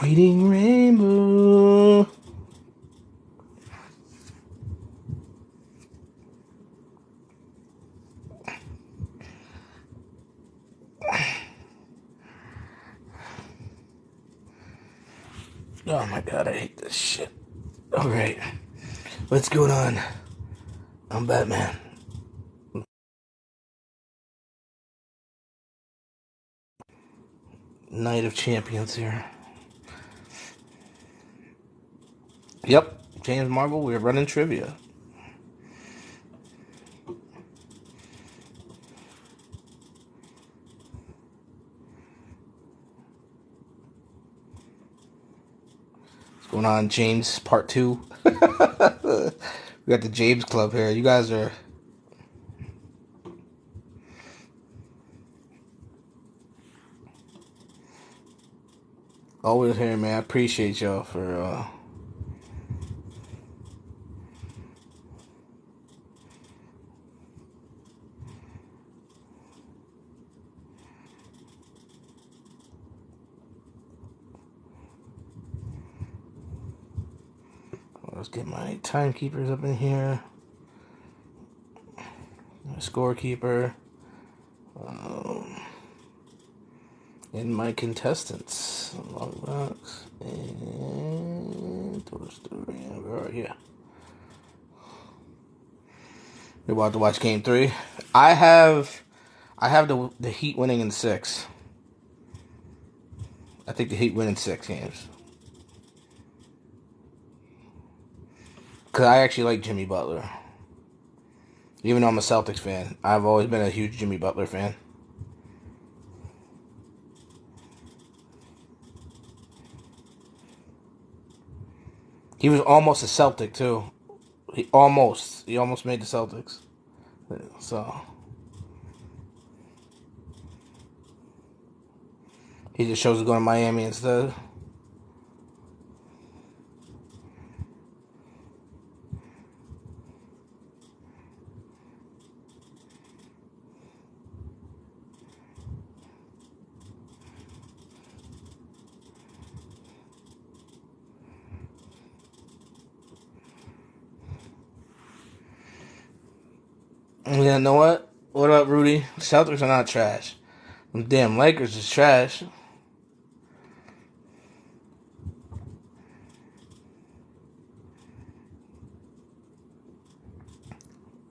Reading Rainbow. Oh my god, I hate this shit. Alright. What's going on? I'm Batman. Night of Champions here. Yep, James Marvel, we're running trivia. What's going on, James? Part 2. We got the James Club here. You guys are... always here, man. I appreciate y'all for... Let's get my timekeepers up in here. My scorekeeper. And my contestants. Longbox and Thorstorian. Where are you? You're about to watch Game 3. I have the Heat winning in 6. I think the Heat win in 6 games. Because I actually like Jimmy Butler. Even though I'm a Celtics fan, I've always been a huge Jimmy Butler fan. He was almost a Celtic, too. He almost made the Celtics. So... he just chose to go to Miami instead. Yeah, you know what? What up, Rudy? Celtics are not trash. Them damn Lakers is trash.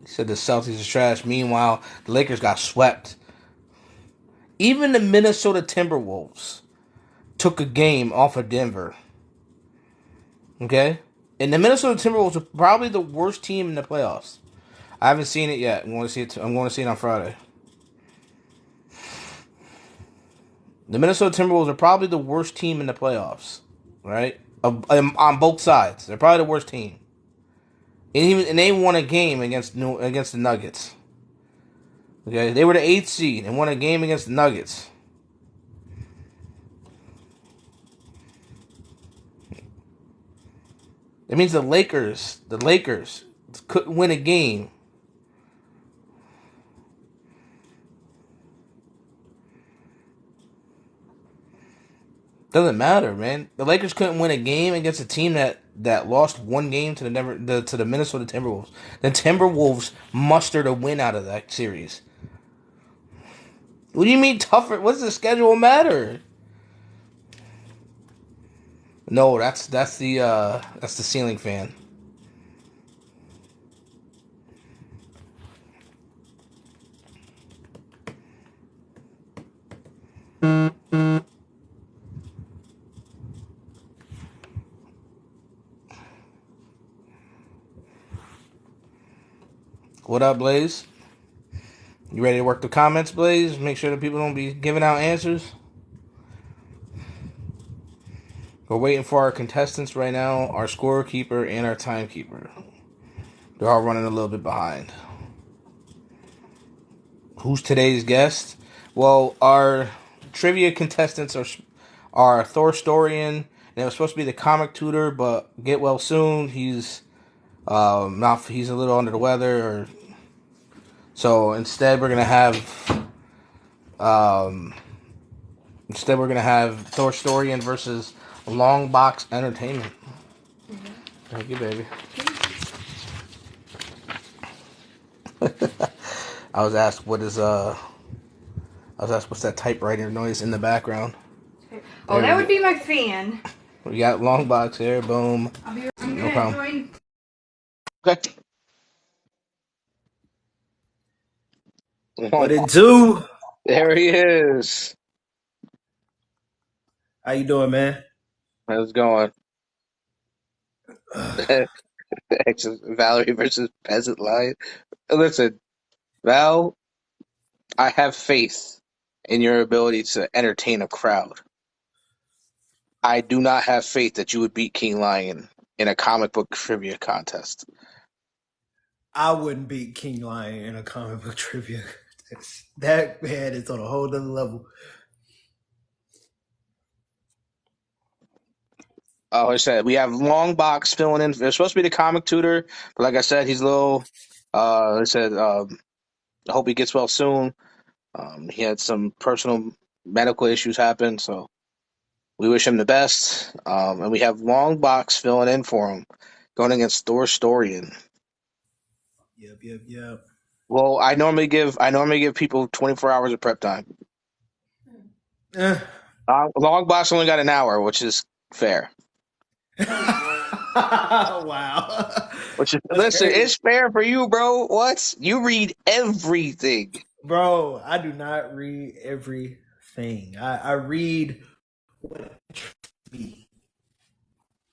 He said the Celtics is trash. Meanwhile, the Lakers got swept. Even the Minnesota Timberwolves took a game off of Denver. Okay? And the Minnesota Timberwolves are probably the worst team in the playoffs. I haven't seen it yet. I'm going to see it on Friday. The Minnesota Timberwolves are probably the worst team in the playoffs, right? On both sides, they're probably the worst team. And they won a game against the Nuggets. Okay, they were the 8th seed and won a game against the Nuggets. That means the Lakers couldn't win a game. Doesn't matter, man. The Lakers couldn't win a game against a team that lost one game to the Minnesota Timberwolves. The Timberwolves mustered a win out of that series. What do you mean tougher? What's the schedule matter? No, that's the ceiling fan. What up, Blaze? You ready to work the comments, Blaze? Make sure that people don't be giving out answers. We're waiting for our contestants right now, our scorekeeper and our timekeeper. They're all running a little bit behind. Who's today's guest? Well, our trivia contestants are Thorstorian, and it was supposed to be the comic tutor, but get well soon. He's he's a little under the weather, so instead we're gonna have Instead, we're gonna have Thorstorian versus Longbox Entertainment. Thank you, baby. I was asked what's that typewriter noise in the background. Oh, that would be my fan. We got Longbox here. Boom. No problem. Okay. What it do? There he is. How you doing, man? How's it going? Valerie versus Peasant Lion. Listen, Val, I have faith in your ability to entertain a crowd. I do not have faith that you would beat King Lion in a comic book trivia contest. I wouldn't beat King Lion in a comic book trivia. That man is on a whole other level. Like I said, we have Longbox filling in. They're supposed to be the comic tutor, but like I said, he's a little. I said, I hope he gets well soon. He had some personal medical issues happen, so we wish him the best. And we have Longbox filling in for him, going against Thorstorian. Yep. Well, I normally give people 24 hours of prep time. Longbox only got an hour, which is fair. Wow. Listen, it's fair for you, bro. What? You read everything. Bro, I do not read everything. I read what me,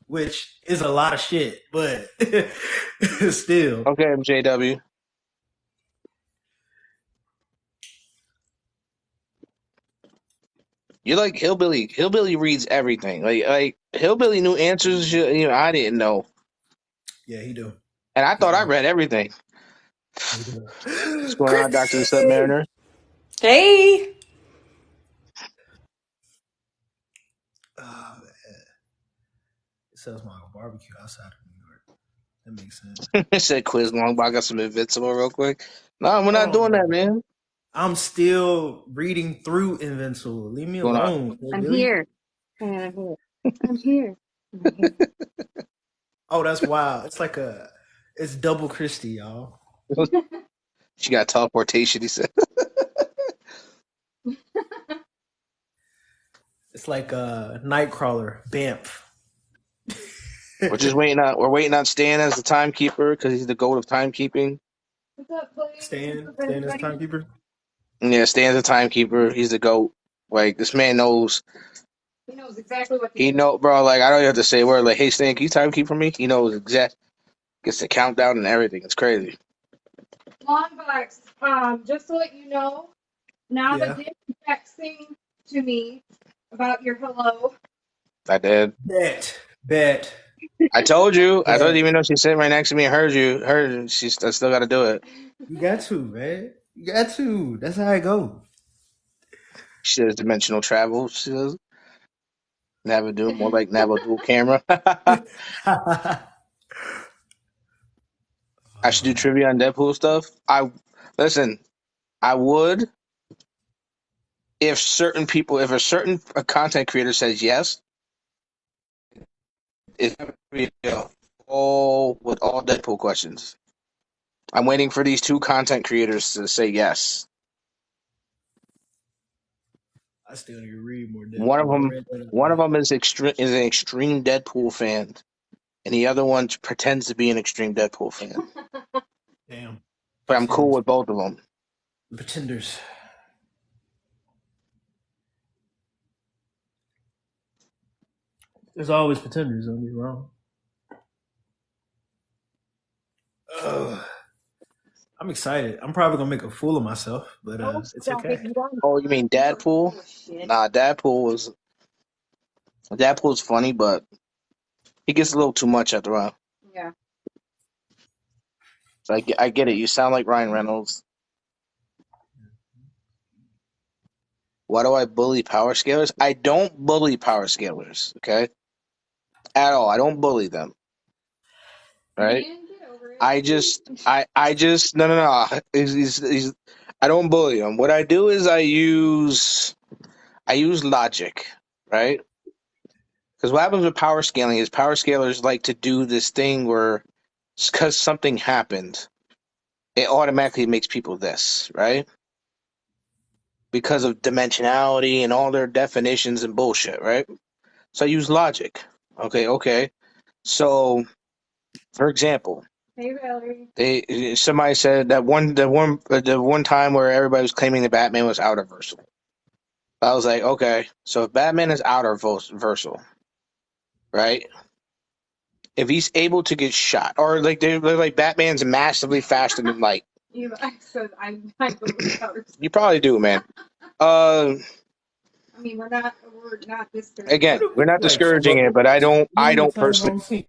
which is a lot of shit, but still. Okay, MJW. You're like Hillbilly. Hillbilly reads everything. Like Hillbilly knew answers I didn't know. Yeah, he do. And I thought I read everything. What's going on, Dr. the Submariner? Hey. Oh, man. It sells my barbecue outside of New York. That makes sense. I said quiz long, but I got some Invincible real quick. No, we're not doing that, man. I'm still reading through Invincible. Leave me Going on? alone. I'm here. I'm here. Oh, that's wild. It's double Christie, y'all. She got teleportation, he said. It's like a Nightcrawler, Bamf. We're waiting on Stan as the timekeeper because he's the goat of timekeeping. What's up, buddy? Stan as timekeeper. Yeah, Stan's the timekeeper. He's the goat. Like, this man knows. He knows exactly what He know, bro. Like, I don't even have to say a word. Like, hey, Stan, can you timekeep for me? He knows exact. Gets the countdown and everything. It's crazy. Longbox, just to let you know, Navadoom texting to me about your hello. I did. Bet. I told you. I told you, even though she's sitting right next to me and heard you. I still got to do it. You got to, man. You got to. That's how it go. She does dimensional travel. She does. Navadoom, more like Navadoom camera. I should do trivia on Deadpool stuff. I would if a certain content creator says yes, it's all with all Deadpool questions. I'm waiting for these two content creators to say yes. I still need to read more Deadpool. One of them is an extreme Deadpool fan, and the other one pretends to be an extreme Deadpool fan. Damn. But I'm cool with both of them. Pretenders. There's always pretenders, don't get me wrong. I'm excited. I'm probably gonna make a fool of myself, but it's okay. Oh, you mean Deadpool? Nah, Deadpool's funny, but he gets a little too much after a while. Yeah. So I get it. You sound like Ryan Reynolds. Why do I bully power scalers? I don't bully power scalers, okay? At all. I don't bully them. Right? I just no. I don't bully them. What I do is I use I use logic, right? Because what happens with power scaling is power scalers like to do this thing where, because something happened, it automatically makes people this, right? Because of dimensionality and all their definitions and bullshit, right? So I use logic. Okay. So, for example, Hey, Valerie. somebody said the one time where everybody was claiming that Batman was outer versal. I was like, okay, so if Batman is outer versal, right? If he's able to get shot, or like they're like Batman's massively faster than light. I said I believe ours. You probably do, man. I mean, we're not discouraging. Again, we're not Like, discouraging it, but I don't tell personally. him see.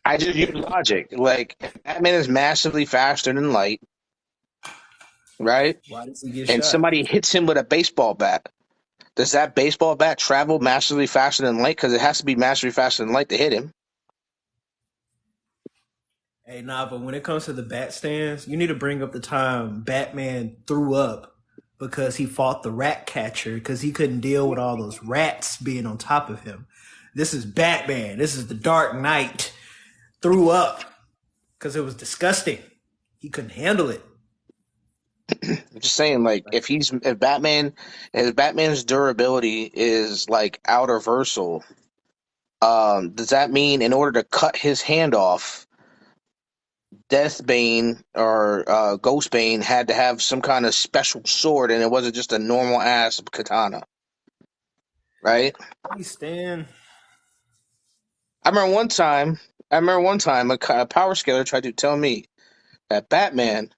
I just use logic. Like Batman is massively faster than light, right? Why does he get And shot? somebody hits him with a baseball bat. Does that baseball bat travel massively faster than light? Because it has to be massively faster than light to hit him. Hey, nah, but when it comes to the bat stance, you need to bring up the time Batman threw up because he fought the rat catcher because he couldn't deal with all those rats being on top of him. This is Batman. This is the Dark Knight. Threw up because it was disgusting. He couldn't handle it. I'm just saying, like, if Batman's durability is like outer versal, does that mean in order to cut his hand off, Deathbane or Ghostbane had to have some kind of special sword, and it wasn't just a normal ass katana, right? Hey, Stan. I remember one time a power scaler tried to tell me that Batman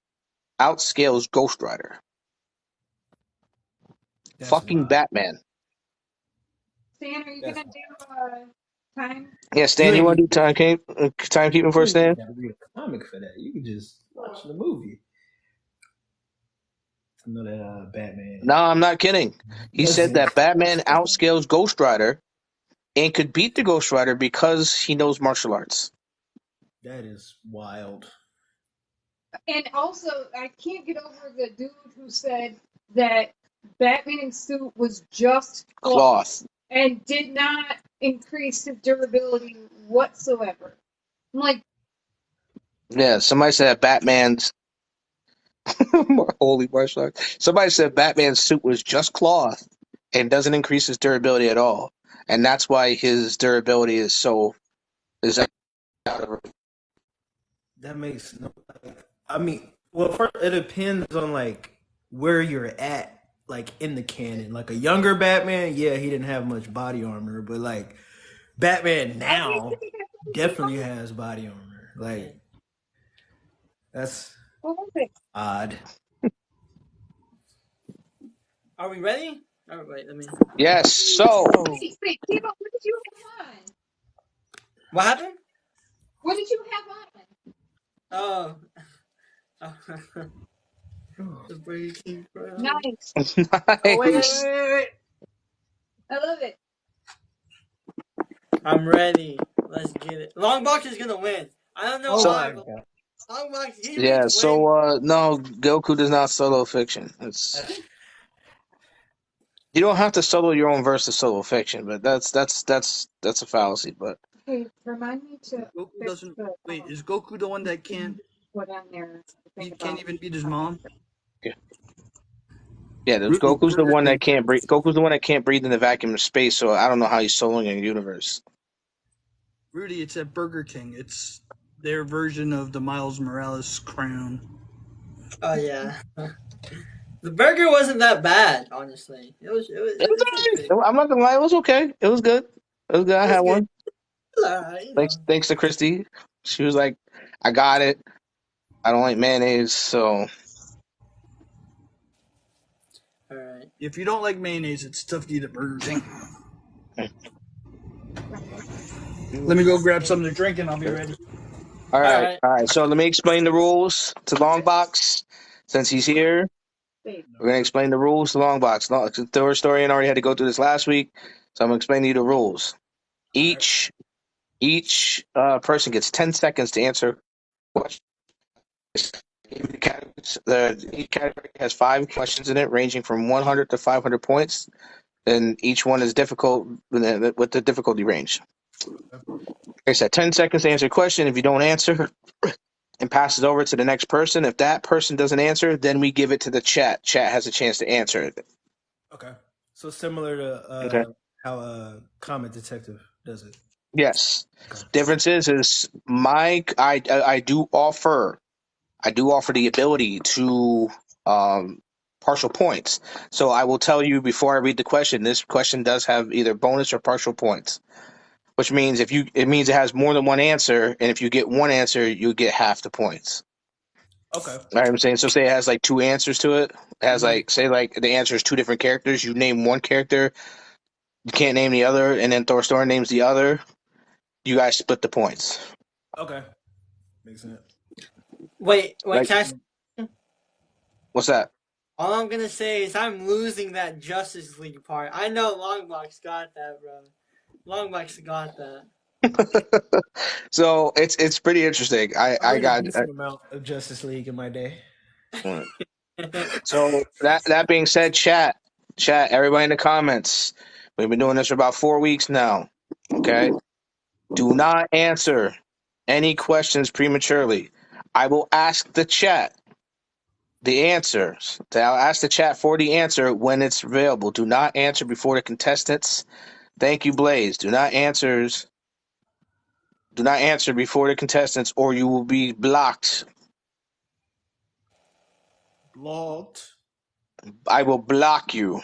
outscales Ghost Rider. That's Fucking wild. Batman. Stan, are you gonna do time? Yeah, Stan, you want to do timekeeping for Stan? You gotta read a comic for that. You can just watch the movie. I know that Batman. No, I'm not kidding. He said that Batman outscales Ghost Rider and could beat the Ghost Rider because he knows martial arts. That is wild. And also, I can't get over the dude who said that Batman's suit was just Cloth. and did not increase his durability whatsoever. I'm like, Yeah, somebody said Batman's holy martial arts. Somebody said Batman's suit was just cloth and doesn't increase his durability at all, and that's why his durability is out of. That makes no. I mean, well, first it depends on like where you're at, like in the canon. Like a younger Batman, yeah, he didn't have much body armor, but like Batman now definitely has body armor. Like that's what was it? odd. Are we ready? All right, let me. Yes. So Wait, Timo, what did you have on? What happened? What did you have on? Oh. The breaking ground. Nice. nice. Oh, wait. I love it. I'm ready. Let's get it. Longbox is gonna win. I don't know why, but Longbox, he Yeah. needs to So win. no, Goku does not solo fiction. You don't have to solo your own verse to solo fiction, but that's a fallacy. But Hey, remind me to Goku fix doesn't. the, Wait, is Goku the one that can't? put on there. He can't even beat his mom. yeah, Rudy, Goku's the one that Rudy. can't breathe. Goku's the one that can't breathe in the vacuum of space. So I don't know how he's soloing a universe. Rudy, it's at Burger King. It's their version of the Miles Morales crown. Oh yeah. The burger wasn't that bad, honestly. It was pretty I'm not gonna lie, it was okay. It was good. It was good. I had one. alright, Thanks to Christy. She was like, "I got it. I don't like mayonnaise, so." Alright. If you don't like mayonnaise, it's tough to eat at Burger King. Let me go grab something to drink and I'll be ready. All right. So let me explain the rules to Longbox since he's here. We're gonna explain the rules to Longbox. Thorstorian already had to go through this last week, so I'm gonna explain to you the rules. Each person gets 10 seconds to answer questions. Each category has 5 questions in it, ranging from 100 to 500 points, and each one is difficult with the difficulty range. Like I said, 10 seconds to answer a question. If you don't answer, and pass it over to the next person. If that person doesn't answer, then we give it to the chat. Chat has a chance to answer it. Okay. So similar to how Comet Detective does it. Yes. Okay. Difference is I do offer the ability to partial points. So I will tell you before I read the question. This question does have either bonus or partial points, which means it means it has more than one answer, and if you get one answer, you get half the points. Okay. All right, I'm saying, so say it has like 2 answers to it. It has say the answer is 2 different characters. You name one character, you can't name the other, and then Thorstorian names the other. You guys split the points. Okay. Makes sense. Wait, Like, can I? what's that? All I'm gonna say is I'm losing that Justice League part. I know Longbox got that, bro. Longbox got that. So it's pretty interesting. I read got a decent amount of Justice League in my day. so that being said, chat, everybody in the comments. We've been doing this for about 4 weeks now. Okay, do not answer any questions prematurely. I will ask the chat the answers. I'll ask the chat for the answer when it's available. Do not answer before the contestants. Thank you, Blaze. Do not answer before the contestants, or you will be blocked. Blocked. I will block you.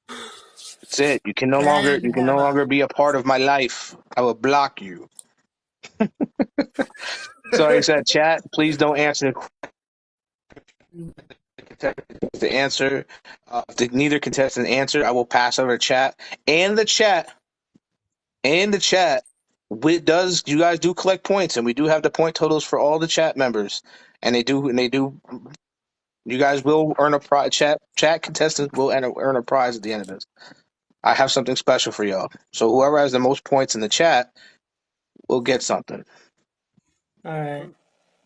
That's it. You can no longer be a part of my life. I will block you. So like I said, chat, please don't answer the answer. If neither contestant answer, I will pass over chat. And the chat you guys do collect points, and we do have the point totals for all the chat members. And they do you guys will earn a prize. Chat contestants will earn a prize at the end of this. I have something special for y'all. So whoever has the most points in the chat will get something. All right.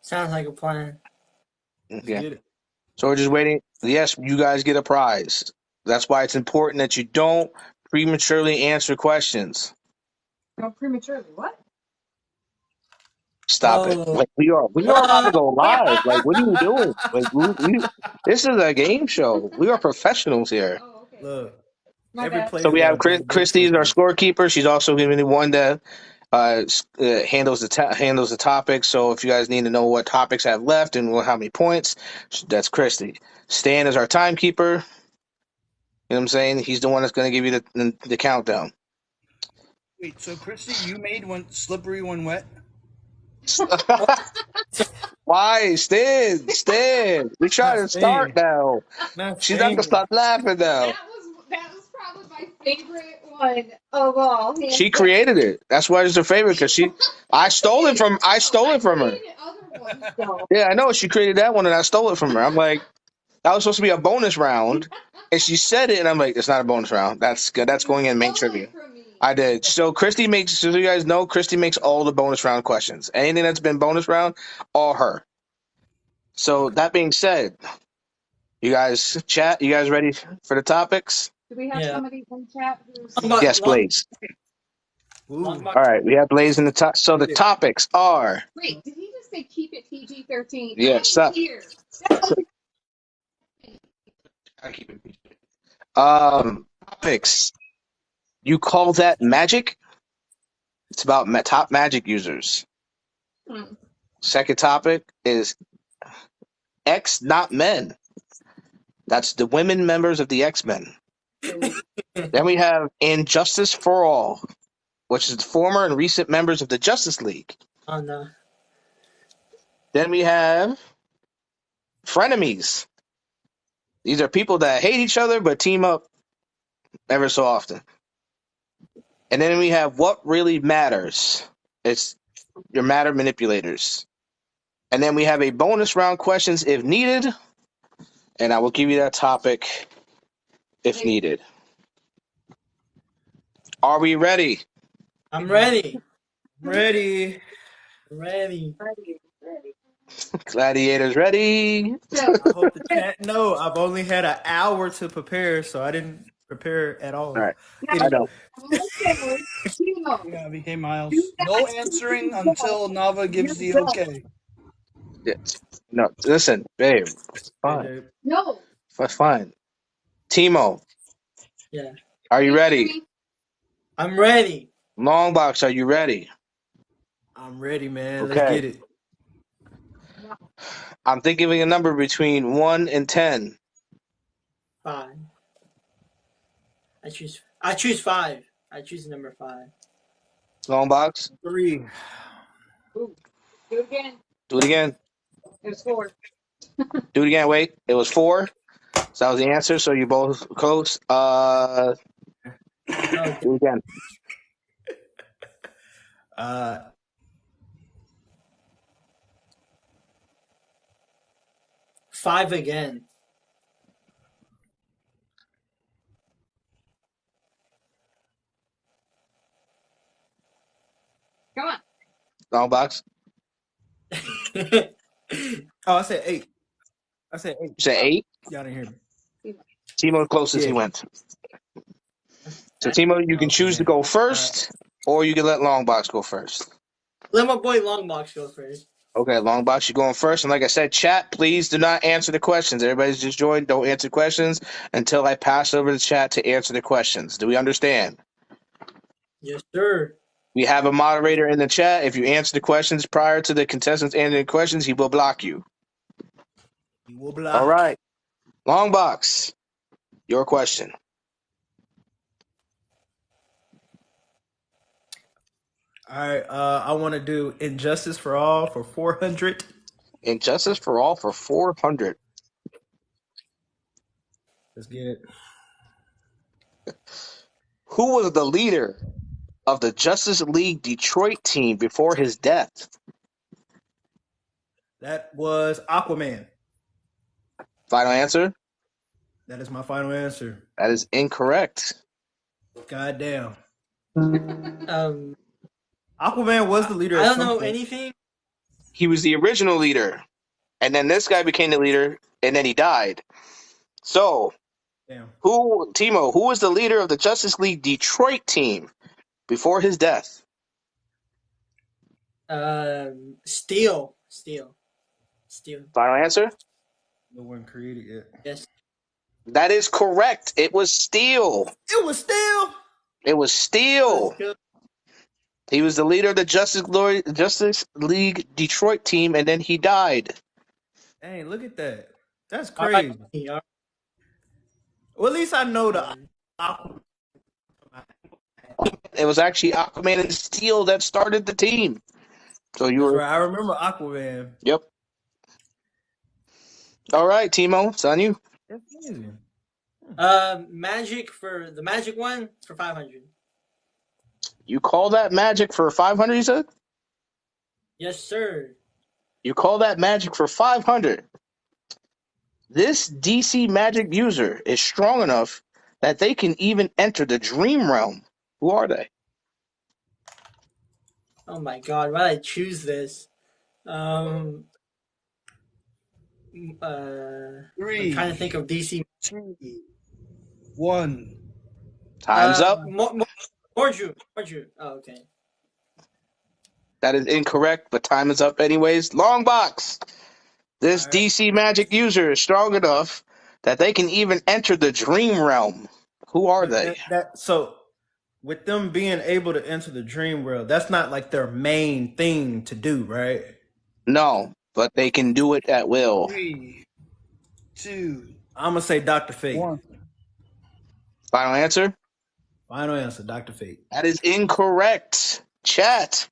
Sounds like a plan. Let's Okay. get it. So we're just waiting. Yes, you guys get a prize. That's why it's important that you don't prematurely answer questions. Don't prematurely. What? Stop it. Like we are about to go live. Like, what are you doing? Like, this is a game show. We are professionals here. Oh, okay. Look, My every bad. So player we got have a better Christy is our choice. scorekeeper. She's also going to be the one that handles the topics. So if you guys need to know what topics have left and how many points, that's Christy. Stan is our timekeeper. You know what I'm saying? He's the one that's going to give you the countdown. Wait, so Christy, you made one slippery, one wet? Why, Stan? We're trying to start now. She's not gonna stop laughing now. That was probably my favorite one of all. She created it. That's why it's her favorite, because I stole it from her. Yeah, I know she created that one, and I stole it from her. I'm like, that was supposed to be a bonus round, and she said it, and I'm like, it's not a bonus round. That's good. That's going in main trivia. I did. So so you guys know, Christy makes all the bonus round questions. Anything that's been bonus round, all her. So that being said, you guys chat. You guys ready for the topics? Do we have somebody in chat who's... Yes, Blaze. All right, we have Blaze in the top. So the topics are. Wait, did he just say keep it PG-13? Yeah, stop. Here. I keep it PG. Topics. You call that magic? It's about top magic users. Second topic is X, not men. That's the women members of the X-Men. Then we have Injustice for All, which is the former and recent members of the Justice League. Oh no. Then we have Frenemies. These are people that hate each other but team up ever so often. And then we have What Really Matters. It's your matter manipulators. And then we have a bonus round questions if needed. And I will give you that topic if needed. Are we ready? I'm ready. Ready. Gladiators ready? So, I hope the chat know I've only had an hour to prepare, so I didn't prepare at all. All right. I Anyway, know. okay, Timo, Yeah, BK do Miles. No not answering go. until Nava You're gives the done. okay. Yes. No, listen, babe. Fine. JJ. No. That's fine. Timo, Yeah. are you ready? I'm ready. Longbox, are you ready? I'm ready, man. Let's Okay. get it. I'm thinking of a number between 1 and 10. 5. I choose 5. I choose number 5. Longbox, 3. Ooh, do it again. do it again. It was 4. Do it again. Wait, it was 4. So that was the answer. So you both close. Okay. Do it again. 5 again. Come on. Longbox, Oh, I said 8. I said 8. you said 8. Y'all didn't hear me. Timo closest he Yeah. went. So Timo, you can choose to Okay. go first, or you can let Longbox go first. Let my boy Longbox go first. Okay, Longbox, you're going first. And like I said, chat, please do not answer the questions. Everybody's just joined. Don't answer questions until I pass over the chat to answer the questions. Do we understand? Yes, sir. We have a moderator in the chat. If you answer the questions prior to the contestants answering questions, he will block you. You will All block. right. Longbox, your question. All right. I want to do Injustice for All for 400. Injustice for All for 400. Let's get it. Who was the leader of the Justice League Detroit team before his death? That was Aquaman. Final answer? That is my final answer. That is incorrect. God damn. Um, Aquaman was the leader I at don't some know point. anything. He was the original leader, and then this guy became the leader, and then he died. So, Damn. Timo, who was the leader of the Justice League Detroit team before his death? Steel. Final answer? No one created it. Yes. That is correct. It was Steel. It was still. It was Steel. Let's go. He was the leader of the Justice League Detroit team, and then he died. Dang, look at that. That's All right. crazy. All Well, at least I know the right. Aquaman. It was actually Aquaman and Steel that started the team. So you That's were, right. I remember Aquaman. yep. All right, Timo, it's on you. That's amazing. Magic for the magic one for 500. You call that magic for 500, you said? Yes, sir. You call that magic for 500. This DC magic user is strong enough that they can even enter the dream realm. Who are they? Oh my God, why did I choose this? I'm Three, trying to think of DC. 2, 1. Time's up. Mordru. Oh, okay. That is incorrect, but time is up anyways. Longbox. This All right. DC magic user is strong enough that they can even enter the dream realm. Who are they? So, with them being able to enter the dream world, that's not like their main thing to do, right? No, but they can do it at will. 3, 2, I'm gonna say Dr. Fate. 1. Final answer? Final answer, Dr. Fate. That is incorrect. Chat.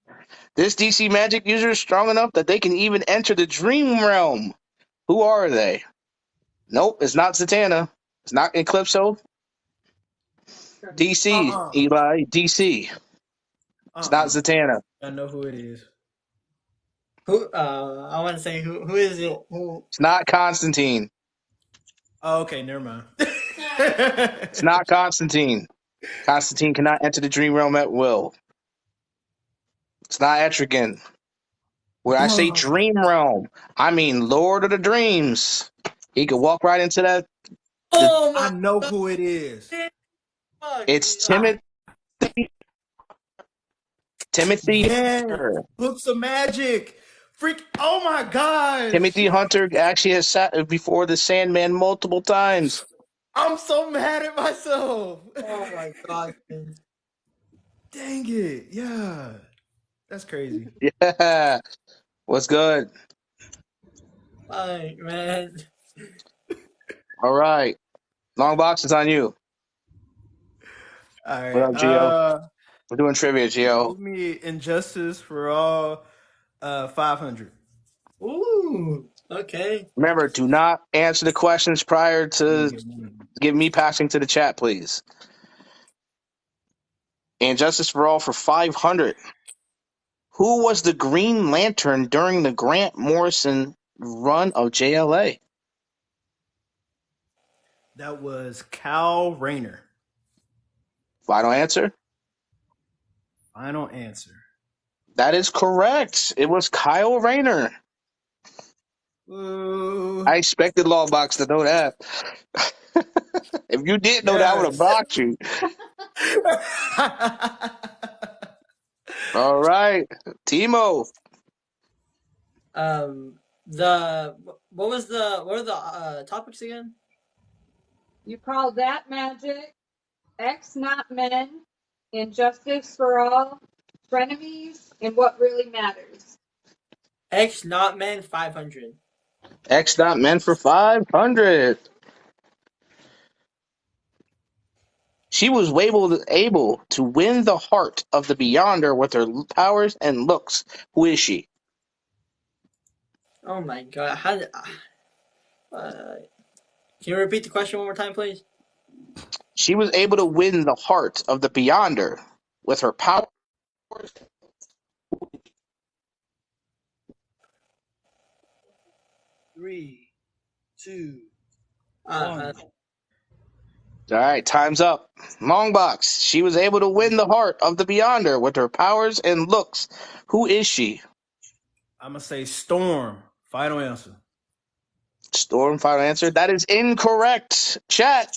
This DC magic user is strong enough that they can even enter the dream realm. Who are they? Nope, it's not Zatanna. It's not Eclipso. DC, Eli, DC. It's not Zatanna. I know who it is. Who? I want to say who is it? Who? It's not Constantine. Oh, okay, never mind. It's not Constantine. Constantine cannot enter the dream realm at will. It's not Etrigan. When I say dream realm, I mean Lord of the Dreams. He could walk right into that. Oh I my know god! who it is. Fuck. It's Timothy Yes, Hunter. Books of Magic. Freak! Oh my gosh! Timothy Hunter actually has sat before the Sandman multiple times. I'm so mad at myself. Oh my god, man. Dang it! Yeah, that's crazy. Yeah. What's good? Fuck, man. All right. Long box is on you. All What right. up, Gio? We're doing trivia, Gio. Give me Injustice for All. 500. Ooh. Okay. Remember, do not answer the questions prior to Get money. give me passing to the chat, please. And Justice for All for 500. Who was the Green Lantern during the Grant Morrison run of JLA? That was Cal Rayner. Final answer? Final answer. That is correct. It was Kyle Rayner. Ooh. I expected Longbox to know that. If you didn't know that, I would have Yes. blocked you. All right. Timo. The what are the topics again? You call that magic, X not men, injustice for all, frenemies, and what really matters. X not men 500. X not meant for 500. She was able to win the heart of the Beyonder with her powers and looks. Who is she? Oh my god. How did, can you repeat the question one more time, please? She was able to win the heart of the Beyonder with her powers. 3, 2, Uh, 1. All right, time's up. Longbox. She was able to win the heart of the Beyonder with her powers and looks. Who is she? I'm going to say Storm. Final answer. Storm, final answer. That is incorrect. Chat.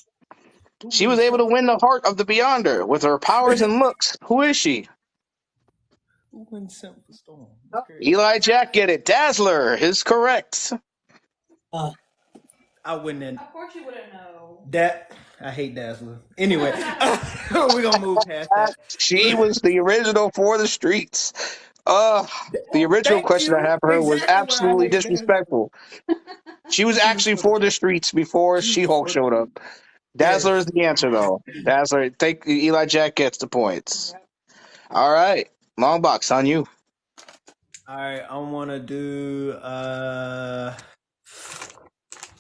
She was able to win the heart of the Beyonder with her powers and looks. Who is she? Who went sent for Storm? Eli Jack, get it. Dazzler is correct. I wouldn't. Of course you wouldn't know. I hate Dazzler. Anyway, we're going to move past that. She was the original for the streets. The original Thank question I you. have for her was Exactly why I absolutely hate Dazzler. disrespectful. She was actually for the streets before She-Hulk showed up. Dazzler is the answer, though. Dazzler, Eli Jack gets the points. All right, Longbox, on you. All right, I want to do.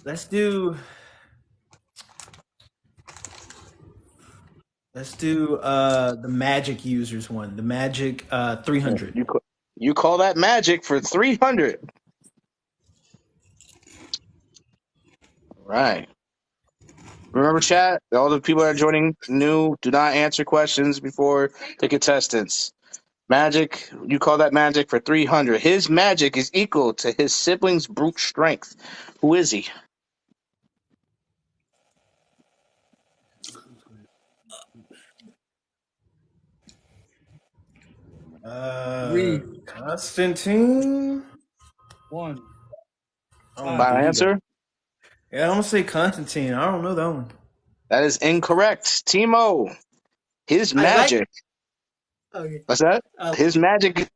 Let's do the magic users one. The magic 300. You call that magic for 300. All right. Remember, chat, all the people that are joining new, do not answer questions before the contestants. Magic, you call that magic for 300. His magic is equal to his sibling's brute strength. Who is he? Constantine. 1. Final answer? Yeah, I'm gonna say Constantine. I don't know that one. That is incorrect. Timo, his magic. Okay. What's that? His magic.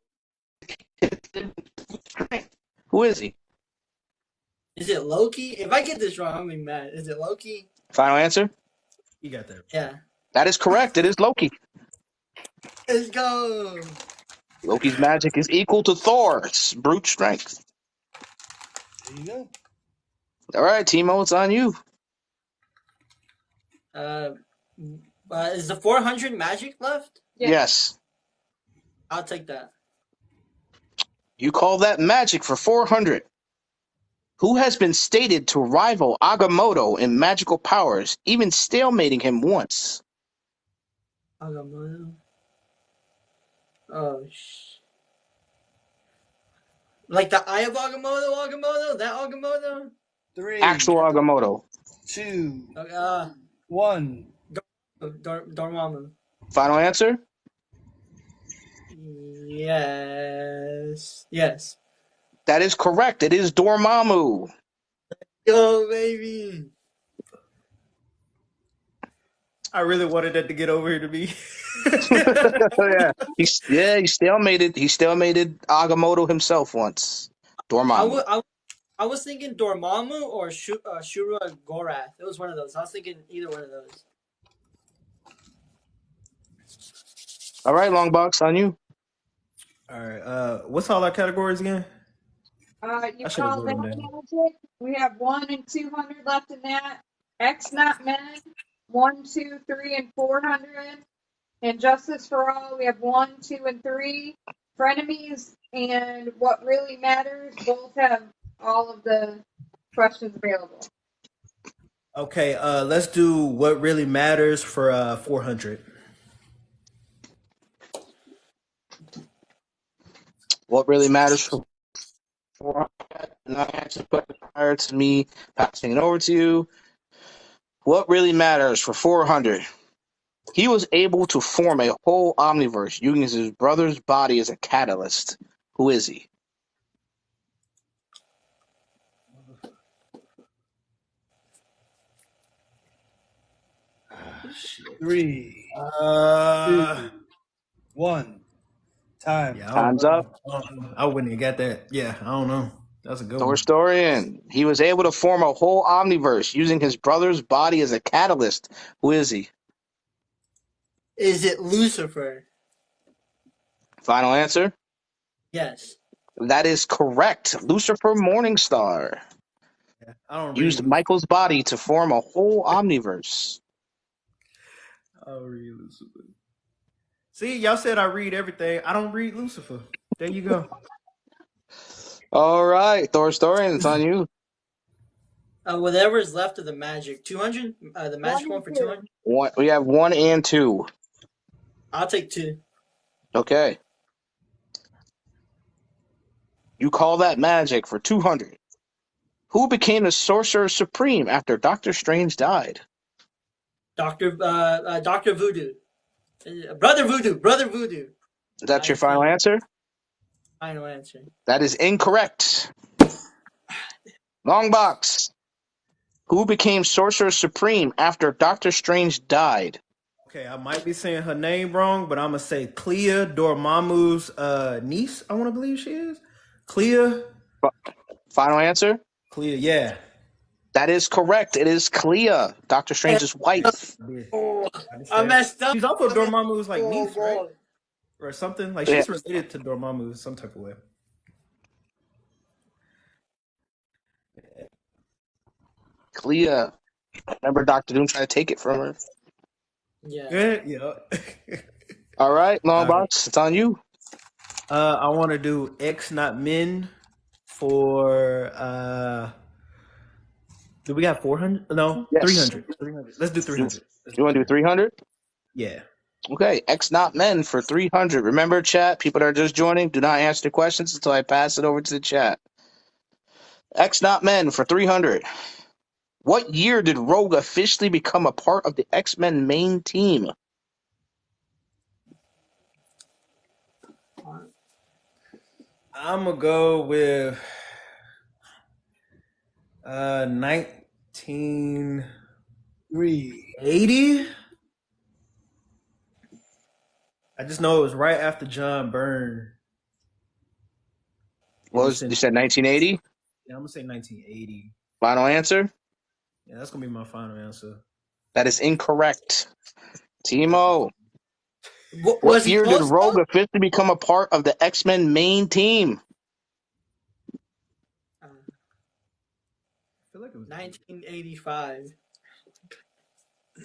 Who is he? Is it Loki? If I get this wrong, I'm gonna be mad. Is it Loki? Final answer? You got that. Yeah. That is correct. It is Loki. Let's go. Loki's magic is equal to Thor's brute strength. There you go. All right, Timo, it's on you. Is the 400 magic left? Yes. I'll take that. You call that magic for 400. Who has been stated to rival Agamotto in magical powers, even stalemating him once? Agamotto. Oh, Like the Eye of Agamotto, that Agamotto? 3, Actual Agamotto. 2, Uh, 1. Dormammu. Final answer? Yes. That is correct. It is Dormammu. Yo, baby. I really wanted that to get over here to me. Yeah. He stalemated. He stalemated Agamotto himself once. Dormammu. I was thinking Dormammu or Shura Gorath. It was one of those. I was thinking either one of those. All right, Longbox, on you. All right. What's all our categories again? You I should have call wrote that them down. magic? We have 1 and 200 left in that. X not men, 1, 2, 3, and 400. And justice for all, we have 1, 2, and 3. Frenemies and what really matters both have all of the questions available. Okay. Let's do what really matters for 400. What really matters for not answer prior to me passing it over to you. What really matters for 400? He was able to form a whole omniverse using his brother's body as a catalyst. Who is he? Shit. 3, Uh, 1. Time. yeah, Time's up. I wouldn't have got that. Yeah, I don't know. That's a good one. Thorstorian. He was able to form a whole omniverse using his brother's body as a catalyst. Who is he? Is it Lucifer? Final answer? Yes. That is correct. Lucifer Morningstar Yeah, I don't read. used Michael's body to form a whole omniverse. I'll read Lucifer. See, y'all said I read everything. I don't read Lucifer. There you go. All right, Thorstorian, it's on you. Whatever is left of the magic. 200? The magic 1 one and for 2. 200? We have 1 and 2. I'll take 2. Okay. You call that magic for 200. Who became the Sorcerer Supreme after Doctor Strange died? Dr. Voodoo. Brother Voodoo. Is that your I final think. answer? Final answer. That is incorrect. Longbox. Who became Sorcerer Supreme after Doctor Strange died? Okay, I might be saying her name wrong, but I'm gonna say Clea Dormammu's niece. I want to believe she is Clea. Final answer? Clea, yeah. That is correct. It is Clea, Doctor Strange's wife. Oh, I just I said- messed up. She's also Dormammu's like niece, right? God. Or something. Like Yeah. she's related to Dormammu some type of way. Clea. Remember Doctor Doom tried to take it from her? Yeah. Yeah. All right, Longbox, All right. it's on you. I want to do X not men for do we got 400? No, Yes. 300. 300. Let's do 300. You want to do 300? Yeah. Okay, X not men for 300. Remember, chat, people that are just joining, do not answer the questions until I pass it over to the chat. X not men for 300. What year did Rogue officially become a part of the X-Men main team? I'm gonna go with 1980. 3, I just know it was right after John Byrne. You said 1980? Yeah, I'm gonna say 1980. Final answer? Yeah, that's gonna be my final answer. That is incorrect. Timo, Was what he year did close, Rogue though? officially become a part of the X-Men main team? I feel like it was 1985.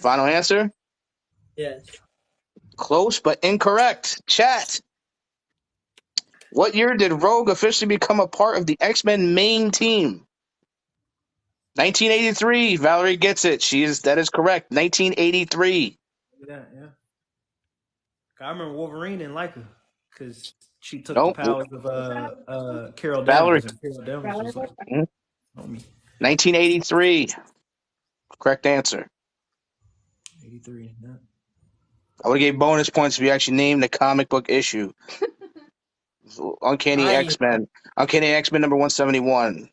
Final answer? Yes. Close, but incorrect. Chat. What year did Rogue officially become a part of the X-Men main team? 1983. Valerie gets it. That is correct. 1983. Yeah. I remember Wolverine and Leica. because she took Nope. the powers of Carol Valerie. Danvers, and Carol Danvers was like, Mhm. homie, 1983. Correct answer. 83. Yeah. I would have gave bonus points if you actually named the comic book issue. Uncanny I X-Men. Uncanny X-Men number 171.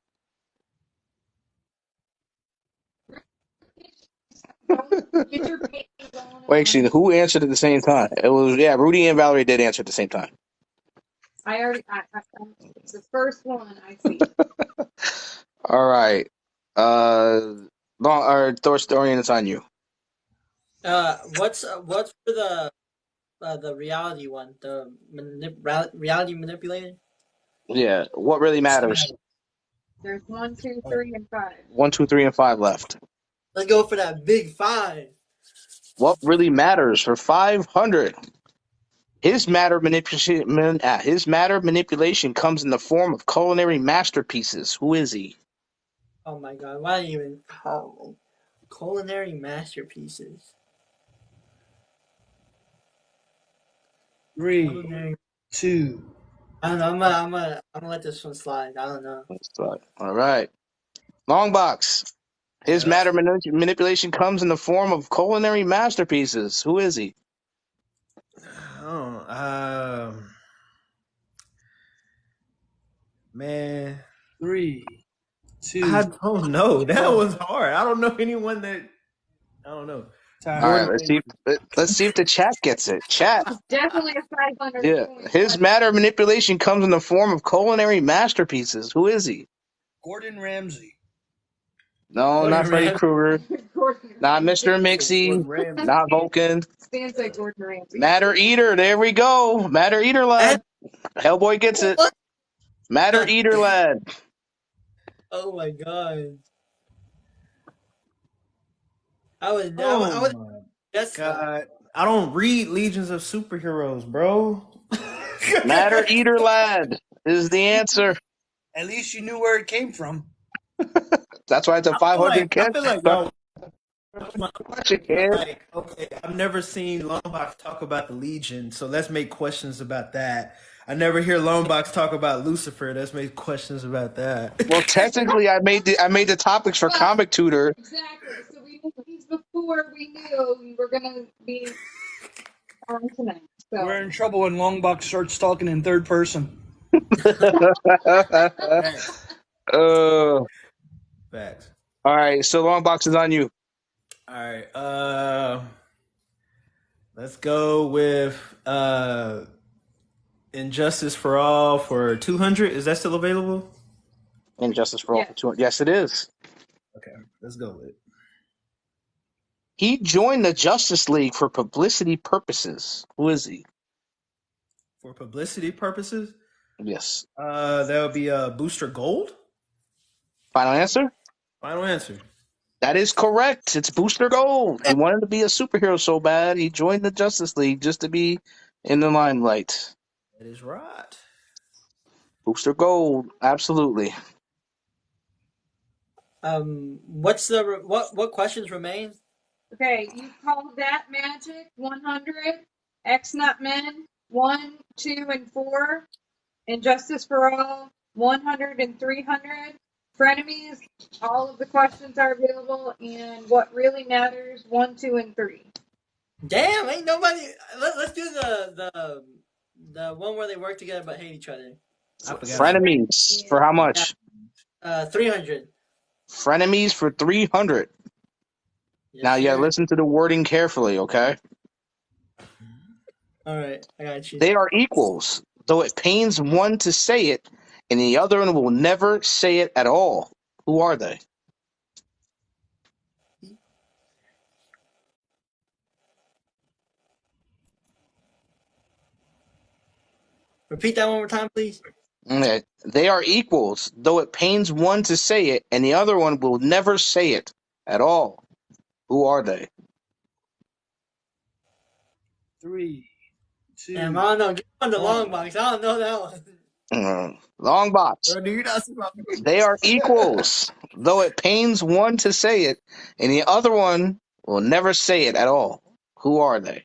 Get your pages on. Wait, actually, who answered at the same time? It was, Rudy and Valerie did answer at the same time. It's the first one I see. All right. Thorstorian, it's on you. what's for the reality one? The reality manipulator. Yeah. What really matters? There's 1, 2, 3, and 5. 1, 2, 3, and 5 left. Let's go for that big 5. What really matters for 500? His matter manipulation comes in the form of culinary masterpieces. Who is he? Oh my god! Why even call culinary masterpieces? 3, Culinary. 2. I don't know. I'm gonna let this one slide. I don't know. All right. Longbox. His Yeah, matter manipulation comes in the form of culinary masterpieces. Who is he? Oh, man, 3, 2. I don't know. That was hard. I don't know anyone that. I don't know. Time. All right, let's see if the chat gets it. Chat. Definitely a 500 Yeah. point His one. matter manipulation comes in the form of culinary masterpieces. Who is he? Gordon Ramsay. No, Gordon not Freddy Ramsay. Krueger. Gordon Not Ramsay. Mr. Mixie. Ramsay. Not Vulcan. Stands like Gordon Ramsay. Matter Eater. There we go. Matter Eater lad. Hellboy gets it. What? Matter Eater lad. Oh my god! I was Oh just God, I don't read Legions of Superheroes, bro. Matter Eater lad is the answer. At least you knew where it came from. That's why it's a 500 I feel like no. kid. Like, okay, I've never seen Longbox talk about the Legion, so let's make questions about that. I never hear Longbox talk about Lucifer. Let's make questions about that. Well, technically, I made the topics for Comic Tutor. Exactly. So we knew these before we knew we were going to be on tonight. So. We're in trouble when Longbox starts talking in third person. Facts. All right, so Longbox is on you. All right. Let's go with Injustice for All for 200. Is that still available? Injustice for All Yeah. for 200. Yes, it is. Okay, let's go with it. He joined the Justice League for publicity purposes. Who is he? For publicity purposes? Yes. That would be Booster Gold. Final answer? Final answer. That is correct. It's Booster Gold. He wanted to be a superhero so bad, he joined the Justice League just to be in the limelight. That is right. Booster Gold, absolutely. What questions remain? Okay, you called that magic 100, X Not Men 1, 2, and 4, Injustice for All 100 and 300, Frenemies. All of the questions are available, and what really matters 1, 2, and 3. Damn, ain't nobody. Let's do the one where they work together but hate each other. Frenemies for how much? 300. Frenemies for 300. Yes, Now you gotta sir. listen to the wording carefully, okay? All right, I got you. They are equals, though it pains one to say it, and the other one will never say it at all. Who are they? Repeat that one more time, please. Okay. They are equals, though it pains one to say it, and the other one will never say it at all. Who are they? 3, 2. Damn, I don't know. Get on the long box. I don't know that one. Long box. Bro, do you not see my They are equals, though it pains one to say it, and the other one will never say it at all. Who are they?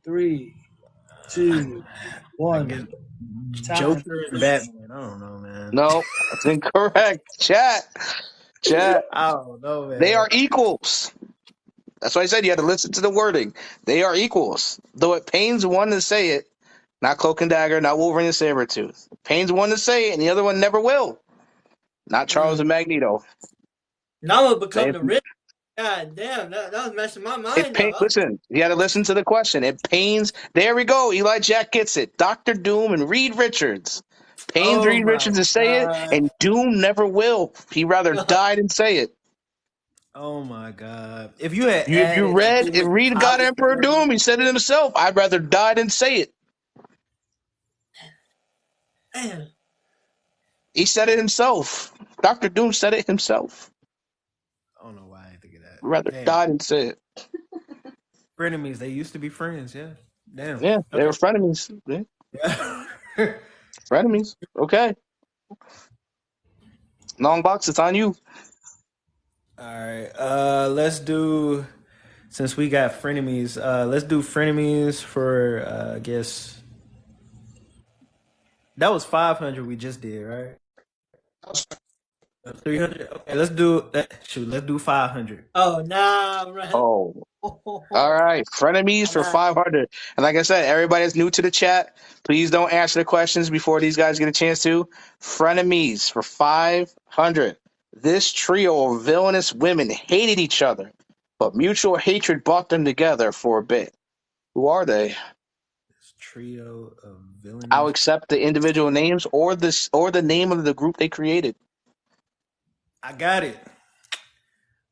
Three, two, I guess one. Time. Joker and Batman. I don't know, man. No, that's incorrect. Chat. I don't know, They man. are equals. That's why I said you had to listen to the wording. They are equals. Though it pains one to say it, not Cloak and Dagger, not Wolverine and Sabretooth. It pains one to say it, and the other one never will. Not Charles and Magneto. Now will become They, the rich. God damn, that was messing my it mind pain, up. listen, you got to listen to the question. It pains. There we go. Eli Jack gets it. Doctor Doom and Reed Richards. Pains Oh Reed my Richards to say it, god. and Doom never will. He rather die than say it. Oh my god. If you had You added like read they if went to Reed got college Emperor together. Doom. He said it himself. I'd rather die than say it. Man. He said it himself. Doctor Doom said it himself. I don't know why I didn't think of that. I'd rather Damn. die than say it. Frenemies, they used to be friends, yeah. Damn. Yeah, they were Okay. frenemies. Yeah, Yeah. frenemies. Okay. Longbox, it's on you. All right. Let's do since we got frenemies, let's do frenemies for I guess that was 500 we just did, right? 300. Okay, let's do that. Shoot, let's do 500. Oh, nah, right. Oh, all right. Frenemies for 500. And like I said, everybody that's new to the chat, please don't answer the questions before these guys get a chance to. Frenemies for 500. This trio of villainous women hated each other, but mutual hatred brought them together for a bit. Who are they? This trio of villains. I'll accept the individual names or the name of the group they created. I got it.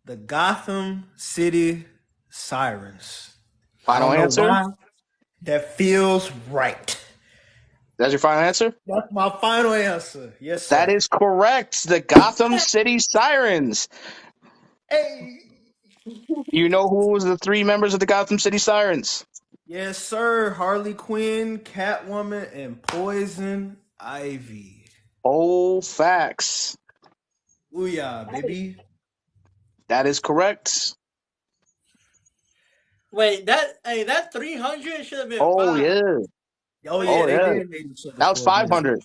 The Gotham City Sirens. I Final don't know answer? why. That feels right. That's your final answer? That's my final answer. Yes, sir. That is correct. The Gotham City Sirens. Hey. You know who was the three members of the Gotham City Sirens? Yes, sir. Harley Quinn, Catwoman, and Poison Ivy. Oh, facts. Booyah, baby. That is correct. Wait, that 300 should have been Oh, 5. yeah. Oh, yeah, Oh, they yeah. did hate each other That was for a minute. 500.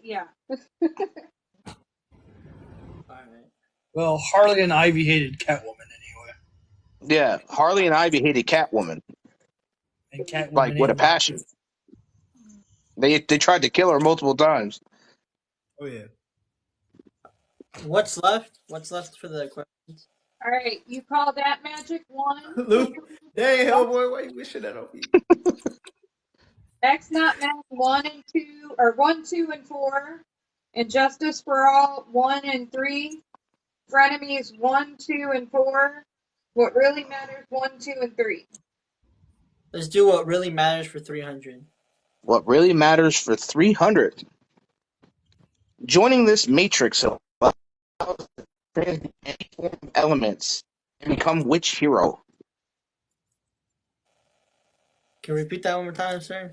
Yeah. All right. Well, Harley and Ivy hated Catwoman anyway. Yeah, Harley and Ivy hated Catwoman. And Catwoman Like, with a hated passion. They tried to kill her multiple times. Oh, yeah. What's left? What's left for the questions? All right, you call that magic 1. Luke, dang, Hellboy, why you wishing that on me? X not men 1 and 2, or 1, 2, and 4. Injustice for All 1 and 3. Frenemies 1, 2, and 4. What really matters 1, 2, and 3. Let's do what really matters for 300. What really matters for 300. Joining this matrix allows any form of elements and become which hero? Can you repeat that one more time, sir?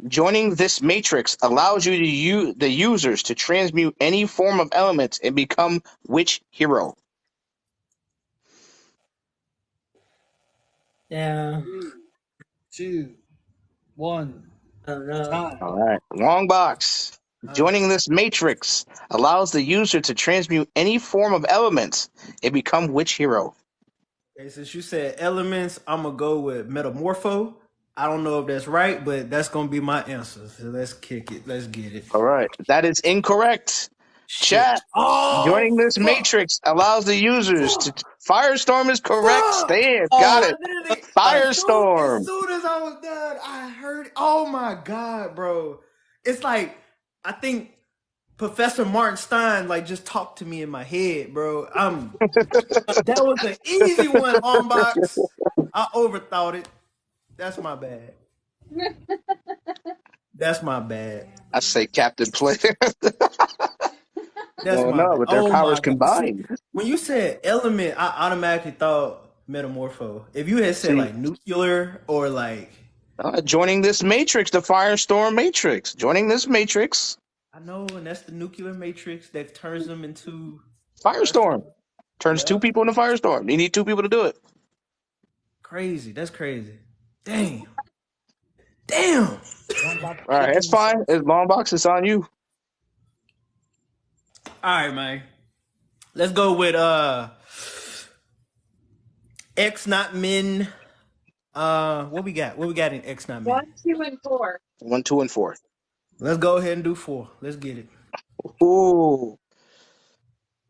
Joining this matrix allows you to the users to transmute any form of elements and become which hero? Yeah. 3, 2, 1. I don't know. Time. All right. Longbox. Joining this matrix allows the user to transmute any form of elements and become which hero? Okay, since you said elements, I'm going to go with Metamorpho. I don't know if that's right, but that's going to be my answer. So let's kick it. Let's get it. All right. That is incorrect. Shit. Chat. Oh, Joining this fuck. matrix allows the users to. Firestorm is correct. Fuck. Stand. Oh, Got it. Literally, Firestorm. As soon as I was done, I heard it. Oh my God, bro. It's like, I think Professor Martin Stein like just talked to me in my head, bro. That was an easy one, Longbox. I overthought it. That's my bad. That's my bad. I say Captain Planet. That's No, my no, bad. but their Oh powers my God. See, combined. when you said element, I automatically thought Metamorpho. If you had said See, like nuclear or like, joining this matrix, the Firestorm Matrix. Joining this matrix, I know, and that's the nuclear matrix that turns them into Firestorm. Turns two people into Firestorm. You need two people to do it. Crazy. That's crazy. Damn. Damn. All right, it's fine. It's Longbox. It's on you. All right, man. Let's go with X Not Men. What we got? What we got in X Not Men? 1, 2, and 4. 1, 2, and 4. Let's go ahead and do 4. Let's get it. Ooh.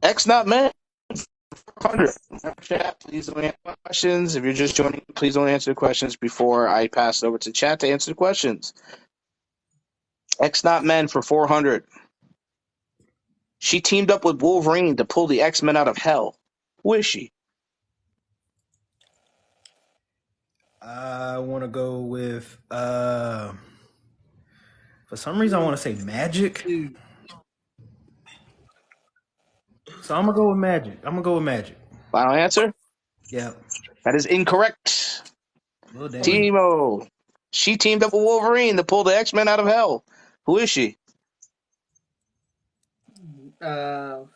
X not men. 100. Chat, please don't answer questions. If you're just joining, please don't answer the questions before I pass it over to chat to answer the questions. X not men for 400. She teamed up with Wolverine to pull the X-Men out of hell. Who is she? I want to go with for some reason I want to say Magic. So I'm gonna go with Magic. Final answer? Yep. That is incorrect. Well, damn. Timo. She teamed up with Wolverine to pull the X-Men out of hell. Who is she?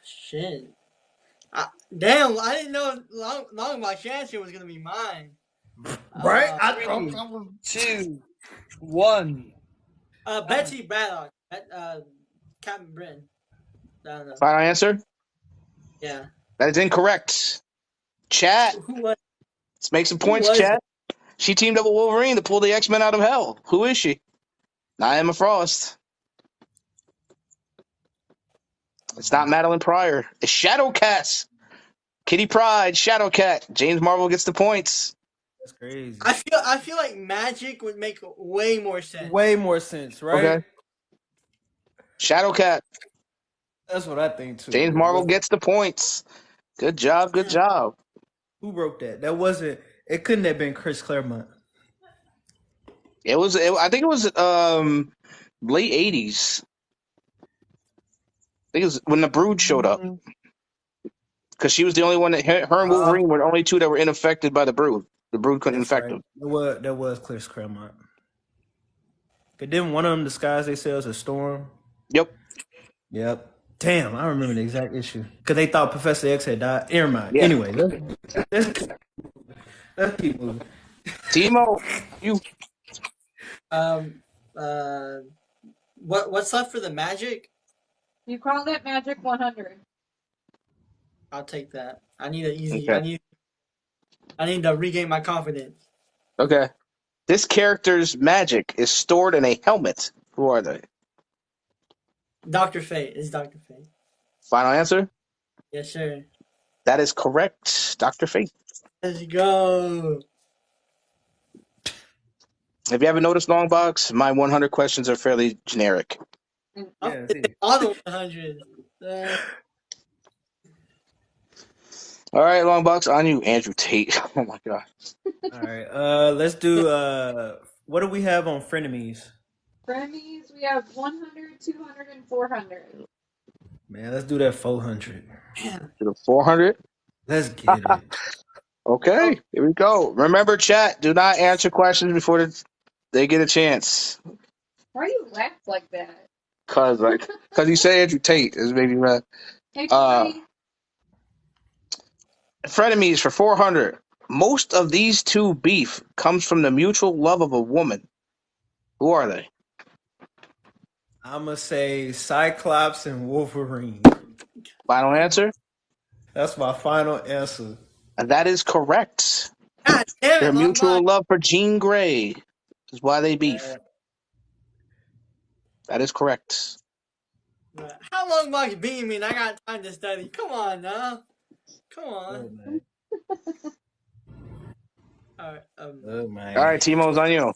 Shit. Damn, I didn't know Longbox answer was gonna be mine. Right? 2, 1. Betsy Braddock. Captain Britain. I don't know. Final answer? Yeah. That is incorrect. Chat. Who was? Let's make some points, chat. She teamed up with Wolverine to pull the X-Men out of hell. Who is she? Not Emma Frost. It's not Madeline Pryor. It's Shadowcat. Kitty Pryde, Shadowcat. James Marvel gets the points. That's crazy. I feel like Magic would make way more sense. Way more sense, right? Okay. Shadowcat. That's what I think too. James Marvel gets the points. Good job. Good job. Who wrote that? That wasn't. It couldn't have been Chris Claremont. It was. I think it was late '80s. I think it was when the Brood showed up. Because she was the only one that her and Wolverine were the only two that were unaffected by the Brood. The Brood couldn't infect them. That was Chris Claremont. But didn't one of them disguise themselves as Storm? Yep. Damn, I remember the exact issue. Because they thought Professor X had died. Never mind. Yeah. Anyway, let's keep moving. Timo, you. What's left for the Magic? You called it Magic 100. I'll take that. I need an easy. Okay. I need to regain my confidence. Okay. This character's magic is stored in a helmet. Who are they? Dr. Fate. It's Dr. Fate. Final answer? Yes, sir. That is correct. Dr. Fate. Let's go. If you haven't noticed, Longbox, my 100 questions are fairly generic. I'm on the 100. All right, Longbox, on you, Andrew Tate. Oh my god. All right. Let's do what do we have on frenemies? Frenemies, we have 100, 200, and 400. Man, let's do that 400. To the 400? Let's get it. Okay, here we go. Remember, chat, do not answer questions before they get a chance. Why do you laugh like that? Cause you say Andrew Tate is maybe right. Hey, Tori. Frenemies for 400. Most of these two beef comes from the mutual love of a woman. Who are they? I'm going to say Cyclops and Wolverine. Final answer? That's my final answer. That is correct. God damn it, Their mutual love for Jean Grey is why they beef. That is correct. How long Longbox beating me and I got time to study? Come on now. Come on. All right. Oh, man. All right, Timo's on you.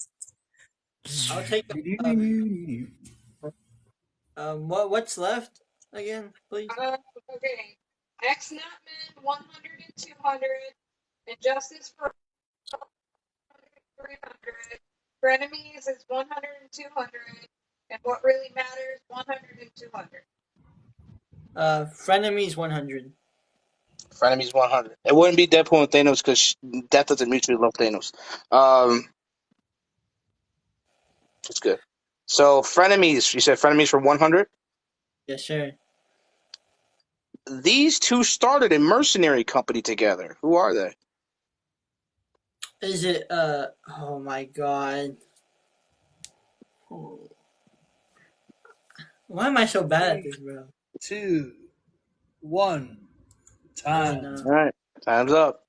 I'll take what's left again, please? Okay. X Not Men 100 and 200. Injustice for 300. Frenemies is 100 and 200. And What Really Matters 100 and 200. Frenemies 100. Frenemies 100. It wouldn't be Deadpool and Thanos because Death doesn't mutually love Thanos. That's good. So, Frenemies. You said Frenemies for 100? Yes, sir. These two started a mercenary company together. Who are they? Is it oh my god. Oh. Why am I so bad at this, bro? 2, 1. Time. No. All right, time's up.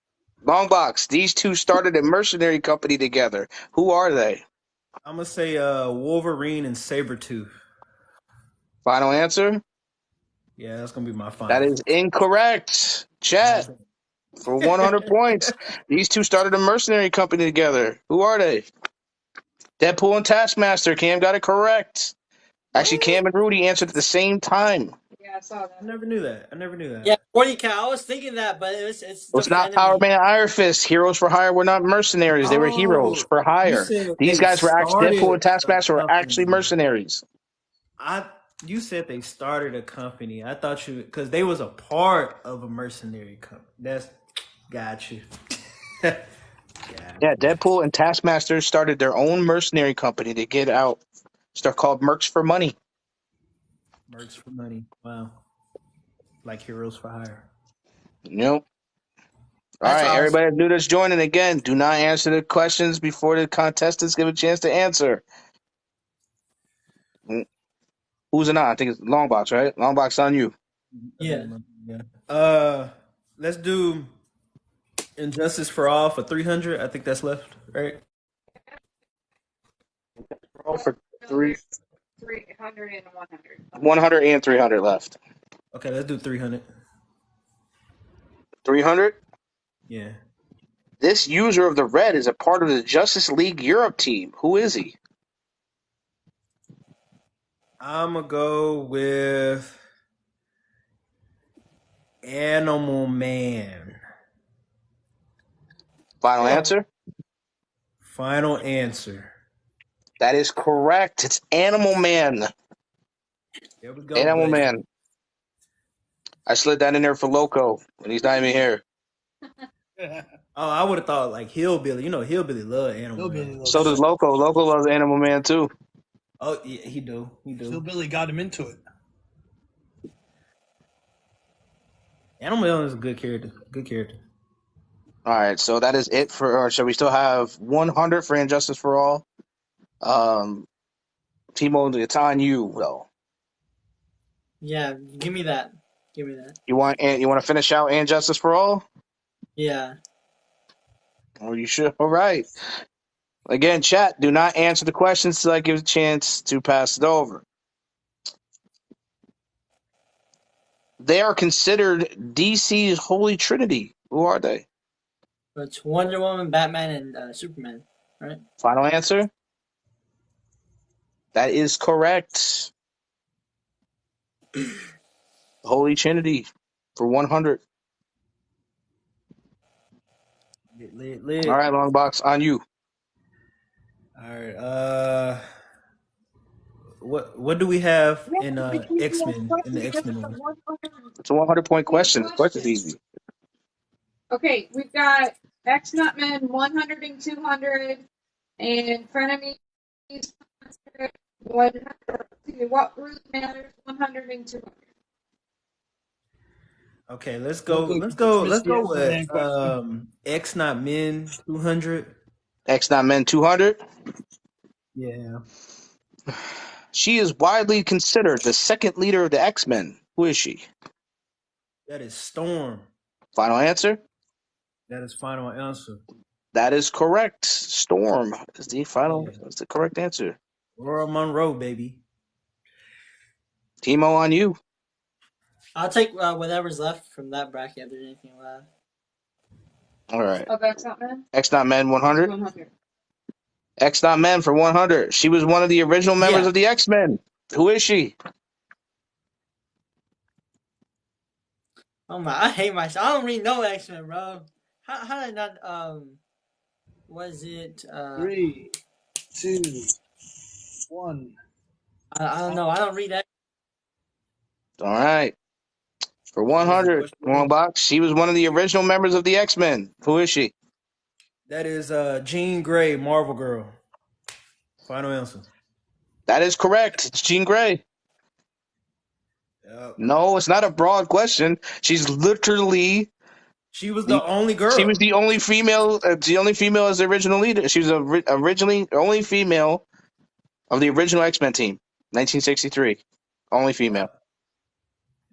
Longbox. These two started a mercenary company together. Who are they? I'm gonna say Wolverine and Sabretooth. Final answer? Yeah, that's gonna be my That final. is incorrect. Chat for 100 points. These two started a mercenary company together. Who are they? Deadpool and Taskmaster. Cam got it correct. Actually, Cam and Rudy answered at the same time. Yeah, I saw I that. never knew that. I never knew that. Yeah, 40 I was thinking that, but it's It's the not Power enemy. Man Iron Fist. Heroes for Hire were not mercenaries. They were heroes Oh, for you hire. said These they guys were actually Deadpool started and a Taskmaster were actually company. mercenaries. You said they started a company. I thought you because they was a part of a mercenary company. That's got you. Yeah, Deadpool and Taskmaster started their own mercenary company to get out. Stuff called Mercs for Money. Mercs for money. Wow. Like heroes for hire. Yep. All That's right, awesome. everybody new that's joining again, do not answer the questions before the contestants give a chance to answer. Who's it not? I think it's Longbox, right? Longbox on you. Yeah. Let's do Injustice for All for 300. I think that's left, right? Roll for No, three, there's 300 and 100. 100 and 300 left. Okay, let's do 300. 300? Yeah. This user of the red is a part of the Justice League Europe team. Who is he? I'm gonna go with Animal Man. Final answer? Final answer. That is correct. It's Animal Man. There we go, Animal buddy. Man. I slid that in there for Loco, and he's not even here. Oh, I would have thought like Hillbilly. You know, Hillbilly love Animal Hillbilly Man. loves So does Loco. Loco loves Animal Man too. Oh, yeah, he do. He do. Hillbilly got him into it. Animal Man is a good character. Good character. All right, so that is it for. Or shall we still have 100 for Injustice for All? Timo, it's on you though. Yeah, give me that. Give me that. You want to finish out Injustice for All? Yeah. Or you should. All right. Again, chat. Do not answer the questions till I give a chance to pass it over. They are considered DC's Holy Trinity. Who are they? It's Wonder Woman, Batman, and Superman, right? Final answer? That is correct. Holy Trinity for 100. Lit. All right, Longbox, on you. All right. What do we have in X-Men in the X-Men one? It's a 100-point question. The question's easy. Okay, we've got X Nutman 100 and 200, and Frenemies 100. What really matters 100 and 200. Okay, let's go with X Not Men 200. X Not Men 200. Yeah. She is widely considered the second leader of the X-Men. Who is she? That is Storm. Final answer? That is final answer. That is correct. Storm is the final. Yeah. That's the correct answer. Aurora Monroe, baby. Timo, on you. I'll take whatever's left from that bracket if there's anything left. All right. Of X Nutman? X Not Men 100. 100. X Not Men for 100. She was one of the original members Yeah. of the X-Men. Who is she? Oh my! I hate myself. I don't really know X-Men, bro. How did I not? Was it? 3, 2, 1. I don't know. I don't read that. All right. For 100, Longbox. She was one of the original members of the X-Men. Who is she? That is Jean Grey, Marvel Girl. Final answer. That is correct. It's Jean Grey. Yep. No, it's not a broad question. She's literally She was the only girl. She was the only female. The only female as the original leader. She was originally only female of the original X-Men team, 1963. Only female.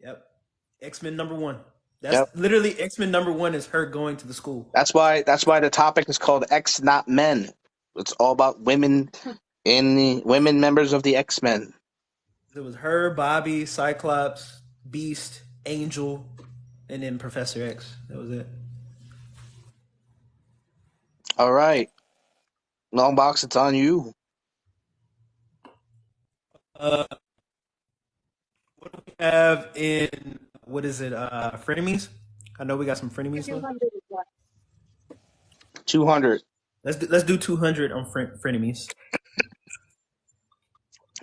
Yep. X-Men #1. That's Yep. literally X-Men #1 is her going to the school. That's why the topic is called X, not men. It's all about women women members of the X-Men. It was her, Bobby, Cyclops, Beast, Angel, and then Professor X. That was it. All right, Longbox, it's on you. What do we have in what is it? Frenemies. I know we got some frenemies left. 200 is left. 200. Let's do 200 on frenemies.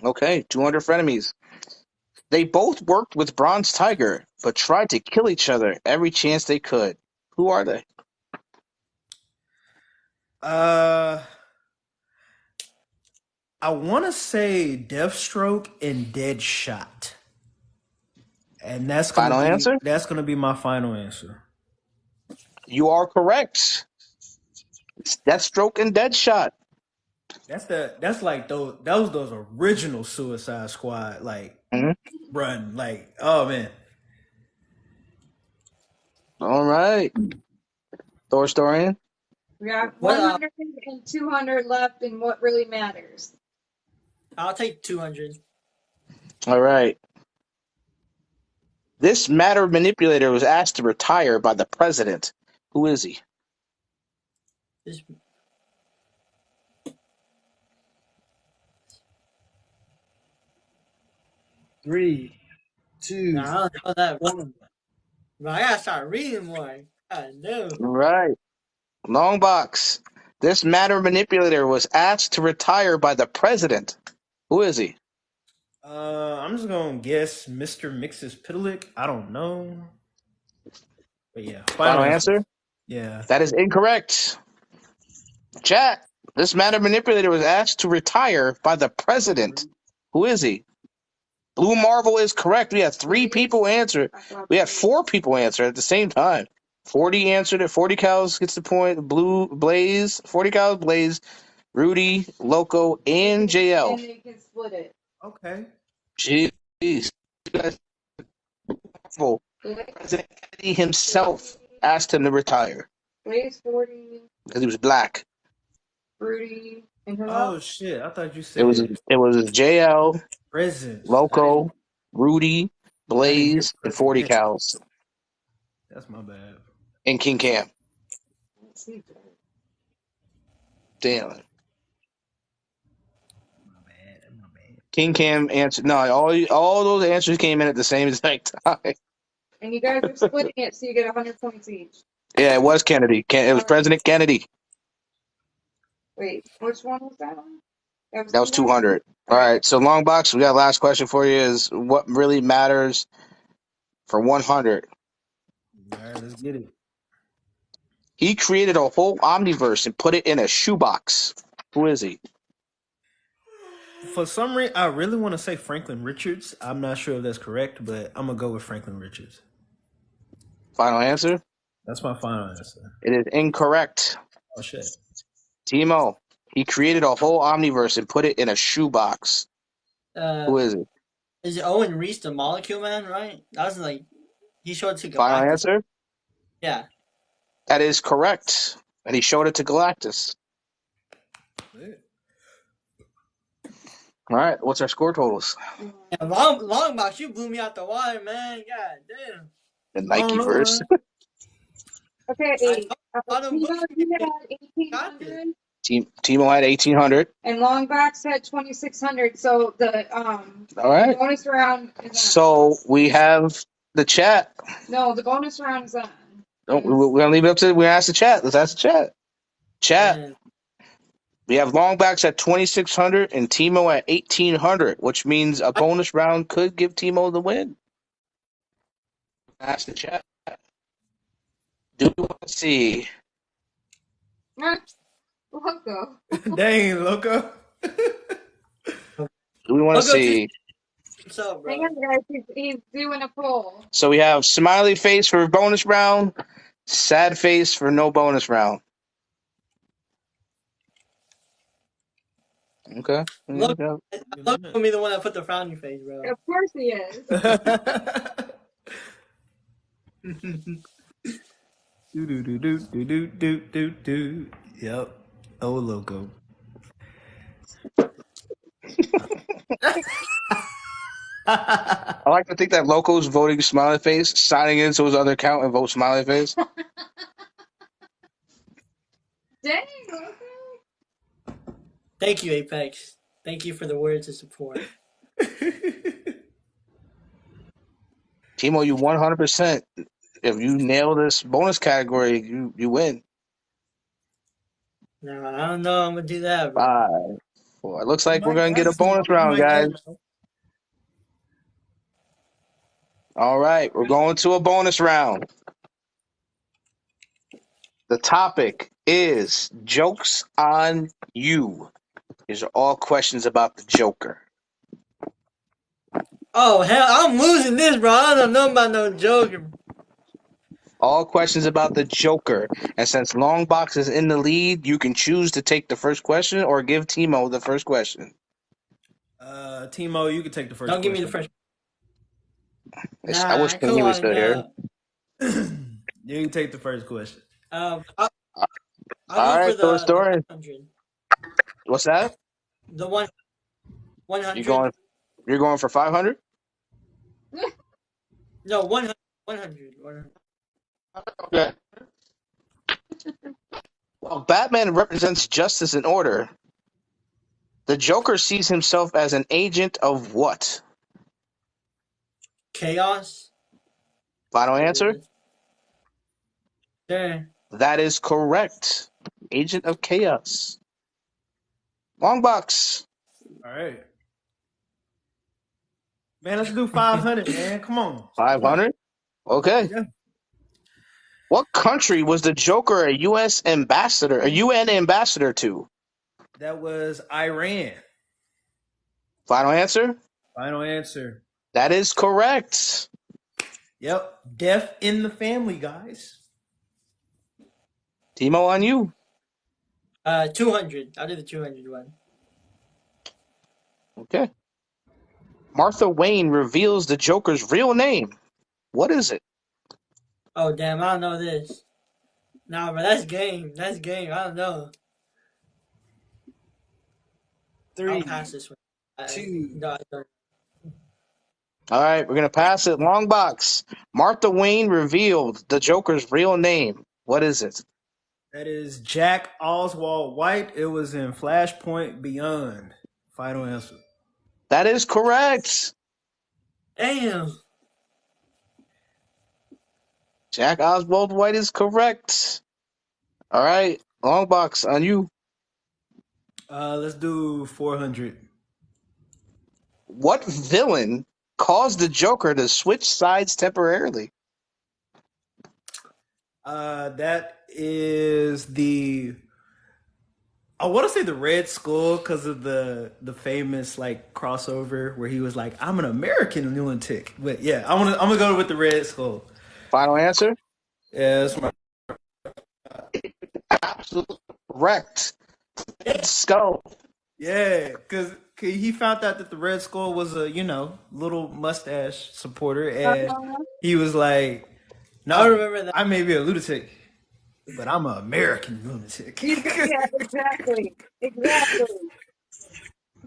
Okay, 200 frenemies. They both worked with Bronze Tiger, but tried to kill each other every chance they could. Who are they? I want to say Deathstroke and Deadshot, and that's gonna Final answer? That's gonna be my final answer. You are correct. It's Deathstroke and Deadshot. That's like those original Suicide Squad run oh man. All right, Thorstorian. We got 100 and 200 left in what really matters. I'll take 200. All right. This matter manipulator was asked to retire by the president. Who is he? This, 3, 2, I don't know that. 1. But I gotta start reading more. God no. All right. Longbox. This matter manipulator was asked to retire by the president. Who is he? I'm just gonna guess Mr. Mixes Pitalik. I don't know, but yeah. Final answer? Yeah. That is incorrect. Chat. This matter manipulator was asked to retire by the president. Who is he? Blue Marvel is correct. We had 3 people answer. We had 4 people answer at the same time. 40 answered it. 40 cows gets the point. Blue Blaze, 40 cows, Blaze, Rudy, Loco, and JL. And they can split it. Okay. Jeez. You guys, President Kennedy himself asked him to retire Blaze 40, because he was black. Rudy, and who Oh else? shit! I thought you said It was JL, presents. Loco, Rudy, Blaze, and 40 cows, That's my bad. and King Cam. Let's see. Damn. My bad. King Cam answered. No, all those answers came in at the same exact time. And you guys are splitting it, so you get 100 points each. Yeah, it was Kennedy. It was President Kennedy. Wait, which one was that one? That was 200. All right, so Longbox, we got last question for you is what really matters for 100? All right, let's get it. He created a whole omniverse and put it in a shoebox. Who is he? For some reason, I really want to say Franklin Richards. I'm not sure if that's correct, but I'm gonna go with Franklin Richards. Final answer? That's my final answer. It is incorrect. Oh shit. Timo, he created a whole omniverse and put it in a shoebox. Who is it? Is it Owen Reese, the Molecule Man, right? That was he showed it to Galactus. Final answer? Yeah. That is correct. And he showed it to Galactus. All right, what's our score totals? Yeah, Longbox, you blew me out the water, man. God damn. The Nike verse. Okay, I Timo, you had 1,800. Timo had 1,800. And Longbox had 2,600. So the All right. bonus round is on. So we have the chat. No, the bonus round is on. We're gonna leave it up to. We ask the chat. Let's ask the chat. Chat. Man. We have Longbox at 2,600 and Timo at 1,800, which means a bonus round could give Timo the win. Ask the chat. Do we want to see? Loco. Dang, Loco. Do we want to see? So, Hang bro. on, guys. He's doing a poll. So we have smiley face for bonus round, sad face for no bonus round. Okay. Look, Yeah. look for me, the one that put the frowny face, bro. Of course he is. Do. Yep. Oh, logo. I like to think that Loco's voting smiley face, signing into his other account and vote smiley face. Dang, Loco. Thank you, Apex. Thank you for the words of support. Timo, you 100%. If you nail this bonus category, you win. No, I don't know. I'm gonna do that, bro. 5, 4. It looks like we're gonna get a bonus round, guys. All right, we're going to a bonus round. The topic is jokes on you. These are all questions about the Joker. Oh hell, I'm losing this, bro. I don't know about no Joker. All questions about the Joker. And since Longbox is in the lead, you can choose to take the first question or give Timo the first question. Timo, you can take the first. Don't give me the first. I wish he was still here. You can take the first question. I'll All go right, for the Thorstorian. 100. What's that? The 100. You're going for 500? No, 100. 100. Okay. Well, Batman represents justice and order. The Joker sees himself as an agent of what? Chaos. Final answer? Sure. That is correct. Agent of Chaos. Longbox. All right. Man, let's do 500, man. Come on. 500? Okay. Yeah. What country was the Joker a UN ambassador to? That was Iran. Final answer? Final answer. That is correct. Yep. Death in the family, guys. Timo, on you. 200. I'll do the 200 one. Okay. Martha Wayne reveals the Joker's real name. What is it? Oh damn! I don't know this. Nah, but that's game. That's game. I don't know. 3, I'll pass this one. 2. No, I don't. All right, we're going to pass it. Longbox. Martha Wayne revealed the Joker's real name. What is it? That is Jack Oswald White. It was in Flashpoint Beyond. Final answer. That is correct. Damn. Jack Oswald White is correct. All right, Longbox, on you. Let's do 400. What villain caused the Joker to switch sides temporarily? That is the. I want to say the Red Skull because of the famous like crossover where he was like, "I'm an American lunatic." But yeah, I'm gonna go with the Red Skull. Final answer? Yeah, that's my. Absolutely correct. Red Skull. Yeah, because he found out that the Red Skull was a little mustache supporter, and he was like, "No, I remember that. I may be a lunatic, but I'm an American lunatic." Yeah, exactly.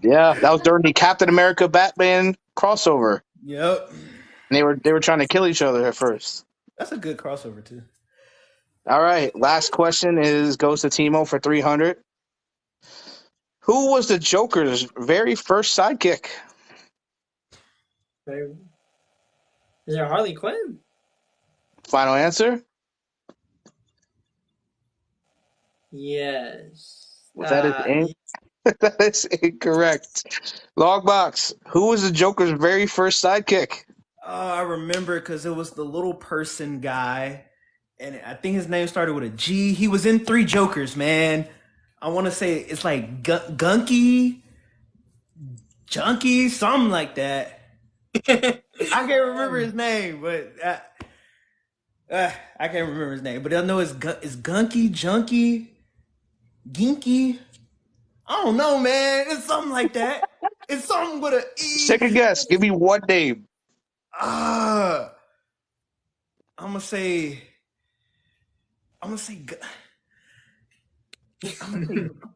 Yeah, that was during the Captain America Batman crossover. Yep, And they were trying to kill each other at first. that's a good crossover too. All right, last question goes to Timo for 300. Who was the Joker's very first sidekick? Is there Harley Quinn? Final answer? Yes. That is incorrect. Longbox, who was the Joker's very first sidekick? I remember because it was the little person guy, and I think his name started with a G. He was in Three Jokers, man. I want to say it's like Gunky, Junkie, something like that. I can't remember his name, but I can't remember his name. But I know it's Gunky, Junky, Ginky. I don't know, man. It's something like that. It's something with an E. Take a guess. Give me one name. I'm gonna say. I'm gonna say.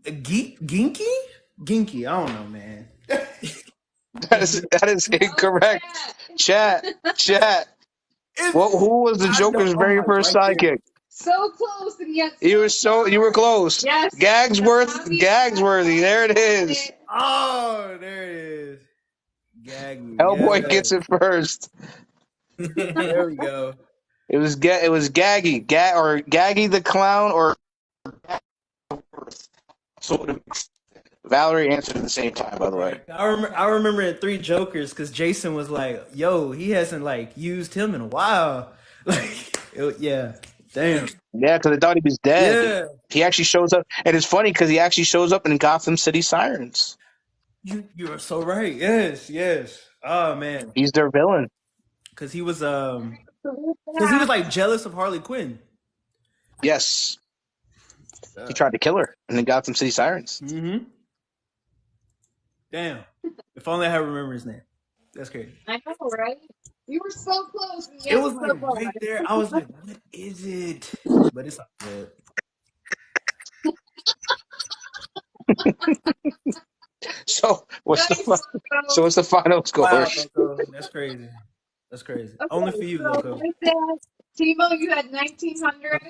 Ginky. Ginky. I don't know, man. That is incorrect. Chat. Well, who was the I know. Joker's I'm very like first right there. sidekick? So close and yet You so were far. close. Yes. Gagsworthy. There it is. Oh, there it is. Gaggy. Hellboy Yeah. gets it first. There we go. It was Gaggy, or Gaggy the clown, or so Valerie answered at the same time. By the way, Okay. I remember in Three Jokers because Jason was like, "Yo, he hasn't like used him in a while." Like, yeah, damn, yeah, because I thought he was dead. yeah. He actually shows up, and it's funny because he actually shows up in Gotham City Sirens. You are so right. Yes. Oh man, He's their villain. because he was like jealous of Harley Quinn. Yes, he tried to kill her in the Gotham City Sirens. Mm-hmm. Damn. If only I had remember his name. That's crazy. I know, right? You were so close and It yet was so like far. right there. I was like, "What is it?" But it's not good. So what's Nice, the Loco. what's the final score? Wow, Loco, that's crazy. That's crazy. Only for you, So Loco. with that, Timo, you had 1,900,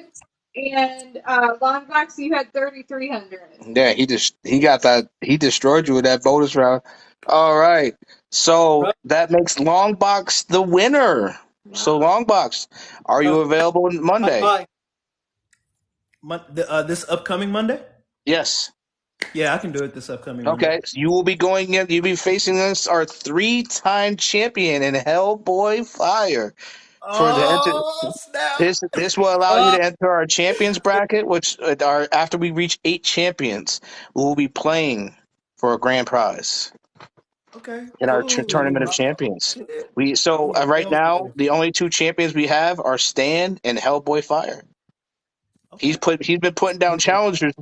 and Longbox, you had 3,300. Yeah, he got that. He destroyed you with that bonus round. All right, so Bro, that makes Longbox the winner. So Longbox, are you bro, available on Monday? This upcoming Monday? Yes. Yeah, I can do it this upcoming Monday. Okay, so you will be going in. You'll be facing us, our three-time champion in Hellboy Fire. For the Oh snap! this will allow you to enter our champions bracket, which are after we reach 8 champions, we will be playing for a grand prize Okay, in our tournament of cool. champions. Shit. Right now Hellboy. the only 2 champions we have are Stan and Hellboy Fire. Okay. He's been putting down challengers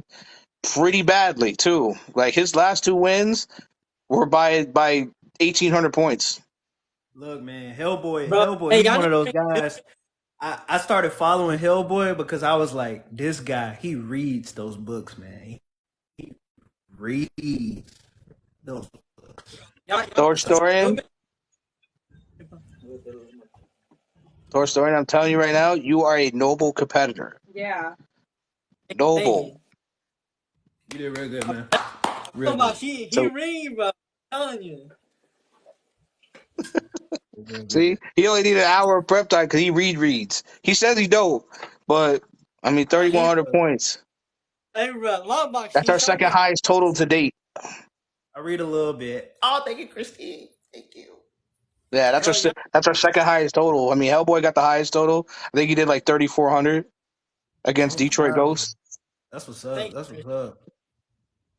pretty badly too. Like his last 2 wins were by 1,800 points. Look, man, Hellboy, bro. Hellboy. Hey, He's y'all one need of those to guys. I started following Hellboy because I was like, this guy, he reads those books, man. He reads those books. Thorstorian, I'm telling you right now, you are a noble competitor. Yeah. Noble. You did real good, man. Real Real about good. he So read, bro. I'm telling you. Real see, good. he only need an hour of prep time because he reads. He says he dope, but I mean, He, 3,100 points. hey, bro, Longbox, That's he our showed second me. highest total to date. I read a little bit. Oh, thank you, Christine. Thank you. Yeah, Bro, y'all, that's our second highest total. I mean, Hellboy got the highest total. I think he did like 3,400 against Oh Detroit wow. Ghost, That's what's up. thank That's you. what's up.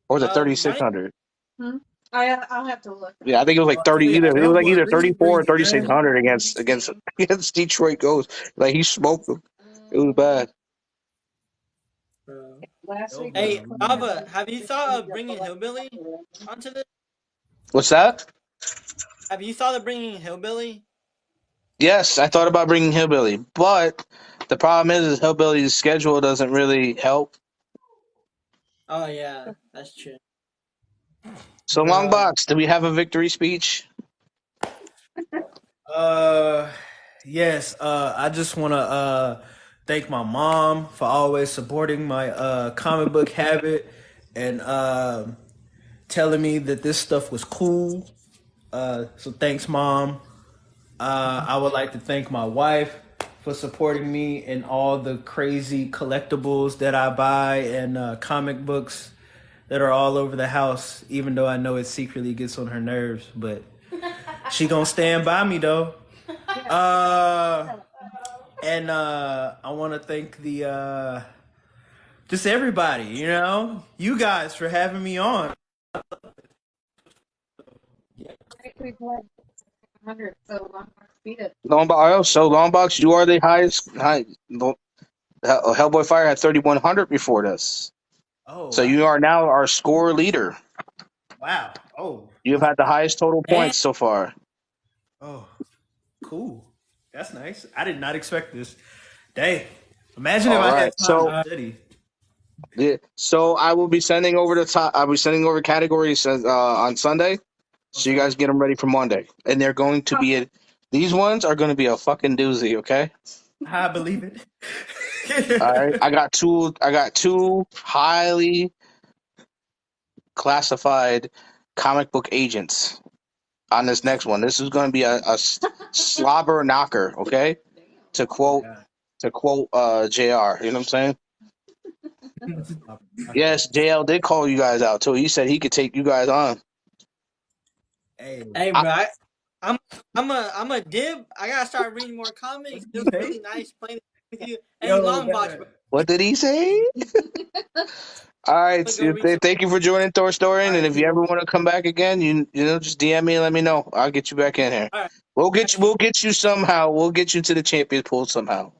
or was it My 3,600? Hmm? I'll have to look. Yeah, I think it was like Oh, 30. yeah, It was like Hellboy either reads 34 or pretty good, man. 3,600 against Detroit Ghost. Like he smoked them. It was bad. bro. Last week was Hey, Hellboy reads. Java, have you thought of bringing Hillbilly onto this? What's that? Have you thought of bringing Hillbilly? Yes, I thought about bringing Hillbilly, but the problem is Hillbilly's schedule doesn't really help. Oh yeah, that's true. So, long Uh, box, do we have a victory speech? uh, yes. I just want to thank my mom for always supporting my comic book habit and telling me that this stuff was cool. So thanks, mom. I would like to thank my wife for supporting me in all the crazy collectibles that I buy and comic books that are all over the house, even though I know it secretly gets on her nerves, but she gonna stand by me though. Uh, and I want to thank the just everybody, you guys for having me on. 3,100. So Longbox beat it. Longbox, you are the highest. Hellboy Fire had 3,100 before this, Oh, so wow. you are now our score leader. Wow. Oh. You have had the highest total Damn. points so far. Oh. Cool. That's nice. I did not expect this. Dang. Imagine if All I right, had time so to study. yeah, so I will be sending over the top. I'll be sending over categories on Sunday, so you Okay. guys get them ready for Monday, and they're going to be. These ones are going to be a fucking doozy. Okay. I believe it. All right. I got two. I got two highly classified comic book agents on this next one. This is going to be a slobber knocker. Okay. To quote God. Jr. You know what I'm saying? Yes, JL did call you guys out too. He said he could take you guys on. Hey. Hey, bro, I'm a dib. I gotta start reading more comics. It was really nice playing with you. Hey, Yo, Longbox, bro, God. What did he say? All right. I'm gonna go read some. Thank you for joining Thorstorian. All And right, if you ever Timo. want to come back again, you know, just DM me and let me know. I'll get you back in here. All right, We'll get you somehow. We'll get you to the champions pool somehow.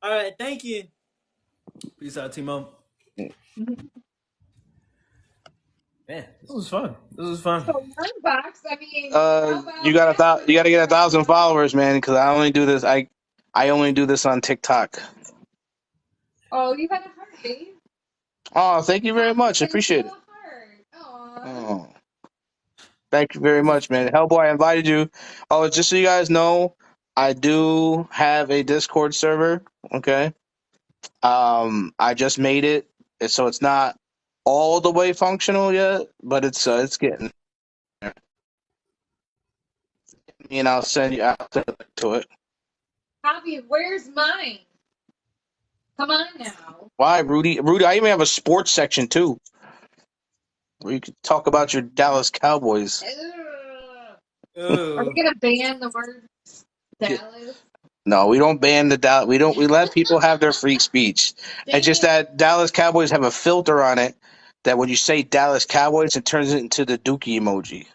all right. Thank you. Peace out, Timo. Mhm. Man, this was fun. This was fun. So Longbox, I mean, how about You got to get 1,000 followers, man, because I only do this. I only do this on TikTok. Oh, you had a heart, babe. Oh, thank you very much. I appreciate it. Aw. Oh, thank you very much, man. Hellboy, I invited you. Oh, just so you guys know, I do have a Discord server. Okay. I just made it, so it's not all the way functional yet, but it's getting there. And I'll send you out to it. Javi, where's mine? Come on now. Why, Rudy? Rudy, I even have a sports section too, where you can talk about your Dallas Cowboys. Are we gonna ban the word Dallas? No, we don't ban the Dallas. We let people have their free speech. It's just that Dallas Cowboys have a filter on it that when you say Dallas Cowboys, it turns it into the Dookie emoji.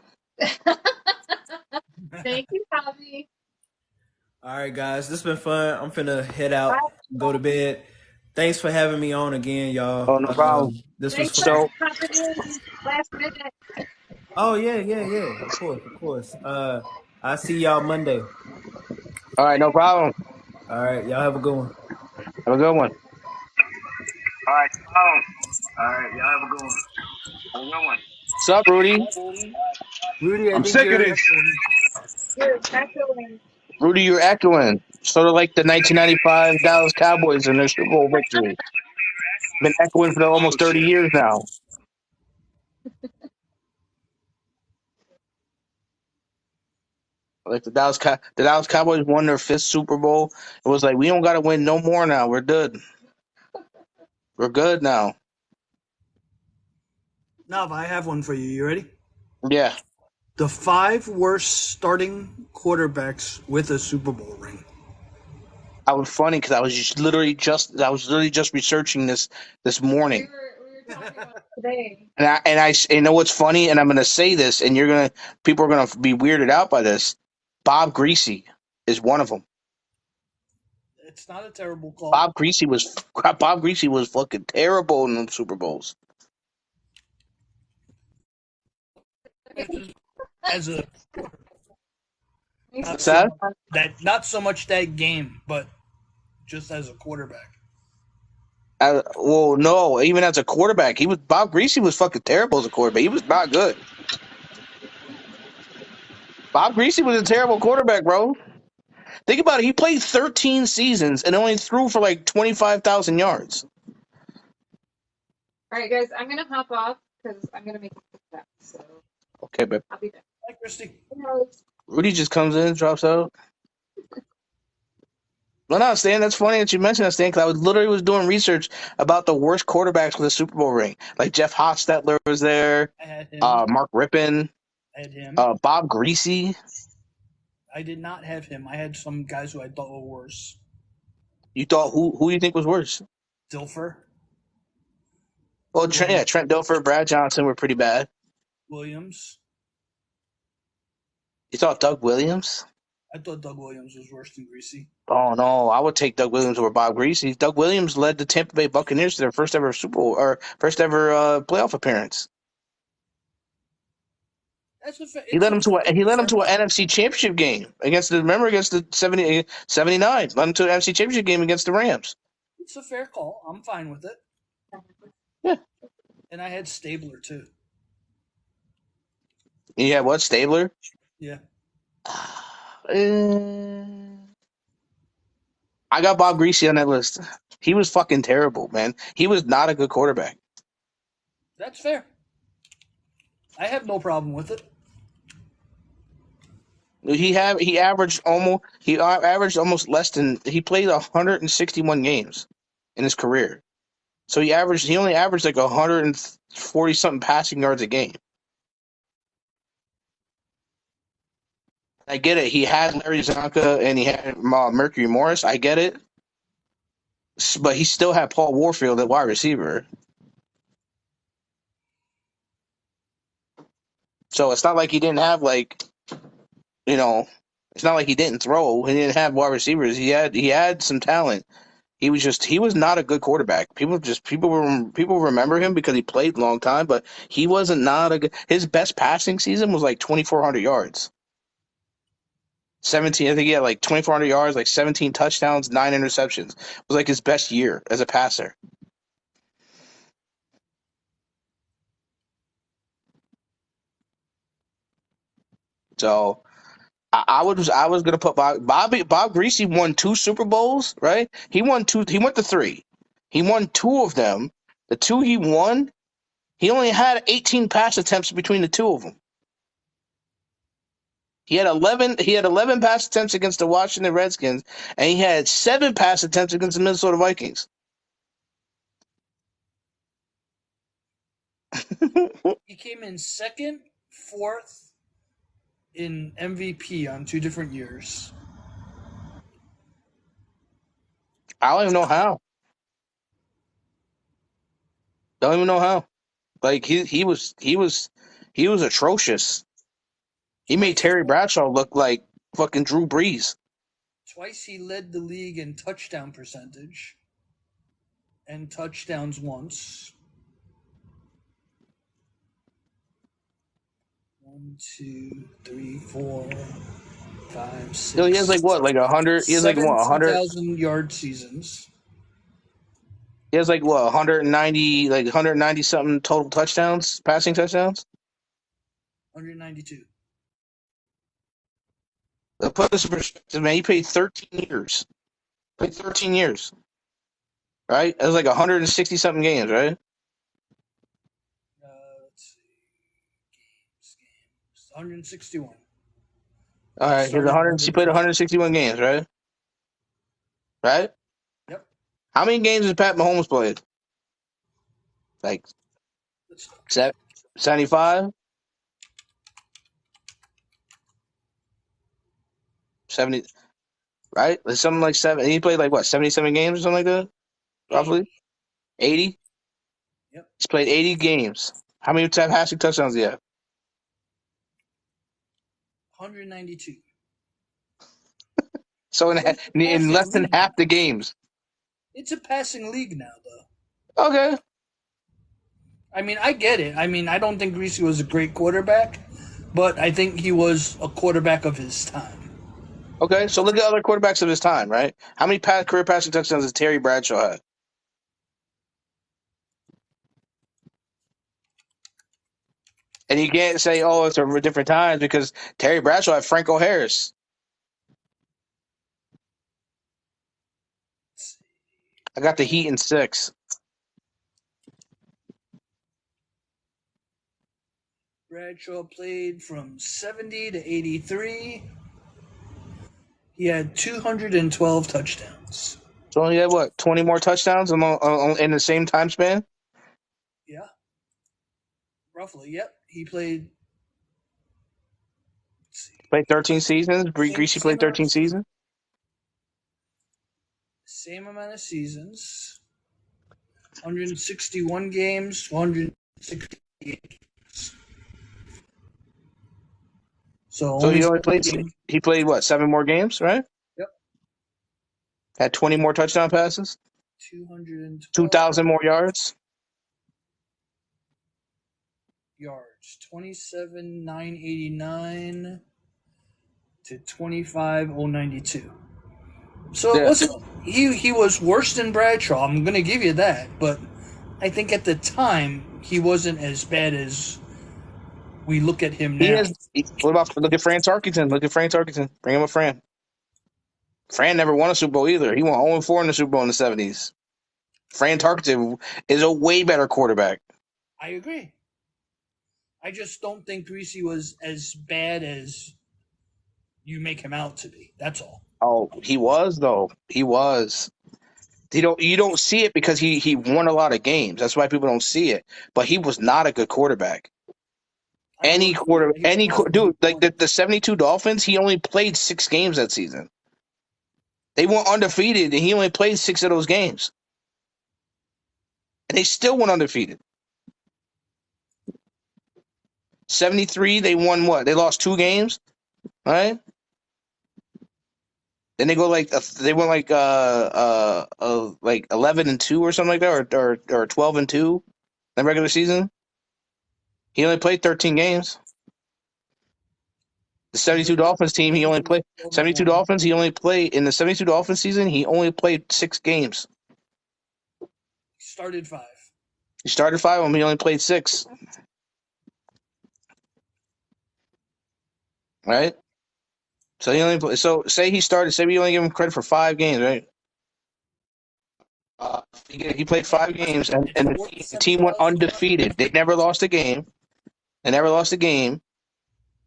Thank you, Javi. All right, guys. This has been fun. I'm finna head out, go to bed. Thanks for having me on again, y'all. Oh, no problem. This was Thanks fun. for So, popping in last minute. Oh yeah. Of course. I see y'all Monday. all right, no problem. All right, y'all have a good one. Have a good one. All right, all right, y'all have a good one. Have a good one. What's up, Rudy? Rudy, I I'm think sick of you're. this. You're echoing. Rudy, you're echoing. Sort of like the 1995 Dallas Cowboys and their Super Bowl victory. Been echoing for almost 30 years now. Like the Dallas Cowboys won their fifth Super Bowl. It was like we don't got to win no more now. We're good. We're good now. Nav, I have one for you. You ready? Yeah. The 5 worst starting quarterbacks with a Super Bowl ring. I was funny because I was literally just researching this morning. We were talking about it today. And I know what's funny, and I'm gonna say this, and people are gonna be weirded out by this. Bob Greasy is one of them. It's not a terrible call. Bob Greasy was fucking terrible in the Super Bowls. As a What's that? not so much that game, but just as a quarterback. Well, no, even as a quarterback, Bob Greasy was fucking terrible as a quarterback. He was not good. Bob Greasy was a terrible quarterback, bro. Think about it. He played 13 seasons and only threw for like 25,000 yards. All right, guys, I'm gonna hop off because I'm gonna make a quick step. So Okay, but I'll be back. Hi, Christy. Rudy just comes in, drops out. No, no, Stan, that's funny that you mentioned that, Stan, because I was doing research about the worst quarterbacks with a Super Bowl ring. Like Jeff Hostetler was there, I had him. Mark Rippon, I had him. Bob Greasy. I did not have him. I had some guys who I thought were worse. You thought who do you think was worse? Dilfer, Well, Trent Dilfer, Brad Johnson were pretty bad. Williams. You thought Doug Williams? I thought Doug Williams was worse than Greasy. Oh no, I would take Doug Williams over Bob Greasy. Doug Williams led the Tampa Bay Buccaneers to their first ever Super Bowl or first ever playoff appearance. He led them to an NFC Championship game against the 79. Led them to an NFC Championship game against the Rams. It's a fair call. I'm fine with it. Yeah. And I had Stabler too. Yeah, what Stabler? Yeah. I got Bob Greasy on that list. He was fucking terrible, man. He was not a good quarterback. That's fair. I have no problem with it. He averaged almost less than he played 161 games in his career. So he only averaged like 140 something passing yards a game. I get it. He had Larry Zonka and he had Mercury Morris. I get it. But he still had Paul Warfield at wide receiver. So it's not like he didn't have it's not like he didn't throw. He didn't have wide receivers. He had some talent. He was not a good quarterback. People remember him because he played a long time, but he wasn't not a good. His best passing season was like 2,400 yards. 17, I think he had like 2,400 yards, like 17 touchdowns, 9 interceptions. It was like his best year as a passer. So I was gonna put Bob Greasy won 2 Super Bowls, right? He went to 3. He won 2 of them. The 2 he won, he only had 18 pass attempts between the 2 of them. He had 11 pass attempts against the Washington Redskins, and he had 7 pass attempts against the Minnesota Vikings. He came in second, fourth in MVP on 2 different years. I don't even know how. Don't even know how. Like he was atrocious. He made Terry Bradshaw look like fucking Drew Brees. Twice he led the league in touchdown percentage and touchdowns once. 1, 2, 3, 4, 5, 6. So he has like what, like 100? He has like what, 100? 2,000-yard seasons. He has like what, 190 something total touchdowns, passing touchdowns. 192. Put this in perspective, man. He played 13 years. Played 13 years. Right? It was like 160 something games, right? Let's see. Games. 161. All right, he played 161 games, right? Right? Yep. How many games has Pat Mahomes played? Like 75? 70, right? Like something like 7. He played like what, 77 games or something like that? Roughly? 80? Yep. He's played 80 games. How many passing touchdowns do you have? 192. So in less than half the games. It's a passing league now, though. Okay. I mean, I get it. I mean, I don't think Greasy was a great quarterback, but I think he was a quarterback of his time. Okay, so look at other quarterbacks of his time, right? How many career passing touchdowns does Terry Bradshaw have? And you can't say, oh, it's a different times because Terry Bradshaw had Franco Harris. I got the Heat in 6. Bradshaw played from 70 to 83. He had 212 touchdowns. So he had what, 20 more touchdowns in the same time span? Yeah. Roughly, yep. He played. Played 13 seasons. Greasy played 13 seasons. Same amount of seasons. 161 games, 160 games. So only he only 7 played. games. He played what? 7 more games, right? Yep. Had 20 more touchdown passes. 212 2,000 more yards. yards. 27,989 to 25,092. So it Yeah. wasn't he was worse than Bradshaw. I'm going to give you that, but I think at the time he wasn't as bad as we look at him He now. has. What about look at Fran Tarkenton? Look at Fran Tarkenton. Bring him a Fran. Fran never won a Super Bowl either. He won 0-4 in the Super Bowl in the 70s. Fran Tarkenton is a way better quarterback. I agree. I just don't think Greasy was as bad as you make him out to be. That's all. Oh, he was though. He was. You don't see it because he won a lot of games. That's why people don't see it. But he was not a good quarterback. Dude, like the 72 Dolphins, he only played 6 games that season. They went undefeated, and he only played 6 of those games, and they still went undefeated. 73, they won what? They lost 2 games, right? Then they went like 11-2 or something like that, or 12-2 in the regular season. He only played 13 games. The 72 Dolphins team, he only played 72 Dolphins. He only played in the 72 Dolphins season. He only played 6 games. Started 5. He started 5 of them. He only played 6. Right. So he only play, so say he started. Say we only give him credit for 5 games, right? He played 5 games, and the team went undefeated. They never lost a game. They never lost a game,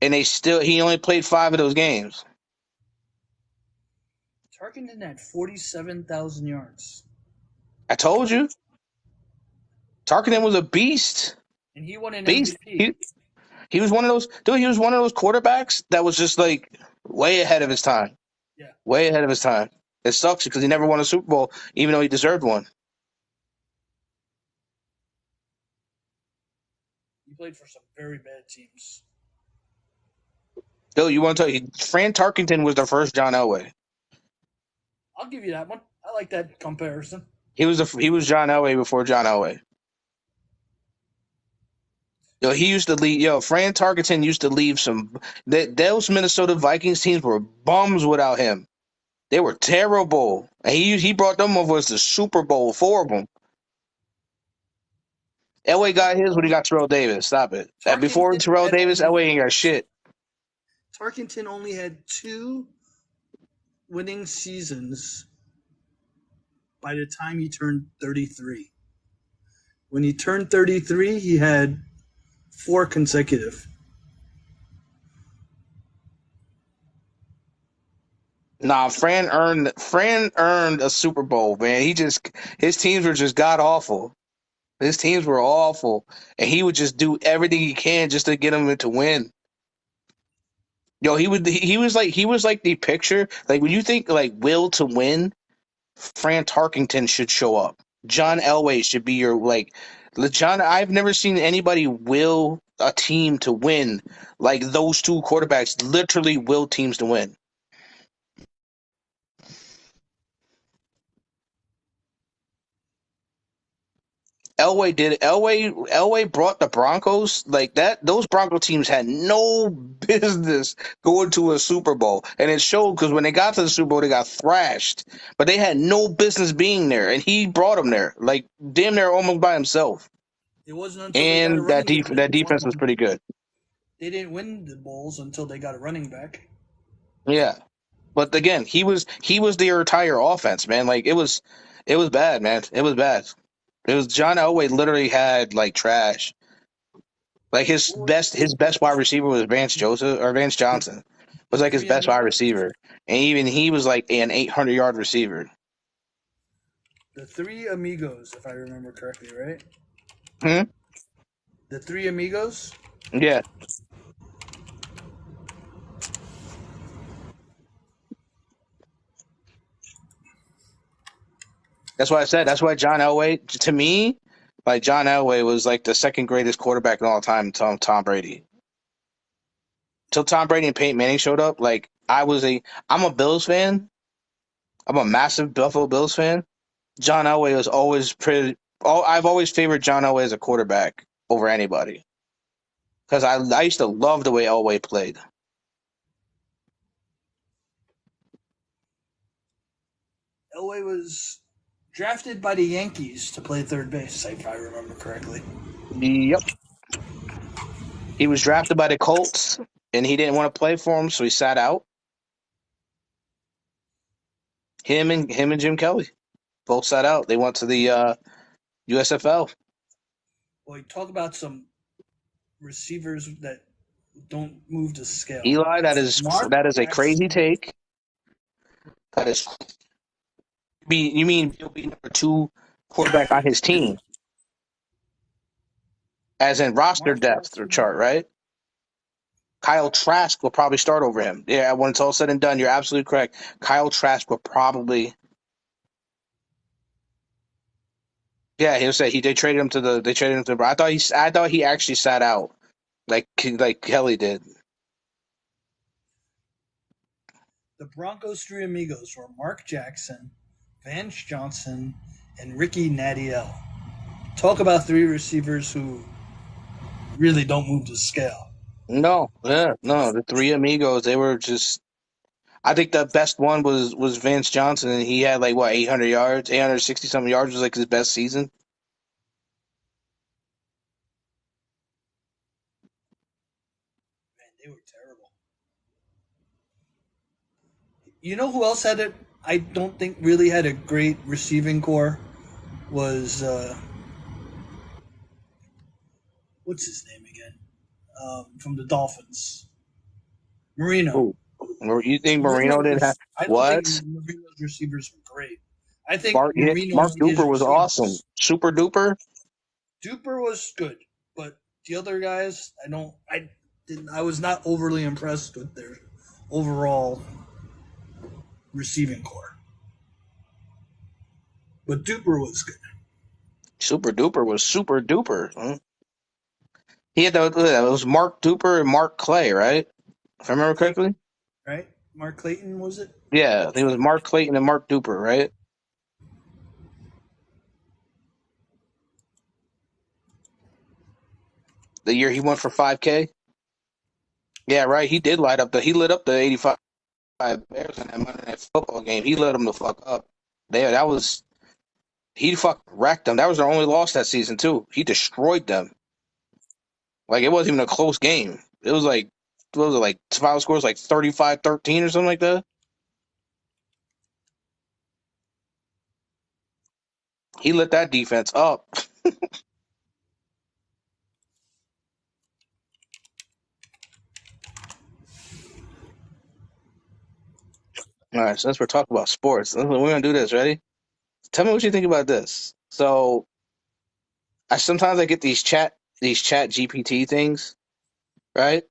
and he only played 5 of those games. Tarkenton had 47,000 yards. I told you, Tarkenton was a beast. And he won an Beast. MVP. He was one of those dude. He was one of those quarterbacks that was just like way ahead of his time. Yeah. Way ahead of his time. It sucks because he never won a Super Bowl, even though he deserved one. He played for some very bad teams. Dude, you want to tell you, Fran Tarkenton was the first John Elway. I'll give you that one. I like that comparison. He was John Elway before John Elway. He used to leave. Fran Tarkenton used to leave those Minnesota Vikings teams were bums without him. They were terrible, and he brought them over to the Super Bowl, 4 of them. Elway got his when he got Terrell Davis. Stop it. Before Terrell Davis, Elway ain't got shit. Tarkenton only had 2 winning seasons by the time he turned 33. When he turned 33, he had 4 consecutive. Nah, Fran earned a Super Bowl, man. His teams were just god awful. His teams were awful, and he would just do everything he can just to get them to win. He was like the picture. Like when you think like will to win, Fran Tarkenton should show up. John Elway should be your John. I've never seen anybody will a team to win like those 2 quarterbacks. Literally will teams to win. Elway brought the Broncos like that. Those Bronco teams had no business going to a Super Bowl, and it showed because when they got to the Super Bowl, they got thrashed. But they had no business being there, and he brought them there, like damn near almost by himself. It wasn't until And that defense was pretty good. They didn't win the Bowls until they got a running back. Yeah, but again, he was the entire offense, man. Like it was bad, man. It was bad. It was John Elway literally had like trash. Like his best wide receiver was Vance Johnson. Was like his best wide receiver, and even he was like an 800-yard receiver. The 3 Amigos, if I remember correctly, right? The 3 Amigos. Yeah. That's why I said. That's why John Elway, to me, like John Elway was like the second greatest quarterback in all time, Tom Brady. till Tom Brady and Peyton Manning showed up, like I'm a Bills fan. I'm a massive Buffalo Bills fan. John Elway was always pretty. I've always favored John Elway as a quarterback over anybody because I used to love the way Elway played. Elway was drafted by the Yankees to play third base, if I remember correctly. Yep, he was drafted by the Colts and he didn't want to play for him, so he sat out. Him and Jim Kelly both sat out. They went to the USFL. Well, talk about some receivers that don't move to scale. Eli, Mark that is a Jackson. crazy take. That is. You mean he'll be number 2 quarterback on his team, as in roster Mark depth or Jackson. chart, right? Kyle Trask will probably start over him. Yeah, when it's all said and done, you're absolutely correct. Kyle Trask will probably. Yeah, he'll say they traded him to the. I thought he actually sat out, like Kelly did. The Broncos' three amigos were Mark Jackson, Vance Johnson, and Ricky Nadiel. Talk about three receivers who really don't move to scale. No, yeah, no, the three amigos, they were just. I think the best one was Vance Johnson, and he had like what 800 yards, 860 something yards was like his best season. Man, they were terrible. You know who else had it? I don't think really had a great receiving core. Was what's his name again? From the Dolphins, Marino. Who? You think Marino didn't have Marino's. I don't think what? Marino's receivers were great. I think Mark Marino Mark and his Duper was awesome. receivers. Super duper. Duper was good, but the other guys, I don't. I didn't. I was not overly impressed with their overall receiving core. But Duper was good. Super duper was super duper. He had it was Mark Duper and Mark Clay, right? If I remember Clayton, correctly. right? Mark Clayton was it? Yeah, I think it was Mark Clayton and Mark Duper, right? The year he went for 5K. Yeah, right. He lit up the 85 Bears in that Monday Night Football game. He lit them the fuck up. That was he fucking wrecked them. That was their only loss that season too. He destroyed them. Like it wasn't even a close game. It was like what was it like final scores like 35-13 or something like that. He lit that defense up. All right, since we're talking about sports, we're gonna do this. Ready? Tell me what you think about this. So, I get these chat GPT things, right?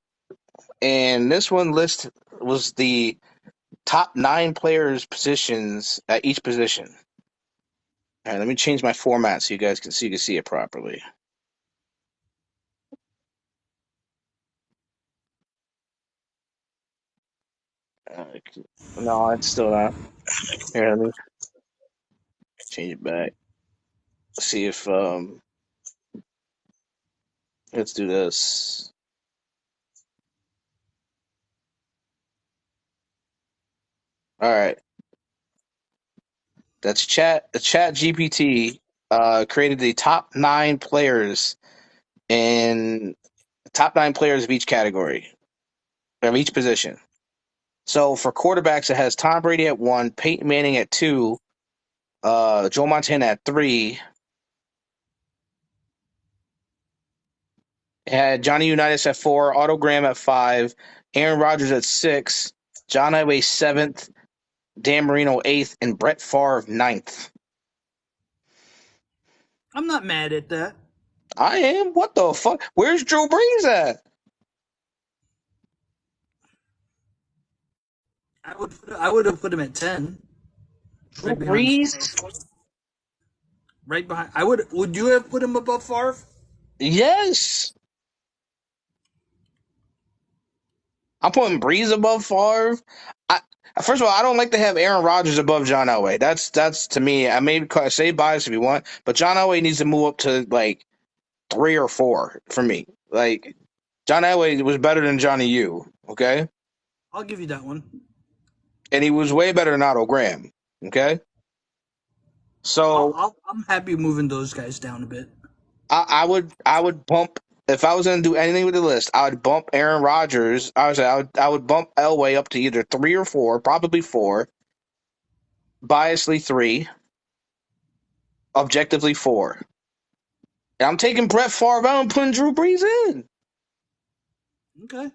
And this one list was the top 9 players positions at each position. All right, let me change my format so you can see it properly. Uh, no, it's still not. Here, let me change it back. See if let's do this. All right, that's chat. The Chat GPT created the top 9 players of each category of each position. So for quarterbacks, it has Tom Brady at 1, Peyton Manning at 2, Joe Montana at 3. It had Johnny Unitas at 4, Otto Graham at 5, Aaron Rodgers at 6, John Elway 7th, Dan Marino 8th, and Brett Favre 9th. I'm not mad at that. I am? What the fuck? Where's Drew Brees at? I would have put him at 10. Drew Right behind Brees? right behind. Would you have put him above Favre? Yes. I'm putting Breeze above Favre. I, first of all, I don't like to have Aaron Rodgers above John Elway. That's to me. I may say bias if you want, but John Elway needs to move up to like 3 or 4 for me. Like John Elway was better than Johnny U. Okay, I'll give you that one. and he was way better than Otto Graham. Okay, so I'm happy moving those guys down a bit. I would bump if I was going to do anything with the list. I would bump Aaron Rodgers. I would bump Elway up to either 3 or 4, probably 4. Biasly 3, objectively 4. And I'm taking Brett Favre out and putting Drew Brees in. Okay.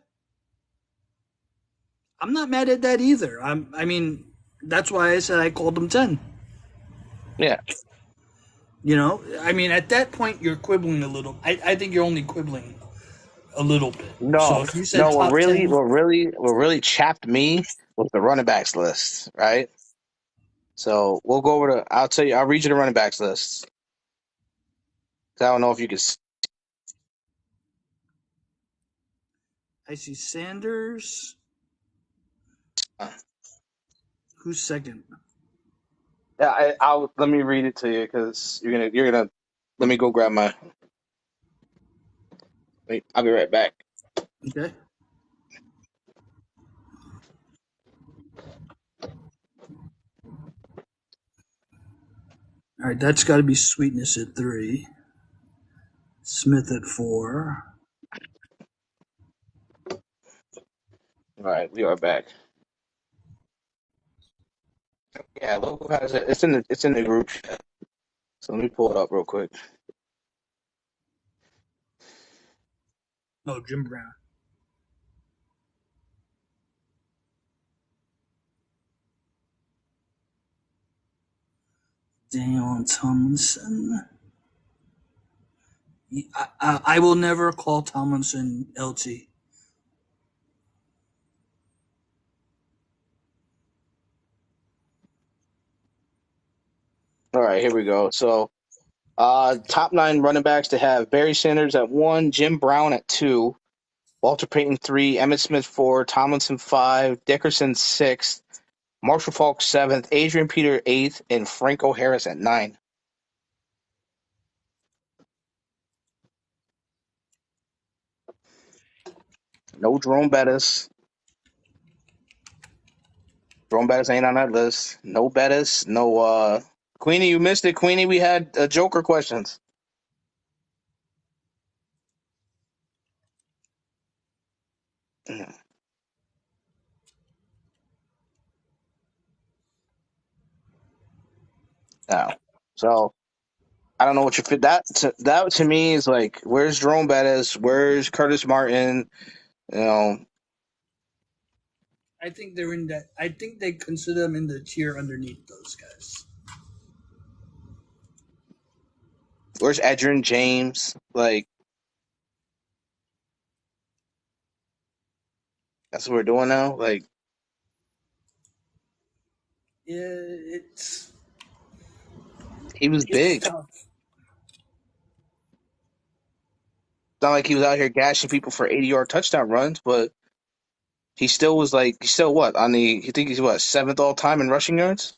I'm not mad at that either. I mean, that's why I said I called them 10. Yeah. You know, I mean, at that point, you're quibbling a little. I think you're only quibbling a little bit. So No, if you said no. top 10, What really chapped me was the running backs list, right? So we'll go over to. I'll tell you. I'll read you the running backs list. 'Cause I don't know if you can. I see Sanders. Who's second? Yeah, I'll let me read it to you because you're gonna. Let me go grab my. Wait, I'll be right back. Okay. All right, that's got to be Sweetness at 3. Smith at 4. All right, we are back. Yeah, local has it. It's in the group chat. So let me pull it up real quick. Oh, Jim Brown. Daniel Tomlinson. I will never call Tomlinson LT. All right, here we go. So, top 9 running backs to have Barry Sanders at 1, Jim Brown at 2, Walter Payton 3, Emmett Smith 4, Tomlinson 5, Dickerson 6, Marshall Falk 7th, Adrian Peter 8th, and Franco Harris at 9. No Jerome Bettis. Jerome Bettis ain't on that list. No Bettis. No Queenie. You missed it, Queenie. We had Joker questions. No. So I don't know what you fit that to me is like where's Jerome Bettis? Where's Curtis Martin? You know, I think they're in that. I think they consider them in the tier underneath those guys. where's Adrian James? Like that's what we're doing now. Like Yeah, it's he was it's big. It's tough. not like he was out here gashing people for 80-yard touchdown runs, but he still was like he's still what on the you think he's what 7th all time in rushing yards?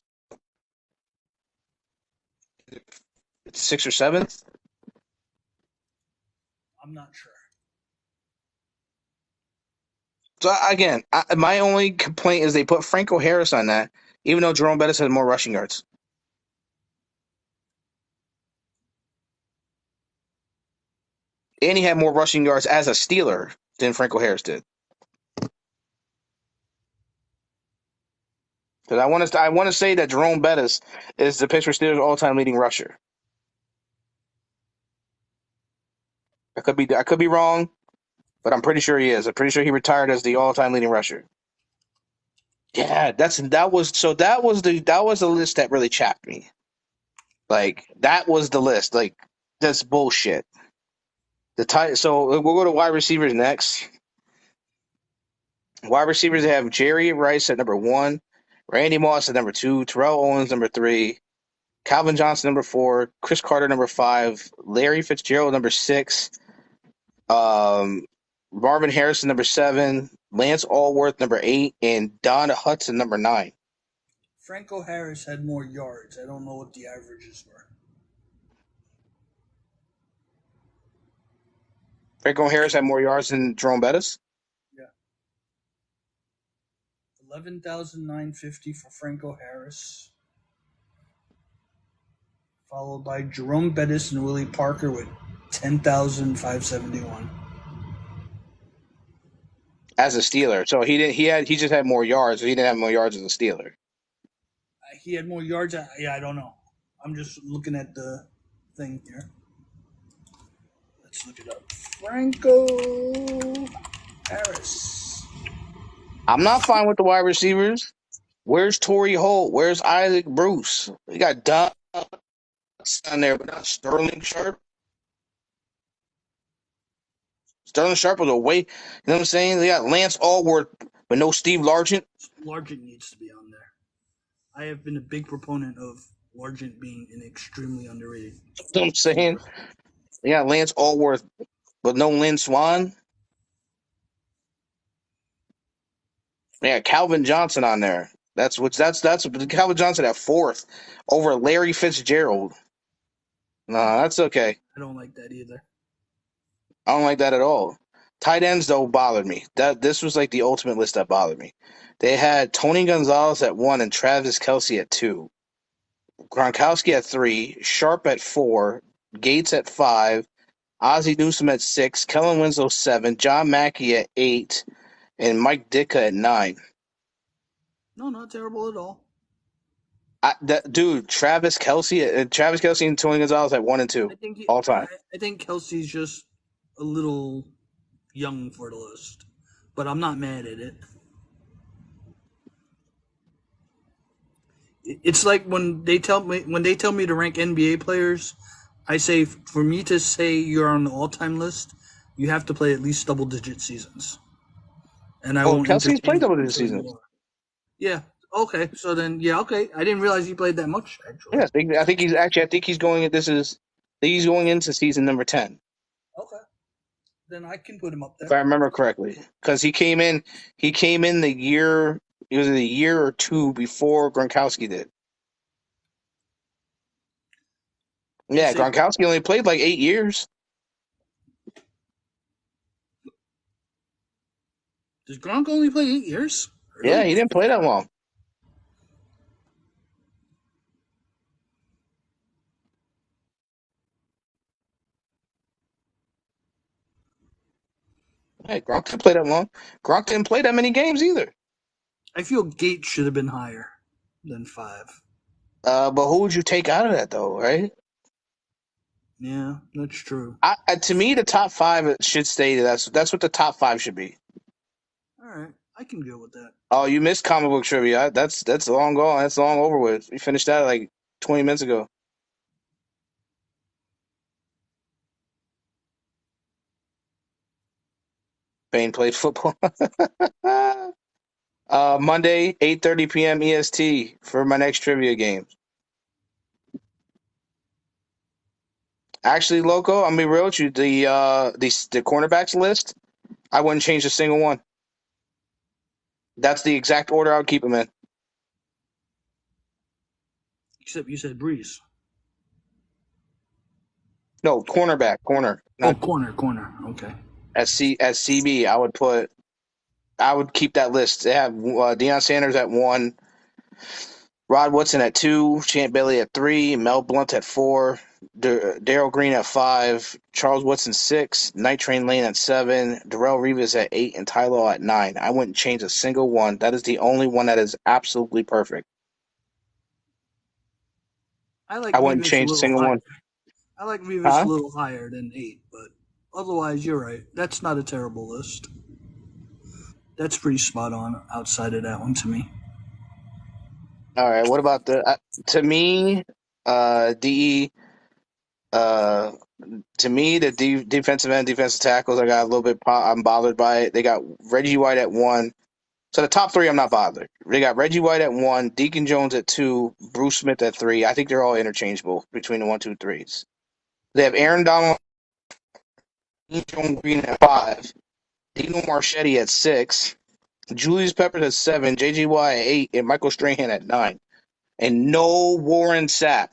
It's 6th or 7th. I'm not sure. So again, my only complaint is they put Franco Harris on that, even though Jerome Bettis had more rushing yards. And he had more rushing yards as a Steeler than Franco Harris did. Because I want to say that Jerome Bettis is the Pittsburgh Steelers' all-time leading rusher. I could be wrong, but I'm pretty sure he is. I'm pretty sure he retired as the all-time leading rusher. Yeah, that was the list that really chapped me. Like that was the list. Like that's bullshit. So we'll go to wide receivers next. Wide receivers have Jerry Rice at number 1, Randy Moss at number 2, Terrell Owens number 3, Calvin Johnson number 4, Chris Carter number 5, Larry Fitzgerald number 6, Marvin Harrison number 7, Lance Allworth, number 8, and Don Hudson, number 9. Franco Harris had more yards. I don't know what the averages were. Franco Harris had more yards than Jerome Bettis. 11,950 for Franco Harris, followed by Jerome Bettis and Willie Parker with 10,571. As a Steeler, so he just had more yards. So he didn't have more yards as a Steeler. He had more yards. I don't know. I'm just looking at the thing here. Let's look it up. Franco Harris. I'm not fine with the wide receivers. Where's Torrey Holt? Where's Isaac Bruce? We got Don on there, but not Sterling Sharp. Sterling Sharp was away. You know what I'm saying? They got Lance Allworth, but no Steve Largent. Largent needs to be on there. I have been a big proponent of Largent being an extremely underrated. You know what I'm saying? They got Lance Allworth, but no Lynn Swan. They got Calvin Johnson on there. That's Calvin Johnson at 4th over Larry Fitzgerald. No, that's okay. I don't like that either. I don't like that at all. Tight ends, though, bothered me. This was like the ultimate list that bothered me. They had Tony Gonzalez at 1 and Travis Kelce at 2. Gronkowski at 3, Sharp at 4, Gates at 5, Ozzie Newsome at 6, Kellen Winslow 7, John Mackey at 8, and Mike Ditka at 9. No, not terrible at all. Dude, Travis Kelce and Tony Gonzalez at 1 and 2 all time. I think Kelsey's just a little young for the list, but I'm not mad at it. It's like when they tell me to rank NBA players, I say for me to say you're on the all-time list, you have to play at least double-digit seasons. And I won't. Kelsey's played double-digit seasons. Yeah. Okay. So then, yeah. Okay. I didn't realize he played that much. Actually. Yeah. I think he's going. He's going into season number 10. Okay. Then I can put him up there if I remember correctly, because he came in the year. It was a year or two before Gronkowski did. Yeah, Gronkowski only played like 8 years. Does Gronk only play 8 years? Really? Yeah, he didn't play that long. Hey, Gronk didn't play that long. Gronk didn't play that many games either. I feel Gates should have been higher than 5. But who would you take out of that, though, right? Yeah, that's true. To me, the top 5 should stay. That's what the top 5 should be. All right, I can go with that. Oh, you missed comic book trivia. That's long gone. That's long over with. We finished that like 20 minutes ago. Bane played football. Monday, 8:30 p.m. EST for my next trivia game. Actually, Loco, I'm gonna be real with you. The cornerbacks list, I wouldn't change a single one. That's the exact order I would keep them in. Except you said Breeze. No, corner. Corner. Okay. At CB, I would keep that list. They have Deion Sanders at 1, Rod Woodson at 2, Champ Bailey at 3, Mel Blount at 4, Darryl Green at 5, Charles Woodson 6, Night Train Lane at 7, Darrell Reeves at 8, and Ty Law at 9. I wouldn't change a single one. That is the only one that is absolutely perfect. I wouldn't change a single one. I like Reeves a little higher than 8, but otherwise, you're right. That's not a terrible list. That's pretty spot on outside of that one to me. All right. What about to me, the defensive end, defensive tackles, I got a little bit, I'm bothered by it. They got Reggie White at 1. So the top 3, I'm not bothered. They got Reggie White at 1, Deacon Jones at 2, Bruce Smith at 3. I think they're all interchangeable between the 1, 2, 3s. They have Aaron Donald, Jones Green at 5, Dino Marchetti at 6, Julius Peppers at 7, JJY at 8, and Michael Strahan at 9. And no Warren Sapp.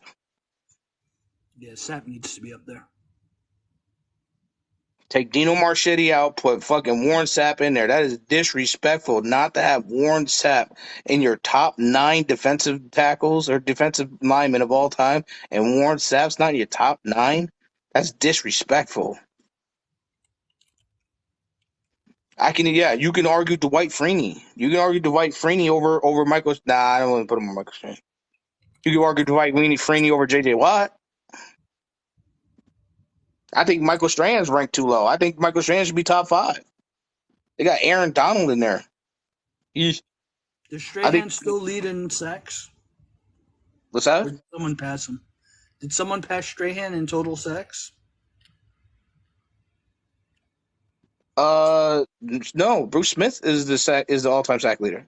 Yeah, Sapp needs to be up there. Take Dino Marchetti out, put fucking Warren Sapp in there. That is disrespectful not to have Warren Sapp in your top 9 defensive tackles or defensive linemen of all time, and Warren Sapp's not in your top 9. That's disrespectful. You can argue Dwight Freeney. You can argue Dwight Freeney over Michael. Nah, I don't want to put him on Michael Strahan. You can argue Dwight Freeney over JJ Watt. I think Michael Strahan's ranked too low. I think Michael Strahan should be top 5. They got Aaron Donald in there. Does I Strahan think still lead in sacks? what's Or that? did someone pass him? Did someone pass Strahan in total sacks? No. Bruce Smith is the all-time sack leader.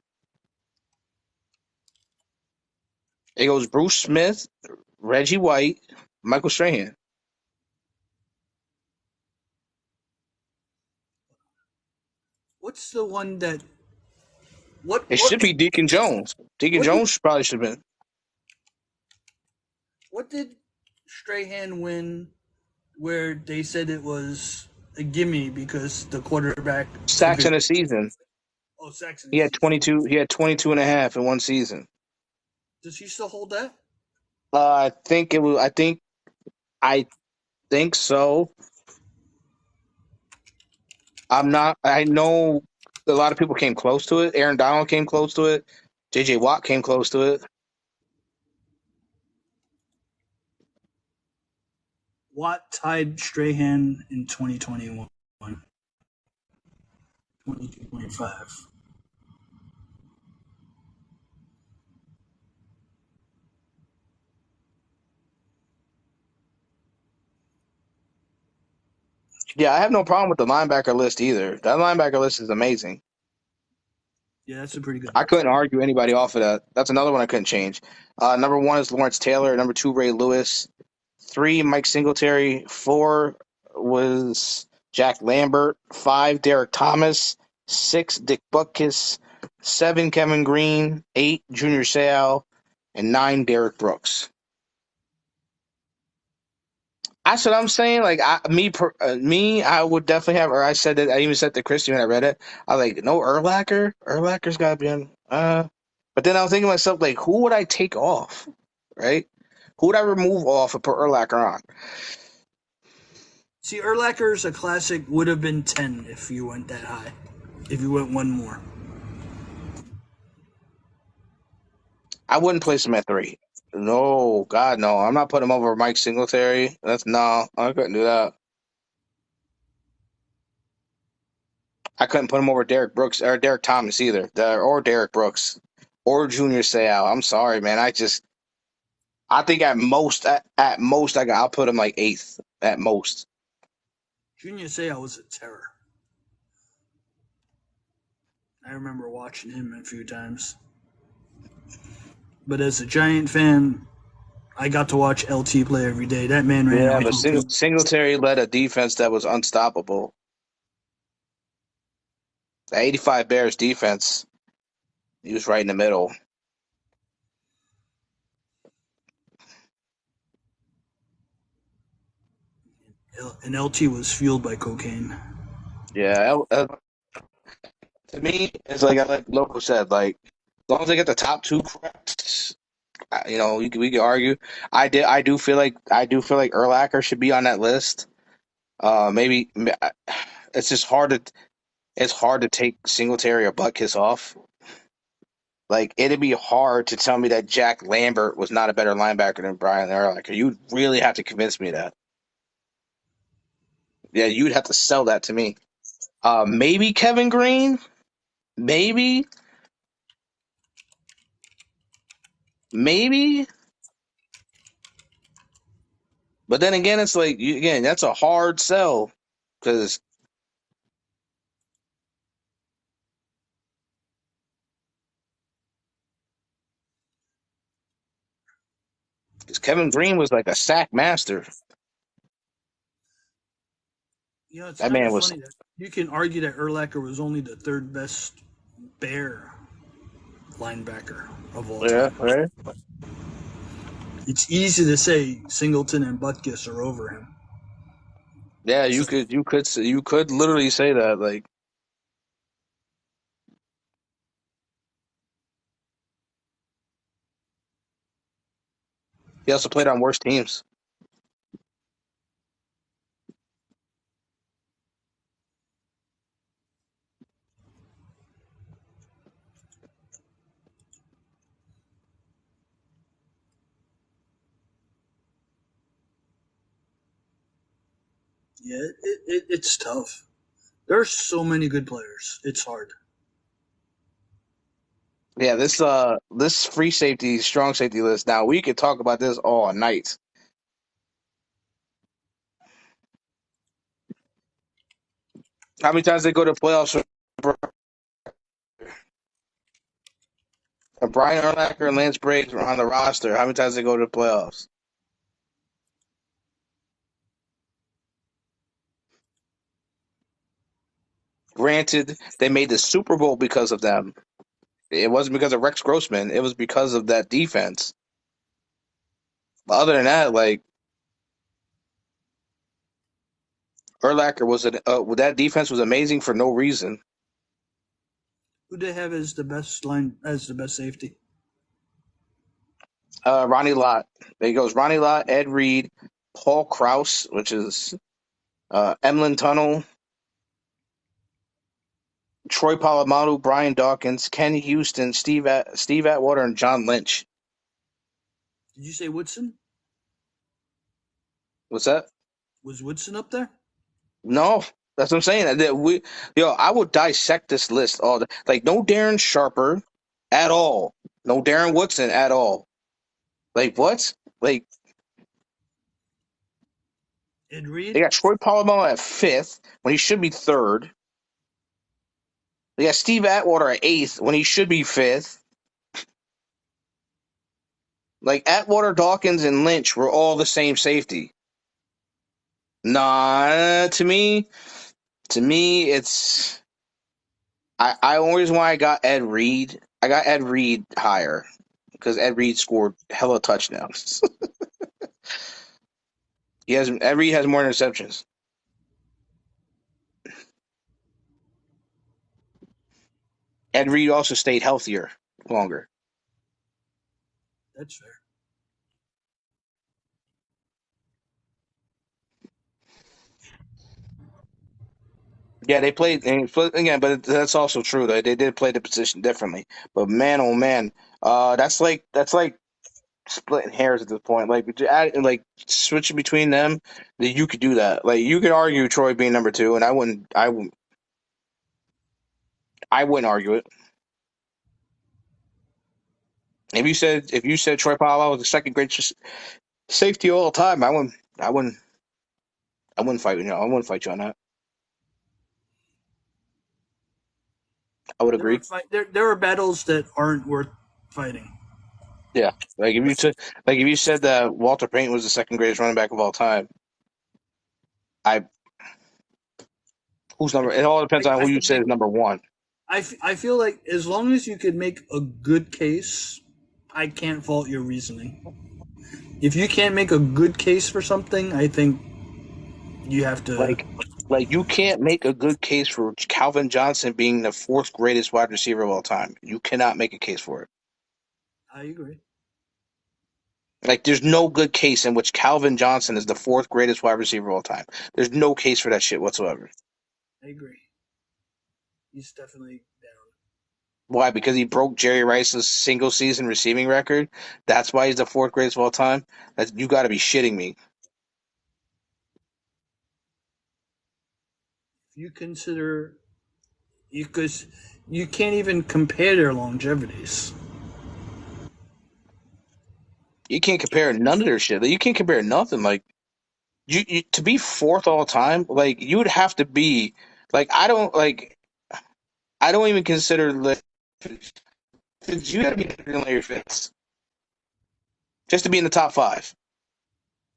It goes Bruce Smith, Reggie White, Michael Strahan. What's the one that what It what should be Deacon Jones. Deacon what did, Jones probably should have been what did Strahan win where they said it was a gimme because the quarterback sacks in a season. Saxon. He had 22. He had 22 and a half in one season. Does he still hold that? I think it was. I think so. I'm not. I know a lot of people came close to it. Aaron Donald came close to it. JJ Watt came close to it. Watt tied Strahan in 2021. 22.5. Yeah, I have no problem with the linebacker list either. That linebacker list is amazing. Yeah, that's a pretty good I list. couldn't argue anybody off of that. That's another one I couldn't change. Number 1 is Lawrence Taylor. Number 2, Ray Lewis. 3, Mike Singletary. 4 was Jack Lambert. 5, Derek Thomas. 6, Dick Butkus. 7, Kevin Green. 8, Junior Seau. And 9, Derek Brooks. That's what I'm saying. Like I would definitely have. Or I said that. I even said to Christy when I read it. I was like, no Urlacher. Urlacher's got to be on. But then I was thinking to myself, like, who would I take off? Right? Who would I remove off and put Urlacher on? See, Urlacher's a classic. Would have been 10 if you went that high. If you went one more. I wouldn't place him at 3. No, God, no. I'm not putting him over Mike Singletary. No. I couldn't do that. I couldn't put him over Derek Brooks or Derek Thomas either, or Derek Brooks or Junior Seau. I'm sorry, man. I think at most, I'll put him like 8th at most. Junior Seau was a terror. I remember watching him a few times. But as a Giant fan, I got to watch LT play every day. That man ran. Yeah, but Singletary led a defense that was unstoppable. The 85 Bears defense, he was right in the middle. And LT was fueled by cocaine. Yeah, to me, it's like Loco said, like as long as they get the top 2 correct, we could argue. I do feel like Urlacher should be on that list. Maybe it's just hard to take Singletary or Butkus off. Like it'd be hard to tell me that Jack Lambert was not a better linebacker than Brian Urlacher. You'd really have to convince me of that. Yeah, you'd have to sell that to me. Maybe Kevin Green. Maybe. But then again, it's like that's a hard sell because Kevin Green was like a sack master. It's That kind man of was. funny that you can argue that Urlacher was only the third best Bear linebacker of all Yeah, time. right. It's easy to say Singleton and Butkus are over him. Yeah, you could literally say that. Like, he also played on worse teams. Yeah, it's tough. There's so many good players. It's hard. Yeah, this free safety, strong safety list. Now we could talk about this all night. How many times they go to playoffs? Brian Urlacher and Lance Briggs were on the roster. How many times they go to the playoffs? Granted, they made the Super Bowl because of them. It wasn't because of Rex Grossman. It was because of that defense. But other than that, like Urlacher that defense was amazing for no reason. Who do they have as the best safety? Ronnie Lott. There goes Ronnie Lott, Ed Reed, Paul Krause, which is Emlyn Tunnel, Troy Polamalu, Brian Dawkins, Ken Houston, Steve Atwater, and John Lynch. Did you say Woodson? What's that? Was Woodson up there? No, that's what I'm saying. I would dissect this list all the like. No Darren Sharper at all. No Darren Woodson at all. Like what? Like Ed they Reed? got Troy Polamalu at 5th when he should be 3rd. They got Steve Atwater at 8th when he should be 5th. Like Atwater, Dawkins, and Lynch were all the same safety. Nah, to me, it's I only reason why I got Ed Reed. I got Ed Reed higher because Ed Reed scored hella touchdowns. Ed Reed has more interceptions. Ed Reed also stayed healthier longer. That's fair. Yeah, they played and again, but that's also true. They did play the position differently. But man, oh man, that's like splitting hairs at this point. Like switching between them, you could do that. Like you could argue Troy being number 2, and I wouldn't argue it. If you said Troy Polamalu was the second greatest safety of all time, I wouldn't fight you. I wouldn't fight you on that. I would agree. There are battles that aren't worth fighting. Yeah, if you said that Walter Payton was the second greatest running back of all time, I who's number? It all depends on I who you could say make. is number 1. I feel like as long as you could make a good case, I can't fault your reasoning. If you can't make a good case for something, I think you have to. Like you can't make a good case for Calvin Johnson being the 4th greatest wide receiver of all time. You cannot make a case for it. I agree. Like there's no good case in which Calvin Johnson is the 4th greatest wide receiver of all time. There's no case for that shit whatsoever. I agree. He's definitely down. Why? Because he broke Jerry Rice's single season receiving record. That's why he's the 4th greatest of all time. You got to be shitting me. If you consider, because you can't even compare their longevities. You can't compare none of their shit. You can't compare nothing. Like you to be 4th all time. Like you would have to be like I don't even consider like you got to be better than Larry Fitz just to be in the top 5.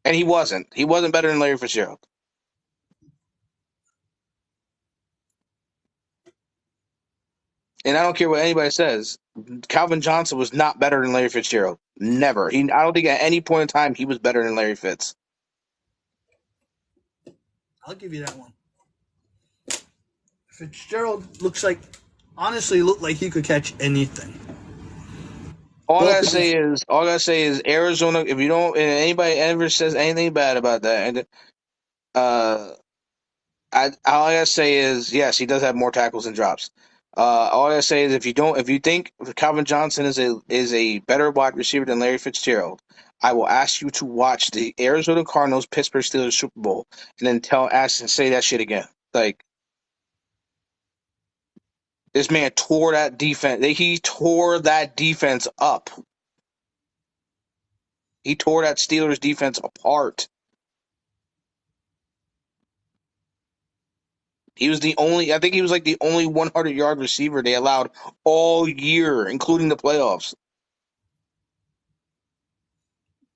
And he wasn't. He wasn't better than Larry Fitzgerald. and I don't care what anybody says, Calvin Johnson was not better than Larry Fitzgerald. Never. I don't think at any point in time he was better than Larry Fitz. I'll give you that one. Fitzgerald honestly looked like he could catch anything. All I gotta say is Arizona. If you don't, and anybody ever says anything bad about that, and all I gotta say is yes, he does have more tackles and drops. All I gotta say is if you think Calvin Johnson is a better wide receiver than Larry Fitzgerald, I will ask you to watch the Arizona Cardinals Pittsburgh Steelers Super Bowl and then say that shit again. Like this man tore that defense. He tore that defense up. He tore that Steelers defense apart. I think he was like the only 100-yard receiver they allowed all year, including the playoffs.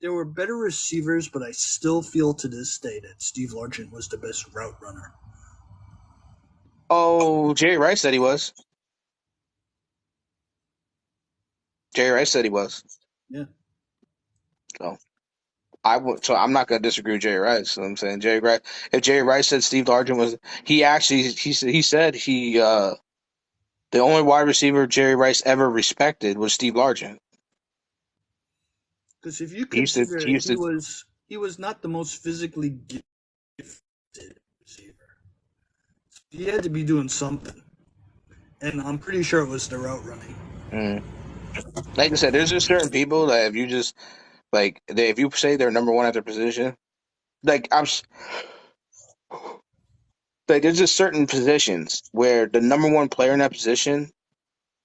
There were better receivers, but I still feel to this day that Steve Largent was the best route runner. Oh, Jerry Rice said he was. Jerry Rice said he was. Yeah. So I'm not going to disagree with Jerry Rice. So I'm saying if Jerry Rice said Steve Largent was, he said the only wide receiver Jerry Rice ever respected was Steve Largent. Because if you consider he was not the most physically gifted receiver. He had to be doing something. And I'm pretty sure it was the route running. Mm. Like I said, there's just certain people that if you just if you say they're number one at their position, like there's just certain positions where the number one player in that position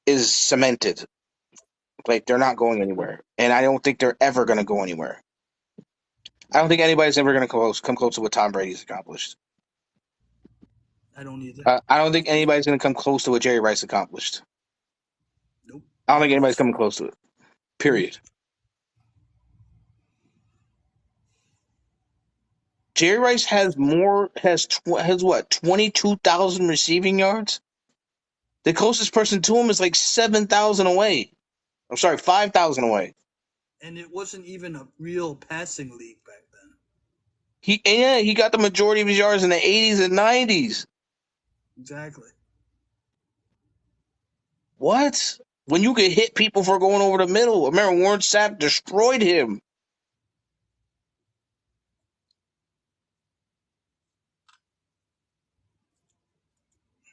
is cemented. Like they're not going anywhere, and I don't think they're ever going to go anywhere. I don't think anybody's ever going to come close to what Tom Brady's accomplished. I don't either. I don't think anybody's going to come close to what Jerry Rice accomplished. Nope. I don't think anybody's coming close to it. Period. Jerry Rice has 22,000 receiving yards. The closest person to him is like 7,000 away. I'm sorry, 5,000 away. And it wasn't even a real passing league back then. He got the majority of his yards in the 80s and 90s. Exactly. What? When you could hit people for going over the middle. Remember, Warren Sapp destroyed him.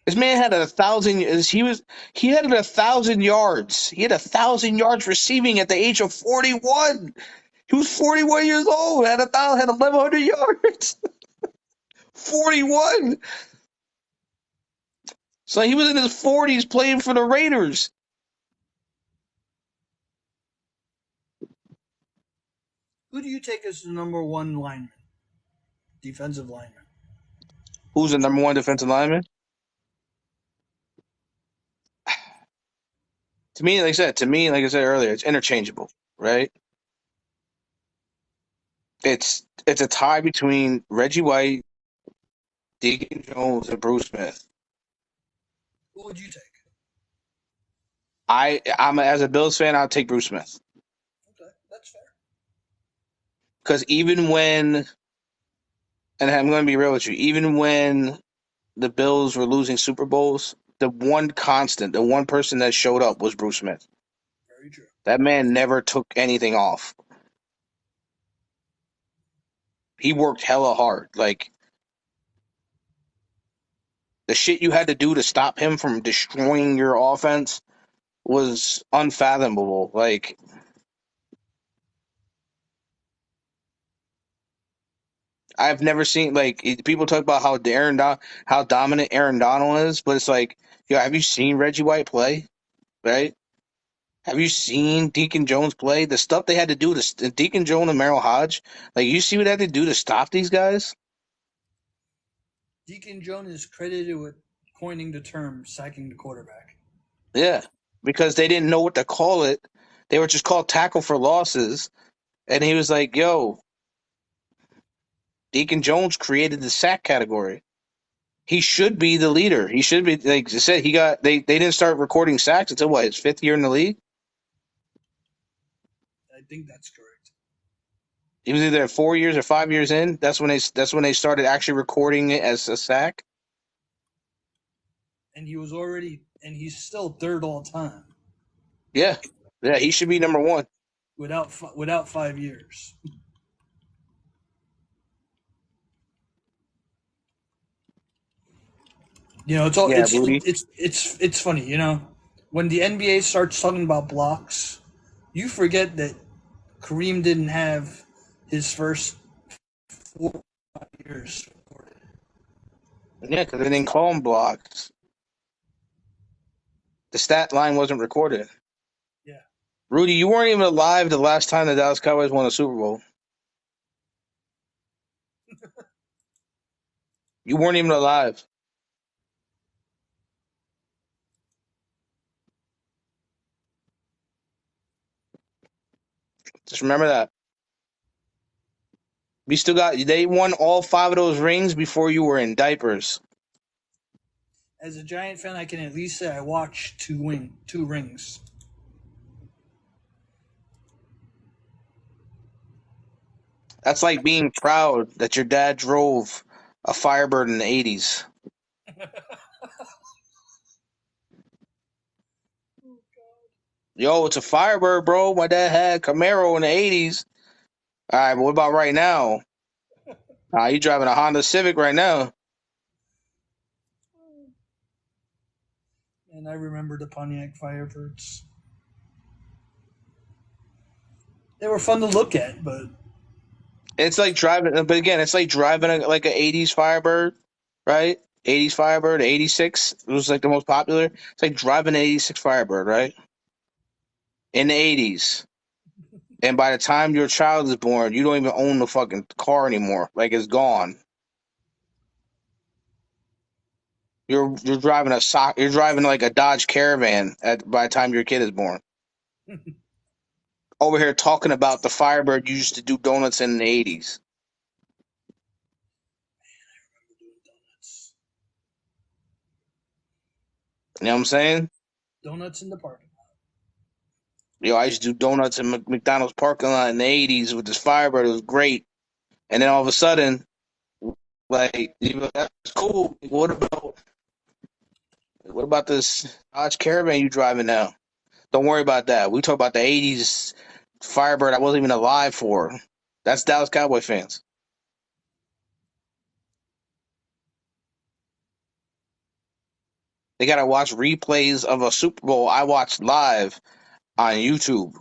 This man had 1,000. He had 1,000 yards. He had 1,000 yards receiving at the age of 41. He was 41 years old. Had 1,100 yards. 41. So he was in his 40s playing for the Raiders. Who do you take as the number one lineman? Defensive lineman. Who's the number one defensive lineman? To me, like I said earlier, it's interchangeable, right? It's a tie between Reggie White, Deacon Jones, and Bruce Smith. Who would you take? I'm as a Bills fan, I'll take Bruce Smith. Okay, that's fair. Because even when, and I'm going to be real with you, even when the Bills were losing Super Bowls, the one constant, the one person that showed up was Bruce Smith. Very true. That man never took anything off. He worked hella hard. Like, the shit you had to do to stop him from destroying your offense was unfathomable. Like, I've never seen people talk about how dominant Aaron Donald is, but it's like, yo, have you seen Reggie White play? Right? Have you seen Deacon Jones play? The stuff they had to do to Deacon Jones and Merrill Hodge, like you see what they had to do to stop these guys? Deacon Jones is credited with coining the term sacking the quarterback. Yeah, because they didn't know what to call it. They were just called tackle for losses, and he was like, yo, Deacon Jones created the sack category. He should be the leader. He should be. Like I said, they didn't start recording sacks until what, his 5th year in the league. I think that's correct. He was either 4 years or 5 years in. That's when they started actually recording it as a sack. And he's still third all time. Yeah, he should be number 1 without 5 years. You know, Rudy. it's funny. You know, when the NBA starts talking about blocks, you forget that Kareem didn't have his first 4 or 5 years recorded. Yeah, because they didn't call him blocks. The stat line wasn't recorded. Yeah. Rudy, you weren't even alive the last time the Dallas Cowboys won a Super Bowl. You weren't even alive. Just remember that. They won all 5 of those rings before you were in diapers. As a Giant fan, I can at least say I watched 2 rings. That's like being proud that your dad drove a Firebird in the 80s. Yo, it's a Firebird, bro. My dad had Camaro in the 80s. All right, but what about right now? You driving a Honda Civic right now. And I remember the Pontiac Firebirds. They were fun to look at, but it's like driving. But again, it's like driving like an '80s Firebird, right? '80s Firebird, '86. It was like the most popular. It's like driving an '86 Firebird, right? In the '80s, and by the time your child is born, you don't even own the fucking car anymore. Like it's gone. You're driving You're driving like a Dodge Caravan by the time your kid is born. Over here talking about the Firebird you used to do donuts in the '80s. You know what I'm saying? Donuts in the parking lot. Yo, I used to do donuts in McDonald's parking lot in the '80s with this Firebird. It was great. And then all of a sudden, like, that's cool. What about this Dodge Caravan you driving now? Don't worry about that. We talk about the '80s Firebird I wasn't even alive for. That's Dallas Cowboy fans. They gotta watch replays of a Super Bowl I watched live on YouTube.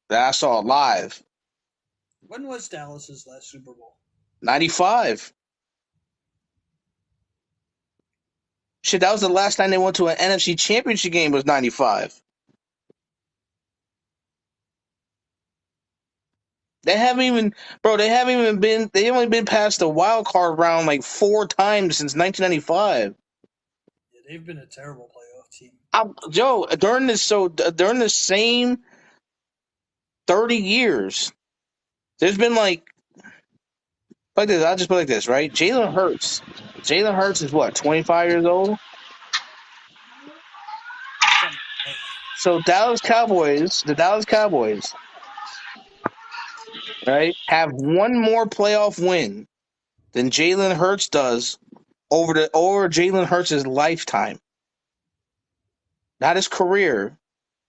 That I saw live. When was Dallas's last Super Bowl? 95. Shit, that was the last time they went to an NFC Championship game was 95. They haven't even they've only been past the wild card round like 4 times since 1995. Yeah, they've been a terrible playoff team. Joe, during the same 30 years, there's been like this. I'll just put it like this, right? Jalen Hurts is what, 25 years old? So the Dallas Cowboys, right, have one more playoff win than Jalen Hurts does over Jalen Hurts' lifetime. Not his career,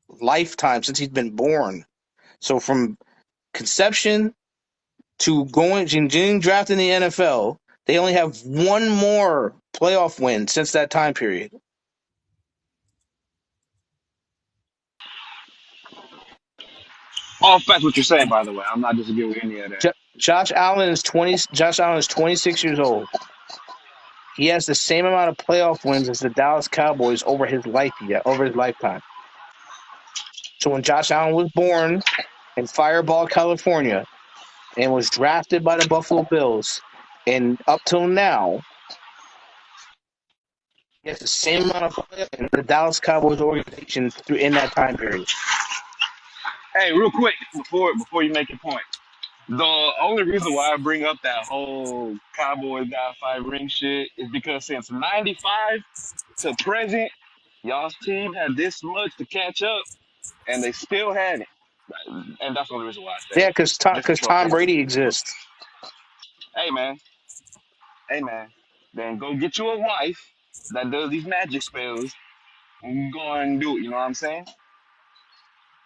lifetime since he's been born. So from conception to getting drafted in the NFL, they only have one more playoff win since that time period. All facts what you're saying, by the way. I'm not disagreeing with any of that. Josh Allen is 26 years old. He has the same amount of playoff wins as the Dallas Cowboys over his lifetime. So when Josh Allen was born in Fireball, California, and was drafted by the Buffalo Bills, and up till now, he has the same amount of playoff in the Dallas Cowboys organization in that time period. Hey, real quick before you make your point, The only reason why I bring up that whole Cowboys got 5 ring shit is because since '95 to present, y'all's team had this much to catch up, and they still had it. And that's the only reason why I say Yeah, it. because Just to throw Tom that. Brady exists. Hey man, hey man, then go get you a wife that does these magic spells and go and do it. You know what I'm saying?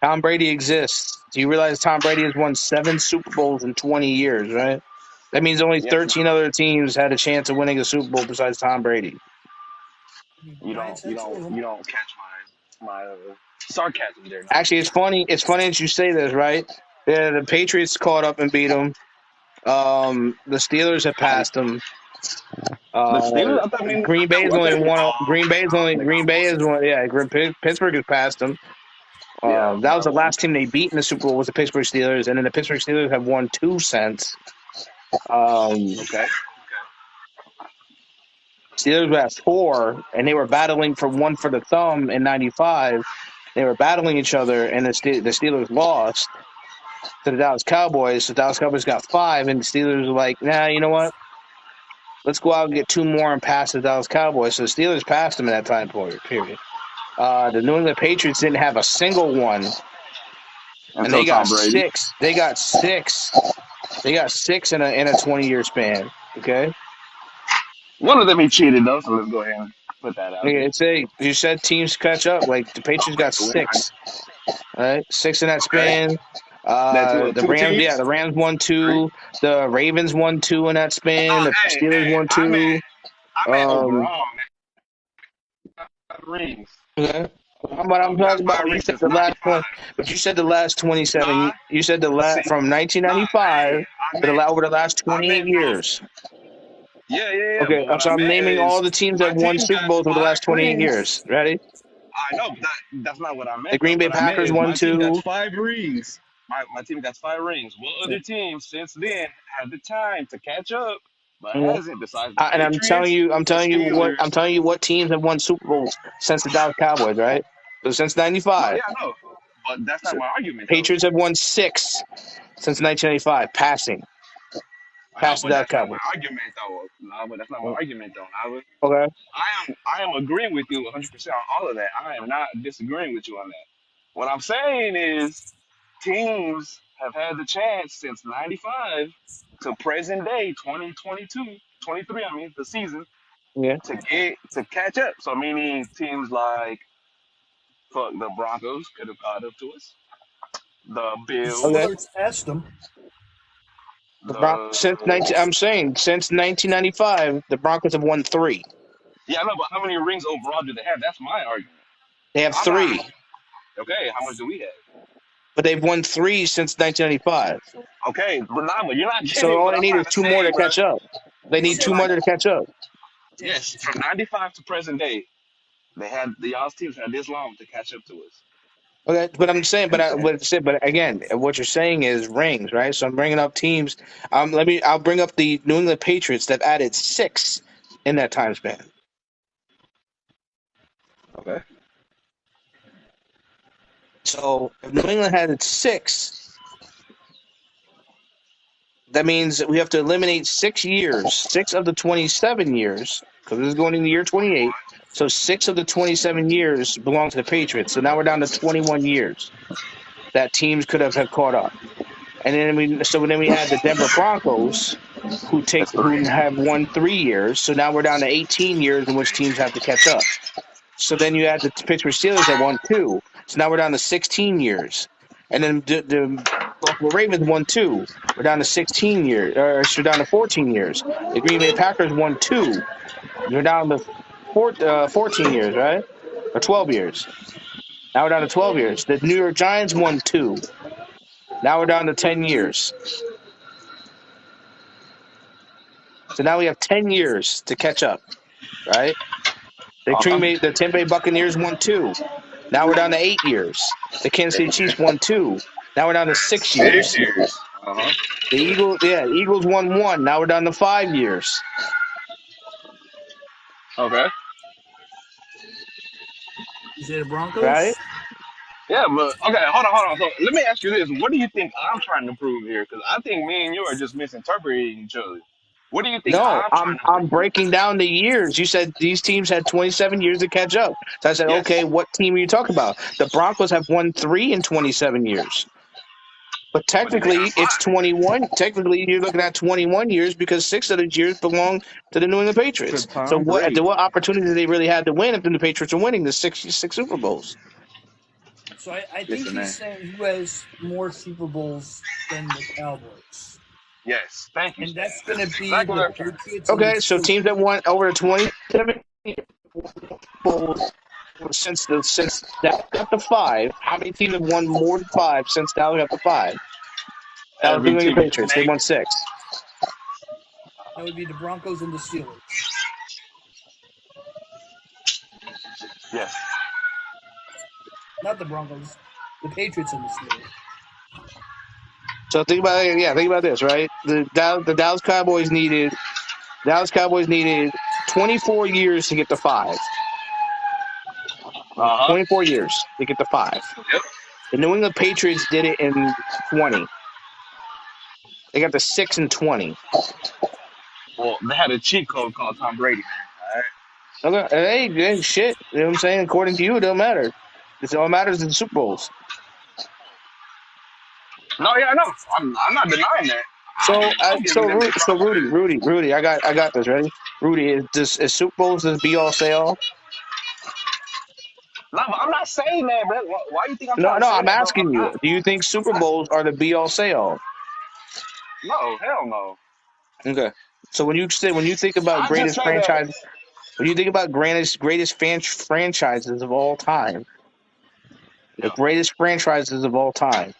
Tom Brady exists. Do you realize Tom Brady has won 7 Super Bowls in 20 years, right? That means only Yes, 13 other teams had a chance of winning a Super Bowl besides Tom Brady. you Giants had two of them. catch my sarcasm there, now. Actually, it's funny. It's funny that you say this, right? Yeah, the Patriots caught up and beat them. The Steelers have Oh, passed them. the Uh, Steelers. I Green thought Bay's what only they? one. Oh, okay. They Green got Bay one. is one. Yeah, Pittsburgh has passed them. Yeah, That by was the one. last team they beat in the Super Bowl was the Pittsburgh Steelers, and then the Pittsburgh Steelers have won 2 since. Um, Okay. Steelers were at 4, and they were battling for one for the thumb in '95. They were battling each other, and the Steelers lost to the Dallas Cowboys. The Dallas Cowboys got 5, and the Steelers were like, nah, you know what? Let's go out and get 2 more and pass the Dallas Cowboys. So the Steelers passed them in that time period. The New England Patriots didn't have a single one, and Until they got Tom Brady. 6. They got 6. They got 6 in a 20-year span. Okay, One of them he cheated though, so let's go ahead and put that out there. you said teams catch up. Like the Patriots got Okay, well, 6. All right, 6 in that okay. span. That's what, The two Rams, teams? yeah, the Rams won Three? 2. The Ravens won 2 in that span. The Hey, Steelers won I meant 2. I meant Um, overall, man. 5 rings. okay. But I'm We got talking 5 about you rings said since the last '95. one, but you said the last 27. Nah, You said the see, last from nah. 1995 Hey, over the last I 28 meant from. years. Yeah, yeah, yeah. Okay, But what so I I'm meant naming all is the teams that my won team Super got Bowls over the five last 28 rings. years. Ready? I know that's not what I The meant Green though. Bay What I meant Packers is won my team got 2. 5 rings. My team got 5 rings. What other team since then had the time to catch up, but Okay. hasn't besides the And Patriots, the I'm Steelers? telling you what teams have won Super Bowls since the Dallas Cowboys, right? So since No, '95, yeah, I know. But that's not so my argument though. Patriots have won 6 since 1995, I know, past the but Dallas that's not my Cowboys. argument though. No, but that's not my argument though. Nava. Okay. I am agreeing with you 100% on all of that. I am not disagreeing with you on that. What I'm saying is teams have had the chance since '95 to present day 2022, 23. I mean the season Yeah. to catch up. So meaning teams like fuck the Broncos could have caught up to us. The The Okay. Bills, Steelers passed them. The Broncos the I'm saying since 1995, the Broncos have won 3. yeah, I know, but how many rings overall do they have? That's my argument. They have I'm not 3, okay. How much do we have? but they've won 3 since 1995. Okay, but nah, but you're not So getting all what they I'm need is trying to 2 more say, to bro. catch up. They You need said 2 You're more not. to catch up. Yes, from '95 to present day, they had the y'all's teams had this long to catch up to us. Okay, but I'm saying, You understand? but again, what you're saying is rings, right? So I'm bringing up teams. I'll bring up the New England Patriots that added 6 in that time span. Okay. So if New England had 6, that means that we have to eliminate 6 years, 6 of the 27 years, because this is going into year 28. So 6 of the 27 years belong to the Patriots. So now we're down to 21 years that teams could have caught up. And then we had the Denver Broncos, That's who 3. have won 3 years. So now we're down to 18 years in which teams have to catch up. So then you had the Pittsburgh Steelers that won 2. So now we're down to 16 years. And then the Baltimore Ravens won 2. We're down to 16 years, or so we're down to 14 years. The Green Bay Packers won 2. We're down to 14 years, right? Or 12 years. Now we're down to 12 years. The New York Giants won 2. Now we're down to 10 years. So now we have 10 years to catch up, right? Uh-huh. The Tampa Bay Buccaneers won 2. Now we're down to 8 years. The Kansas City Chiefs won 2. Now we're down to 6 6 years. years. Uh-huh. The Eagles won 1. Now we're down to 5 years, Okay. You say the Broncos? right? Yeah, but okay, hold on. So let me ask you this: what do you think I'm trying to prove here? Because I think me and you are just misinterpreting each other. What do you think No, I'm I'm trying to I'm prove? breaking down the years. You said these teams had 27 years to catch up. So I said, Yes, okay, what team are you talking about? The Broncos have won 3 in 27 years. But but did they have technically, it's five? 21. Technically, you're looking at 21 years because 6 of those years belong to the New England To Patriots. So Tom what Brady. opportunity did they really have to win if the Patriots are winning the six Super Bowls? So I think Listen, he's man. saying who has more Super Bowls than the Cowboys. Yes, thank you, And Stan. that's going That's to be exactly the what I'm trying to Patriots and the Okay, so Steelers. teams that won over 27 Bowls since Dallas got to 5. How many teams have won more than 5 since Dallas got to 5? do. That was New Every England team. Patriots. They won 6. That would be the Broncos and the Steelers. Yes. Not the Broncos, the Patriots and the Steelers. So think about it. Yeah, think about this, right? The Dallas Cowboys needed 24 years to get to 5. Uh huh. 24 years to get to 5. Yep. The New England Patriots did it in 20. They got to 6 and 20. Well, they had a cheat code called Tom Brady, man. All right. Okay, hey, shit. You know what I'm saying? According to you, it don't matter. It's all matters in the Super Bowls. No, yeah, I know. I'm not denying that. So, I'm giving them their proper credit. Rudy, I got this. Ready? Rudy, is Super Bowls this be all say all? No, but I'm not saying that, bro. Why you think I'm No, trying to no. say I'm that, bro? I'm asking not. you. Do you think I'm Super not. Bowls are the be all say all? No, hell no. Okay. So when you think about I just greatest say that. franchise, when you think about greatest franchises of all time, the Yeah, greatest franchises of all time,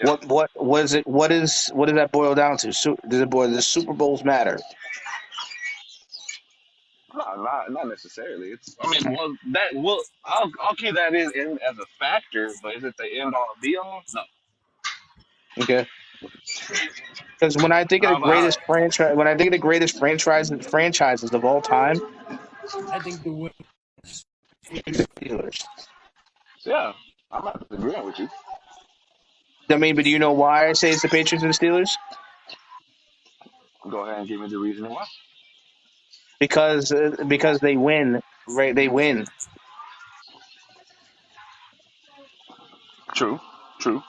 yeah. what was it? What does that boil down to? Does the Super Bowls matter? No, not necessarily. It's. I mean, well, that will. I'll keep that in as a factor, but is it the end all be all? No. Okay. Because when I think of the No, but I, greatest franchise, when I think of the greatest franchises of all time, I think the wins. Steelers. yeah, I'm not agreeing with you. I mean, but do you know why I say it's the Patriots and the Steelers? Go ahead and give me the reason why. Because they win, right? They win. True, true.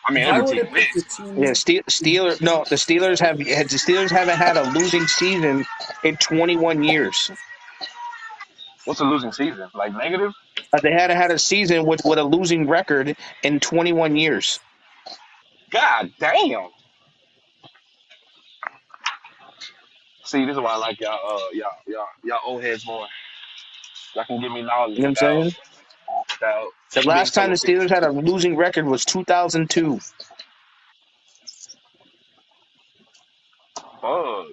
I mean, If I every were team to pick the wins. Yeah, team, Steelers. No, the Steelers haven't had a losing season in 21 years. What's a losing season? Like negative? They hadn't had a season with a losing record in 21 years. God damn. See, this is why I like y'all. Y'all old heads more. Y'all can give me knowledge You know what I'm saying? without The being last so time the Steelers had a opinionated. losing record was 2002. Fuck.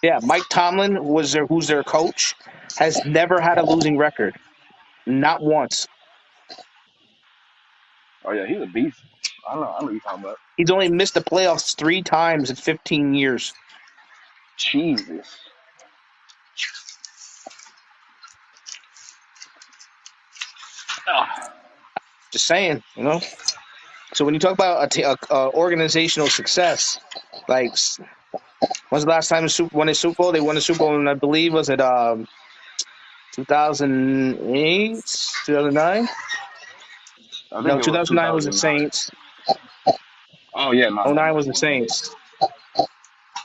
Yeah, Mike Tomlin who's their coach, has never had a losing record, not once. Oh yeah, he's a beast. I know what you're talking about. He's only missed the playoffs 3 times in 15 years. Jesus. Ah, Just saying, you know. So when you talk about organizational success, like when's the last time the won a Super Bowl? They won a Super Bowl, and I believe was it 2008, 2009? I think No, it was 2009 was the 2009. Saints. Oh yeah, no, no, '09 no. was the Saints.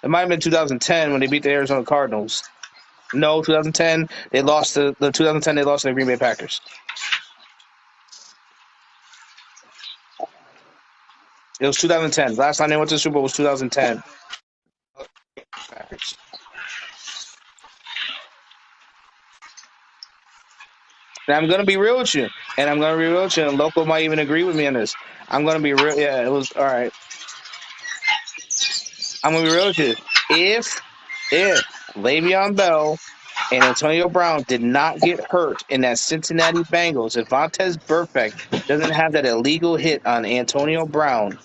It might have been 2010 when they beat the Arizona Cardinals. No, 2010 they lost to the 2010 they lost to the Green Bay Packers. It was 2010. Last time they went to the Super Bowl was 2010. Packers. And I'm gonna be real with you, and Loco might even agree with me on this. I'm gonna be real. Yeah, it was all right. I'm gonna be real with you. If Le'Veon Bell and Antonio Brown did not get hurt in that Cincinnati Bengals, if Vontez Burfict doesn't have that illegal hit on Antonio Brown,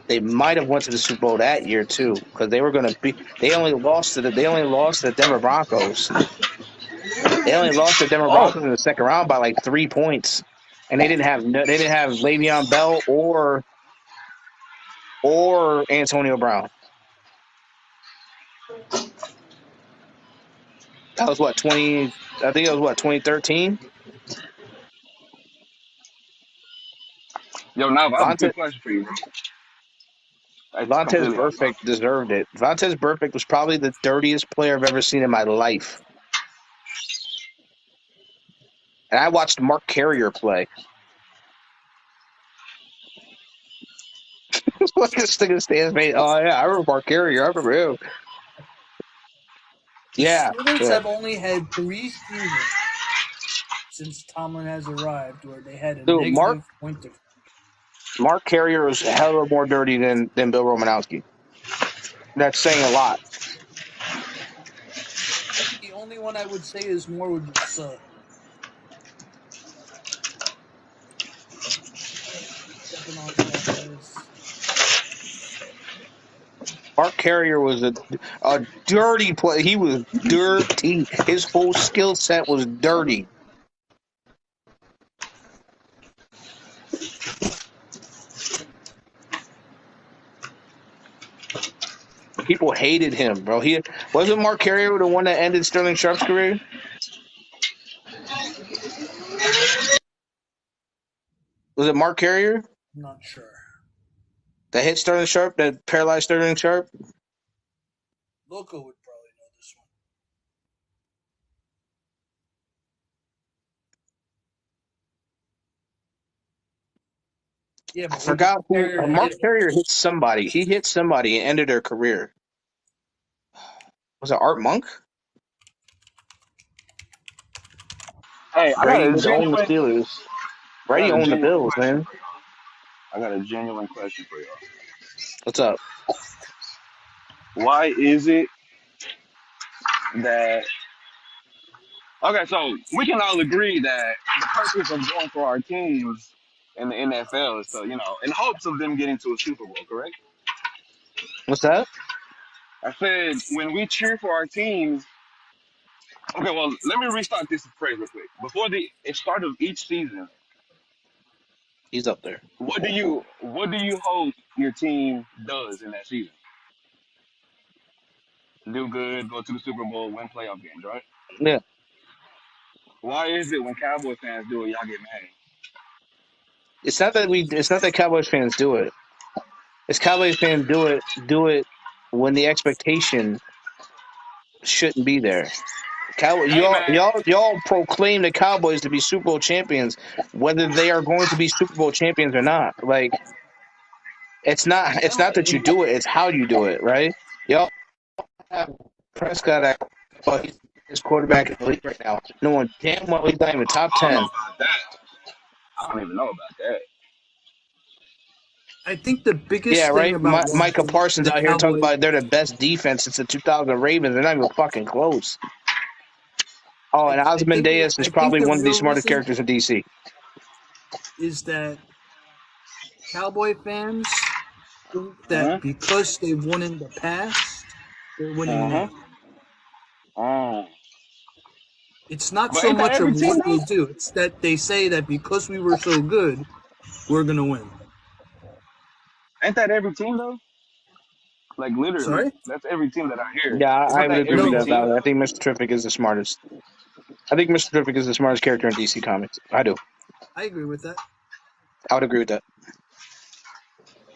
they might have went to the Super Bowl that year too, because they were going to be. They only lost to the Denver Broncos They only lost to Denver Oh, Broncos in the second round by like 3 points, and they didn't have Le'Veon Bell or Antonio Brown. That was what 20. I think it was what 2013. yo, Nav, I have a Vontaze quick question for you, bro. It's Vontaze completely off Burfict topic. deserved it. Vontaze Burfict was probably the dirtiest player I've ever seen in my life, and I watched Mark Carrier play. Look at this thing stands made. Oh yeah, I remember Mark Carrier. I remember him. The Yeah, Steelers yeah. have only had 3 seasons since Tomlin has arrived where they had a Dude, negative point difference. Mark Carrier is a hell of more dirty than Bill Romanowski. That's saying a lot. The only one I would say is more would be Suggs. Stepping on guys. Mark Carrier was a dirty play. He was dirty. His whole skill set was dirty. People hated him, bro. He wasn't Mark Carrier the one that ended Sterling Sharp's career. Was it Mark Carrier I'm not sure. that hit Sterling Sharp, that paralyzed Sterling Sharp? Loco would probably know this one. Yeah, I but when forgot who. Carrier Mark hit him, Carrier hit somebody. He hit somebody and ended their career. Was it Art Monk? Hey, I got Brady a used to own the genuine, Steelers. I Brady got a owned the genuine Bills, question. man. I got a genuine question for y'all. What's up? Why is it that okay, so we can all agree that the purpose of going for our teams in the NFL is to, in hopes of them getting to a Super Bowl, correct? What's that? I said when we cheer for our teams. Okay, well, let me restart this phrase real quick. Before the start of each season, He's up there. what do you hope your team does in that season? Do good, go to the Super Bowl, win playoff games, right? Yeah. Why is it when Cowboy fans do it, y'all get mad? It's not that Cowboys fans do it. It's Cowboys fans do it when the expectation shouldn't be there. Hey man, Y'all proclaim the Cowboys to be Super Bowl champions, whether they are going to be Super Bowl champions or not. Like it's not that you do it, it's how you do it, right? Y'all have Prescott at he's his quarterback in the league right now. No one damn well he's not even top I don't know 10. about that. I don't even know about that. I think the Yeah, biggest thing right. about Micah watching Parsons the out here talking Cowboys, about they're the best defense since the 2000 Ravens. They're not even fucking close. Oh, and Osmondeus is I think probably the one of the real smartest reason characters in DC. is that Cowboy fans think Uh that because they've won in the past, they're winning huh. now. Uh huh. It's not But so ain't that much every of team what though? they do; it's that they say that because we were so good, we're gonna win. Ain't that every team though? Like literally, Sorry? that's every team that I hear. Yeah, I Isn't would that agree with every No, that, team Valerie. I though? think Mr. Terrific is the smartest. I think Mr. Terrific is the smartest character in DC Comics. I do. I agree with that. I would agree with that.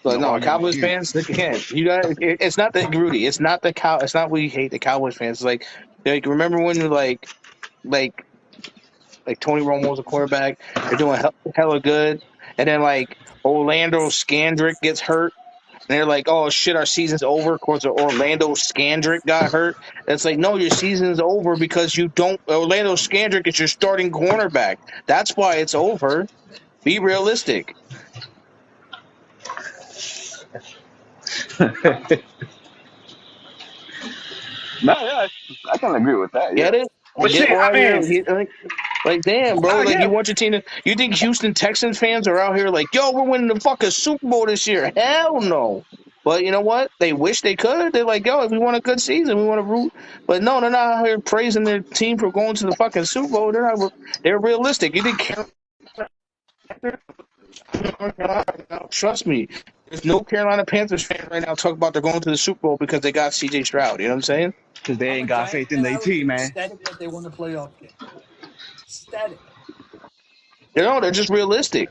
But No no, argument Cowboys here. fans, look again. You got it's not that Rudy. It's not the cow. It's not we hate the Cowboys fans. It's like remember when you like Tony Romo was a quarterback. They're doing hella good, and then like Orlando Scandrick gets hurt. And they're like, "Oh shit, our season's over." Of course, Orlando Scandrick got hurt. It's like, no, your season's over because you don't. Orlando Scandrick is your starting cornerback. That's why it's over. Be realistic. No, yeah, I can agree with that. Yeah, Get it? but Get shit, why I you're mean, like, damn, bro. nah, Like, yeah, you want your team to? You think Houston Texans fans are out here like, yo, we're winning the fucking Super Bowl this year? Hell no. But you know what? They wish they could. They're like, yo, we want a good season. We want to root. But no, they're not out here praising their team for going to the fucking Super Bowl. They're not. They're realistic. You think Carolina? Trust me. There's no Carolina Panthers fan right now talking about they're going to the Super Bowl because they got C.J. Stroud. You know what I'm saying? Because they I'm ain't a got Giant faith in fan. their I was team, man. ecstatic that they won the playoff game. Ecstatic. They're just realistic.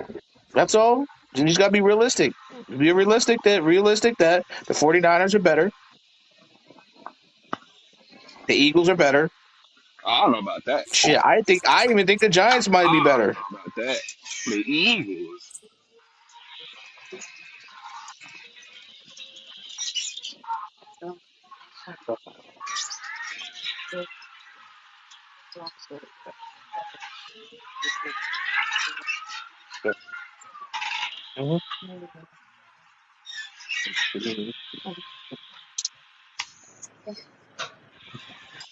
That's all. You just gotta be realistic. Be realistic that the 49ers are better. The Eagles are better. I don't know about that. Shit, I even think the Giants might be I don't better. know about that. The Eagles. Mhm.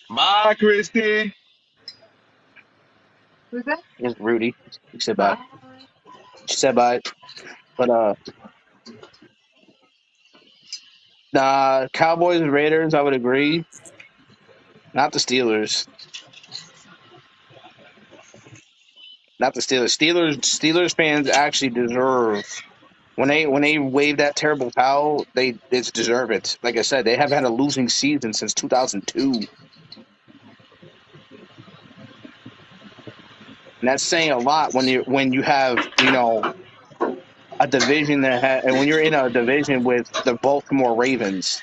Bye, Christy. Who's that? It's Rudy. He said bye. Bye. She said bye. But nah, Cowboys and Raiders, I would agree. Not the Steelers. Not the Steelers. Steelers fans actually deserve when they wave that terrible towel, they deserve it. Like I said, they haven't had a losing season since 2002. And that's saying a lot when you have, a division and when you're in a division with the Baltimore Ravens,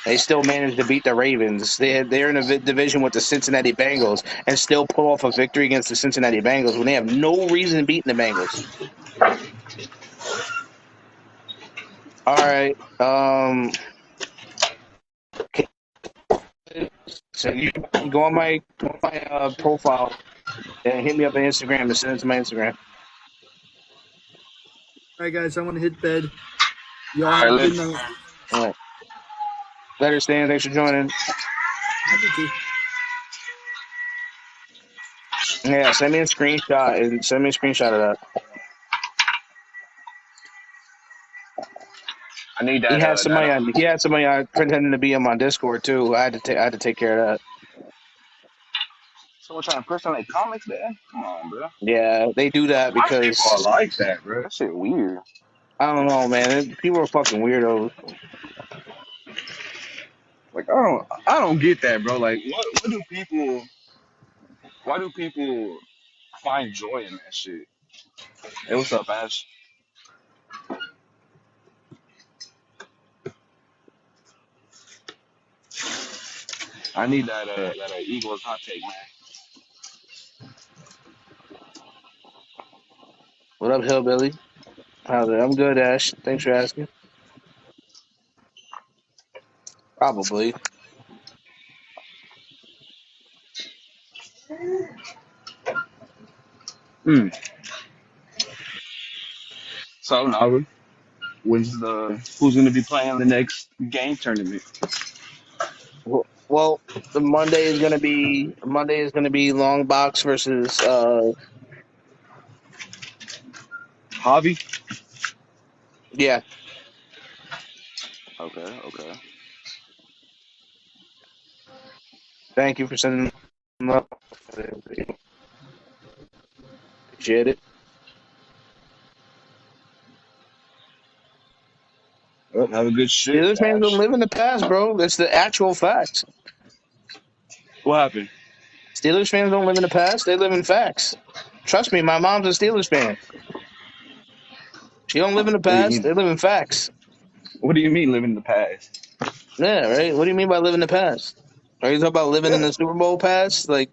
they still managed to beat the Ravens. They're in a division with the Cincinnati Bengals and still pull off a victory against the Cincinnati Bengals when they have no reason beating the Bengals. All right. So you can go on my profile and hit me up on Instagram and send it to my Instagram. All right, guys, I want to hit bed. Y'all All have right, a good let's. night. All right. Later, Stan. Thanks for joining. Happy to. Yeah, send me a screenshot of that. I need He that. had That. somebody pretending to be on my Discord too. I had to take care of that. Someone trying to personate comics, man. Come on, bro. Yeah, they do that Why people are because like that, bro? That shit weird. I don't know, man. People are fucking weirdos. Like I don't get that, bro. Like what do people? Why do people find joy in that shit? Hey, what's up, Ash? I need that Eagles hot take, man. What up, hillbilly? How's it? I'm good, Ash. Thanks for asking. Probably. Hmm. So now, who's gonna be playing the next game tournament? Well, the Monday is gonna be Longbox versus Hobby. yeah. Okay, okay. Thank you for sending them up. Appreciate it. Well, have a good shift, Steelers fans don't Ash. live in the past, bro. That's the actual facts. What happened? Steelers fans don't live in the past. They live in facts. Trust me, my mom's a Steelers fan. She don't live in the What do you past. mean? They live in facts. What do you mean living in the past? Yeah, right. What do you mean by living in the past? Are you talking about living in Yeah. the Super Bowl past? Like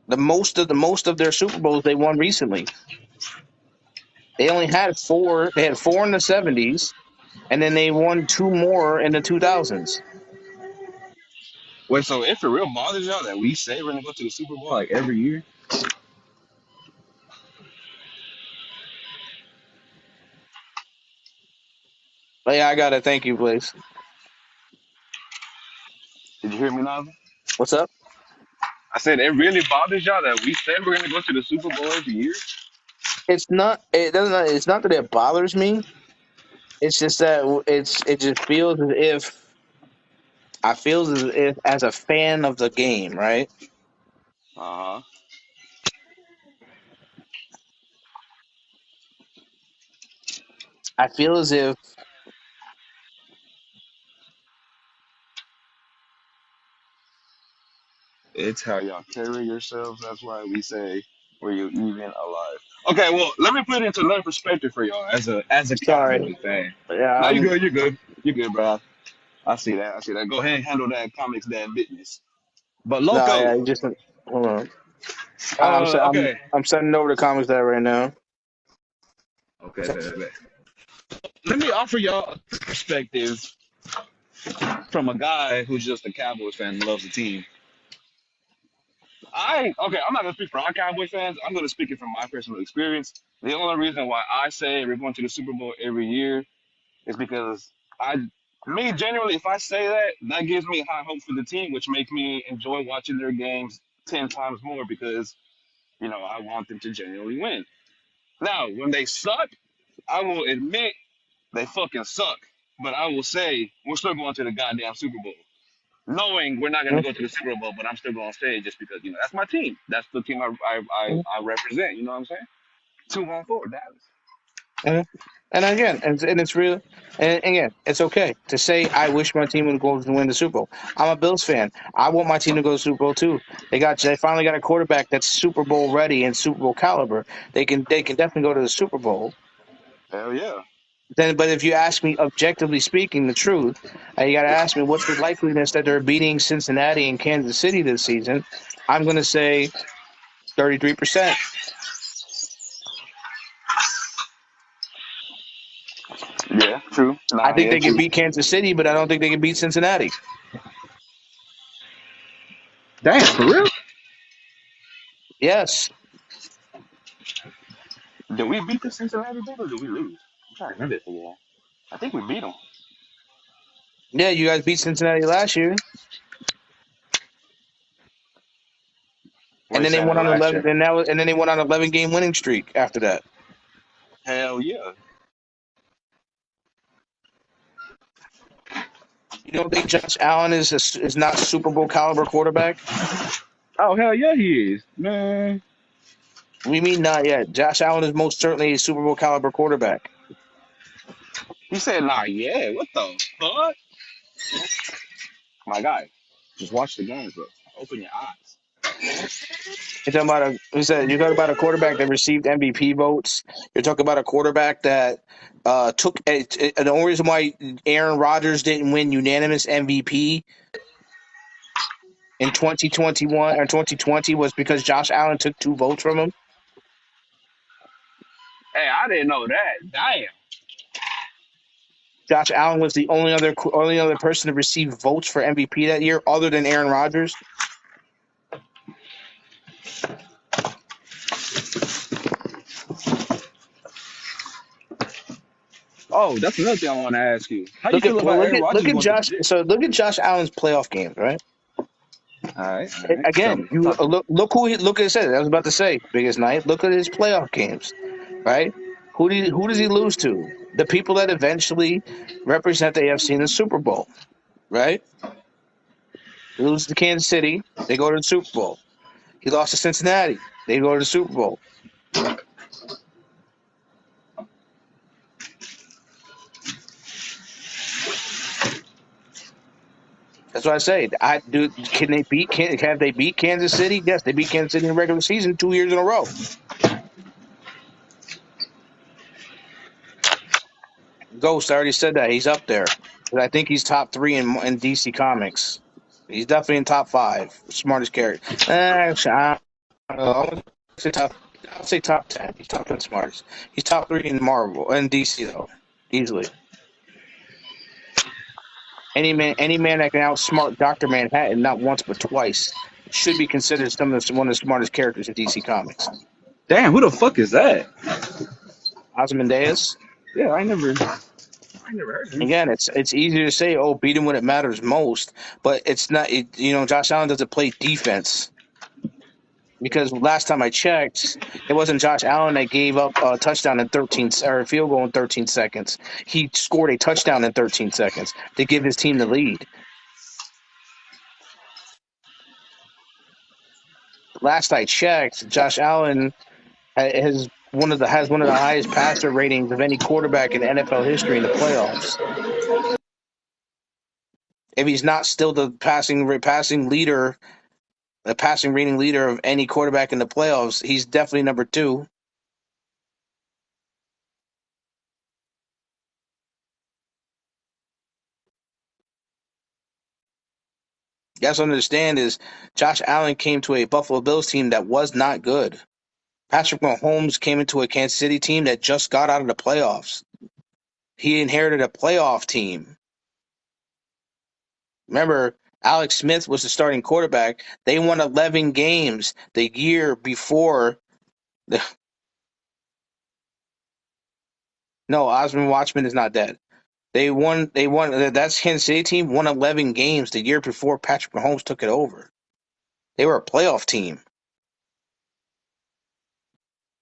the most of their Super Bowls they won recently. They only had four. They had four in the '70s, and then they won two more in the 2000s. Wait, so it for real bothers y'all that we say we're gonna go to the Super Bowl like every year? But yeah, I got it. Thank you, please. Did you hear me, Nava? What's up? I said it really bothers y'all that we said we're gonna go to the Super Bowl every year. It's not. It doesn't. It's not that it bothers me. It's just that it just feels as if I feel as if as a fan of the game, right? Uh huh. I feel as if It's how y'all carry yourselves. That's why we say, "Were you even alive?" Okay, well, let me put it into another perspective for y'all as a sorry, Cowboy fan. yeah, Now you good. You're good. You're good, bro. I see that. I see that. Go ahead and handle that comics that business. But no, Loco, yeah, you just hold on. okay, I'm sending over the comics that right now. okay, bet. Let me offer y'all a perspective from a guy who's just a Cowboys fan and loves the team. I'm not gonna speak for all Cowboy fans. I'm gonna speak it from my personal experience. The only reason why I say we're going to the Super Bowl every year is because I, me generally, if I say that, that gives me high hope for the team, which makes me enjoy watching their games 10 times more because I want them to genuinely win. Now, when they suck, I will admit they fucking suck. But I will say we're still going to the goddamn Super Bowl, knowing we're not going to go to the Super Bowl, but I'm still going to stay just because that's my team. That's the team I represent. You know what I'm saying? 2-1-4 Dallas. Mhm. And again, and it's real. And again, it's okay to say I wish my team would go to win the Super Bowl. I'm a Bills fan. I want my team to go to the Super Bowl too. They finally got a quarterback that's Super Bowl ready and Super Bowl caliber. They can definitely go to the Super Bowl. Hell yeah. Then, but if you ask me objectively speaking, the truth, you got to ask me what's the likeliness that they're beating Cincinnati and Kansas City this season. I'm going to say 33%. Yeah, true. I Nah, think yeah, they can true. beat Kansas City, but I don't think they can beat Cincinnati. Damn, for real? Yes. Did we beat the Cincinnati Bengals or did we lose? I'm trying to remember it again. I think we beat them. Yeah, you guys beat Cincinnati last year, and Where's then they went Saturday on last 11. year? And then they went on 11 game winning streak after that. Hell yeah. You don't think Josh Allen is not Super Bowl caliber quarterback? Oh hell yeah, he is, man. We mean not yet. Josh Allen is most certainly a Super Bowl caliber quarterback. He said, "Nah, yeah. What the fuck, my guy? Just watch the games, bro. Open your eyes." You're talking about a quarterback that received MVP votes. You're talking about a quarterback that took. The only reason why Aaron Rodgers didn't win unanimous MVP in 2021 or 2020 was because Josh Allen took 2 votes from him. Hey, I didn't know that. Damn. Josh Allen was the only other person to receive votes for MVP that year, other than Aaron Rodgers. Oh, that's another thing I want to ask you. How you Look feel at well, about Aaron look Rodgers at going to the Josh. Jets? So look at Josh Allen's playoff games, right? All right. Tell Again, me. you Talk to me. look at it. I was about to say biggest night. Look at his playoff games, right? Who does he lose to? The people that eventually represent the AFC in the Super Bowl, right? He loses to Kansas City, they go to the Super Bowl. He lost to Cincinnati, they go to the Super Bowl. That's what I say. I do. Can they beat? Have they beat Kansas City? Yes, they beat Kansas City in the regular season 2 years in a row. Ghost, I already said that he's up there. I think he's top 3 in DC Comics. He's definitely in top 5 smartest character. Actually, I don't know. Say top. I'll say top 10. He's top 10 smartest. He's top 3 in Marvel and DC though, easily. Any man that can outsmart Doctor Manhattan not once but twice should be considered one of the smartest characters in DC Comics. Damn, who the fuck is that? Ozymandias. Yeah, I never heard of him. Again, it's easier to say, oh, beat him when it matters most, but it's not. Josh Allen doesn't play defense. because last time I checked, it wasn't Josh Allen that gave up a touchdown in 13 or a field goal in 13 seconds. He scored a touchdown in 13 seconds to give his team the lead. Last I checked, Josh Allen has one of the highest passer ratings of any quarterback in NFL history in the playoffs. If he's not still the passing leader, the passing rating leader of any quarterback in the playoffs, he's definitely number 2. You guys understand is Josh Allen came to a Buffalo Bills team that was not good. Patrick Mahomes came into a Kansas City team that just got out of the playoffs. He inherited a playoff team. Remember, Alex Smith was the starting quarterback. They won 11 games the year before. No, Osmond Watchman is not dead. They won. That's Kansas City team won 11 games the year before Patrick Mahomes took it over. They were a playoff team.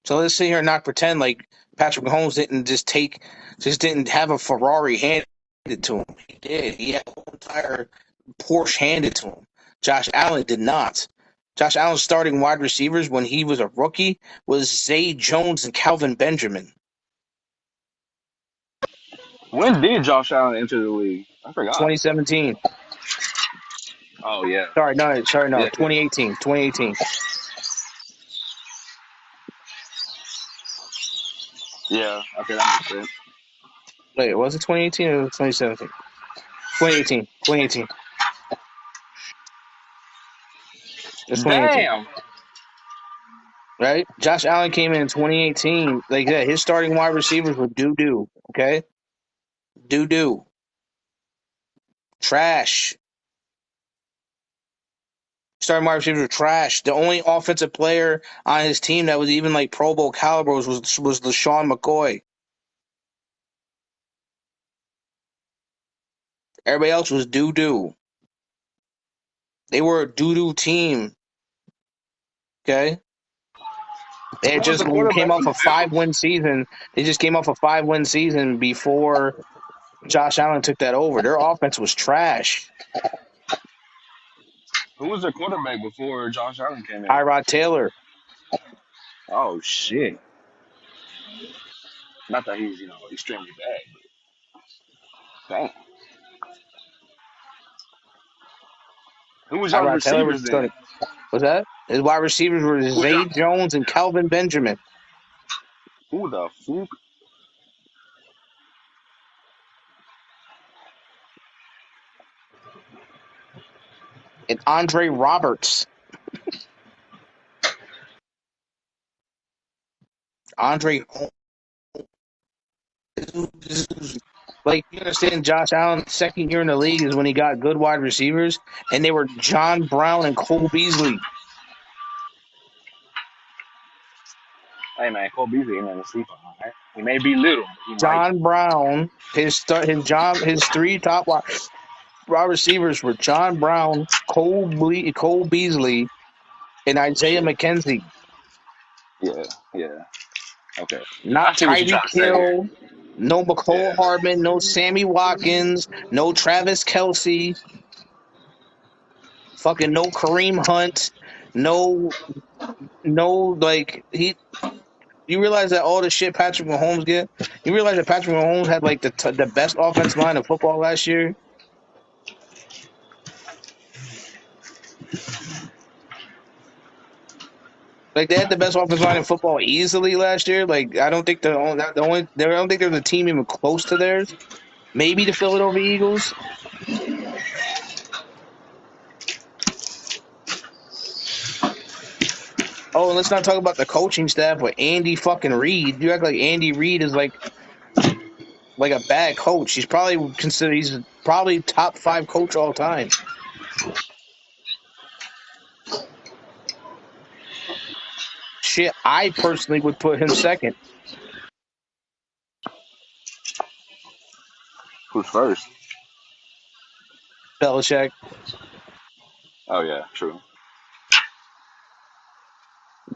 So let's sit here and not pretend like Patrick Mahomes didn't have a Ferrari handed to him. He did. He had the whole entire Porsche handed to him. Josh Allen did not. Josh Allen's starting wide receivers when he was a rookie was Zay Jones and Calvin Benjamin. When did Josh Allen enter the league? I forgot. 2017. Oh yeah, Sorry, no. yeah, yeah. 2018. 2018. Yeah. Okay, that makes sense. Wait, was it 2018 or 2017? 2018. 2018. It's 2018. Damn. Right? Josh Allen came in 2018. Like that, his starting wide receivers were doo-doo. Okay? Doo-doo. Trash. Starting wide receivers were trash. The only offensive player on his team that was even like Pro Bowl caliber was LaShawn McCoy. Everybody else was doo-doo. They were a doo-doo team. Okay? They Who had was just the quarterback came for off the a 5-win Bills? season. They just came off a 5-win season before Josh Allen took that over. Their offense was trash. Who was the quarterback before Josh Allen came in? Tyrod Taylor. Oh shit. Not that he's extremely bad, but damn. Who was y'all's Tyrod Taylor was receivers then? starting. Was that? His wide receivers were Who Zay y'all? Jones and Calvin Benjamin. Who the fuck? And Andre Roberts. Andre, like you understand, Josh Allen's second year in the league is when he got good wide receivers, and they were John Brown and Cole Beasley. Hey man, Cole Beasley ain't nothing to sleep on. All right? He may be little, but he mighty. John Brown, his three top wide receivers were John Brown, Cole Beasley, and Isaiah Shit. McKenzie. Yeah, yeah. Okay. I Not see what you're trying Tyreek to say here. Hill, no McCole Yeah. Hardman, no Sammy Watkins, no Travis Kelce, fucking no Kareem Hunt, no like he. You realize that all the shit Patrick Mahomes get. You realize that Patrick Mahomes had like the best offensive line in football last year. Like they had the best offensive line in football easily last year. Like I don't think I don't think there's a team even close to theirs. Maybe the Philadelphia Eagles. Oh, and let's not talk about the coaching staff with Andy fucking Reid. You act like Andy Reid is like a bad coach. He's probably top 5 coach all time. Shit, I personally would put him second. Who's first? Belichick. Oh yeah, true.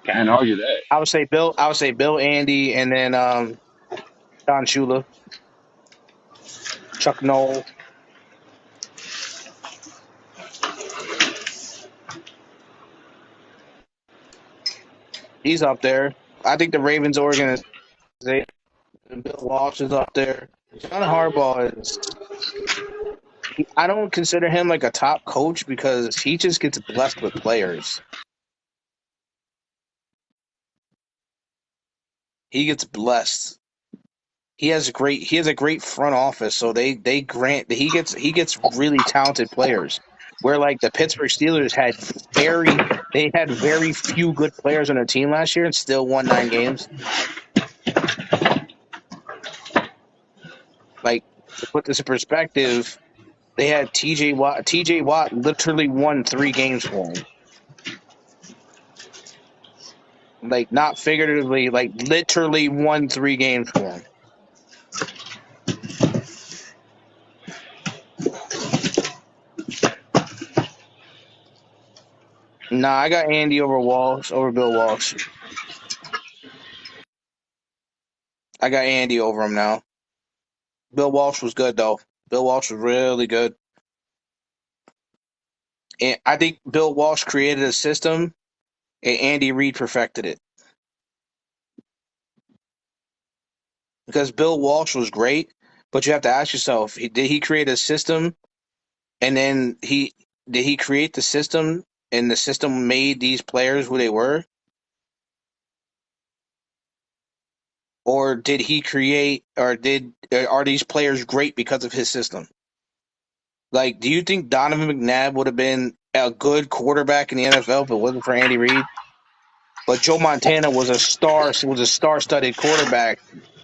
Can't argue that. I would say Bill. I would say Bill, Andy, and then Don Shula, Chuck Noll. He's up there. I think the Ravens organization. Bill Walsh is up there. John Harbaugh is. I don't consider him like a top coach because he just gets blessed with players. He gets blessed. He has a great front office, so they grant he gets really talented players. Where like the Pittsburgh Steelers had very few good players on their team last year and still won 9 games. Like to put this in perspective, they had T.J. Watt. T.J. Watt literally won 3 games for him. Like not figuratively, like literally won 3 games for him. Nah, I got Andy over Bill Walsh. I got Andy over him now. Bill Walsh was good though. Bill Walsh was really good. And I think Bill Walsh created a system and Andy Reid perfected it. Because Bill Walsh was great, but you have to ask yourself, did he create a system and then did he create the system and the system made these players who they were? Or did he create or are these players great because of his system? Like, do you think Donovan McNabb would have been a good quarterback in the NFL if it wasn't for Andy Reid? But Joe Montana was a star-studded quarterback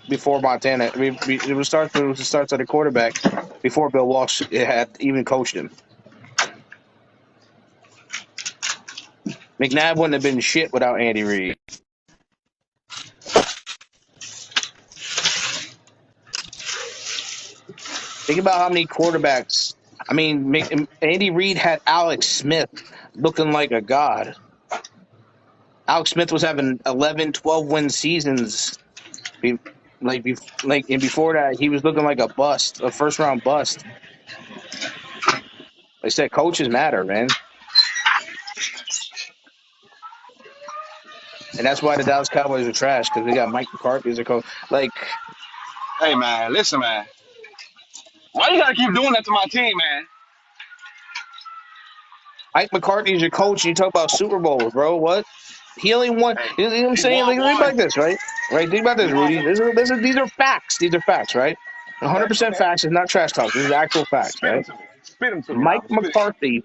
before Montana. It was a star-studded quarterback before Bill Walsh had even coached him. McNabb wouldn't have been shit without Andy Reid. Think about how many quarterbacks. I mean, Andy Reid had Alex Smith looking like a god. Alex Smith was having 11, 12-win seasons. And before that, he was looking like a bust, a first-round bust. Like I said, coaches matter, man. And that's why the Dallas Cowboys are trash, because they got Mike McCarthy as a coach. Like, Hey man, listen man. Why you gotta keep doing that to my team, man? Mike McCarthy is your coach, and you talk about Super Bowls, bro. What? He only won. Hey, You know what I'm he saying? won Like, think one. about this, right? Right? Think about He this, won. Rudy. These are facts. These are facts, right? Okay, 100% okay. facts. It's not trash talk. This is actual facts, Spit him right? to me. Spit him to me, Mike Robert. Spit. McCarthy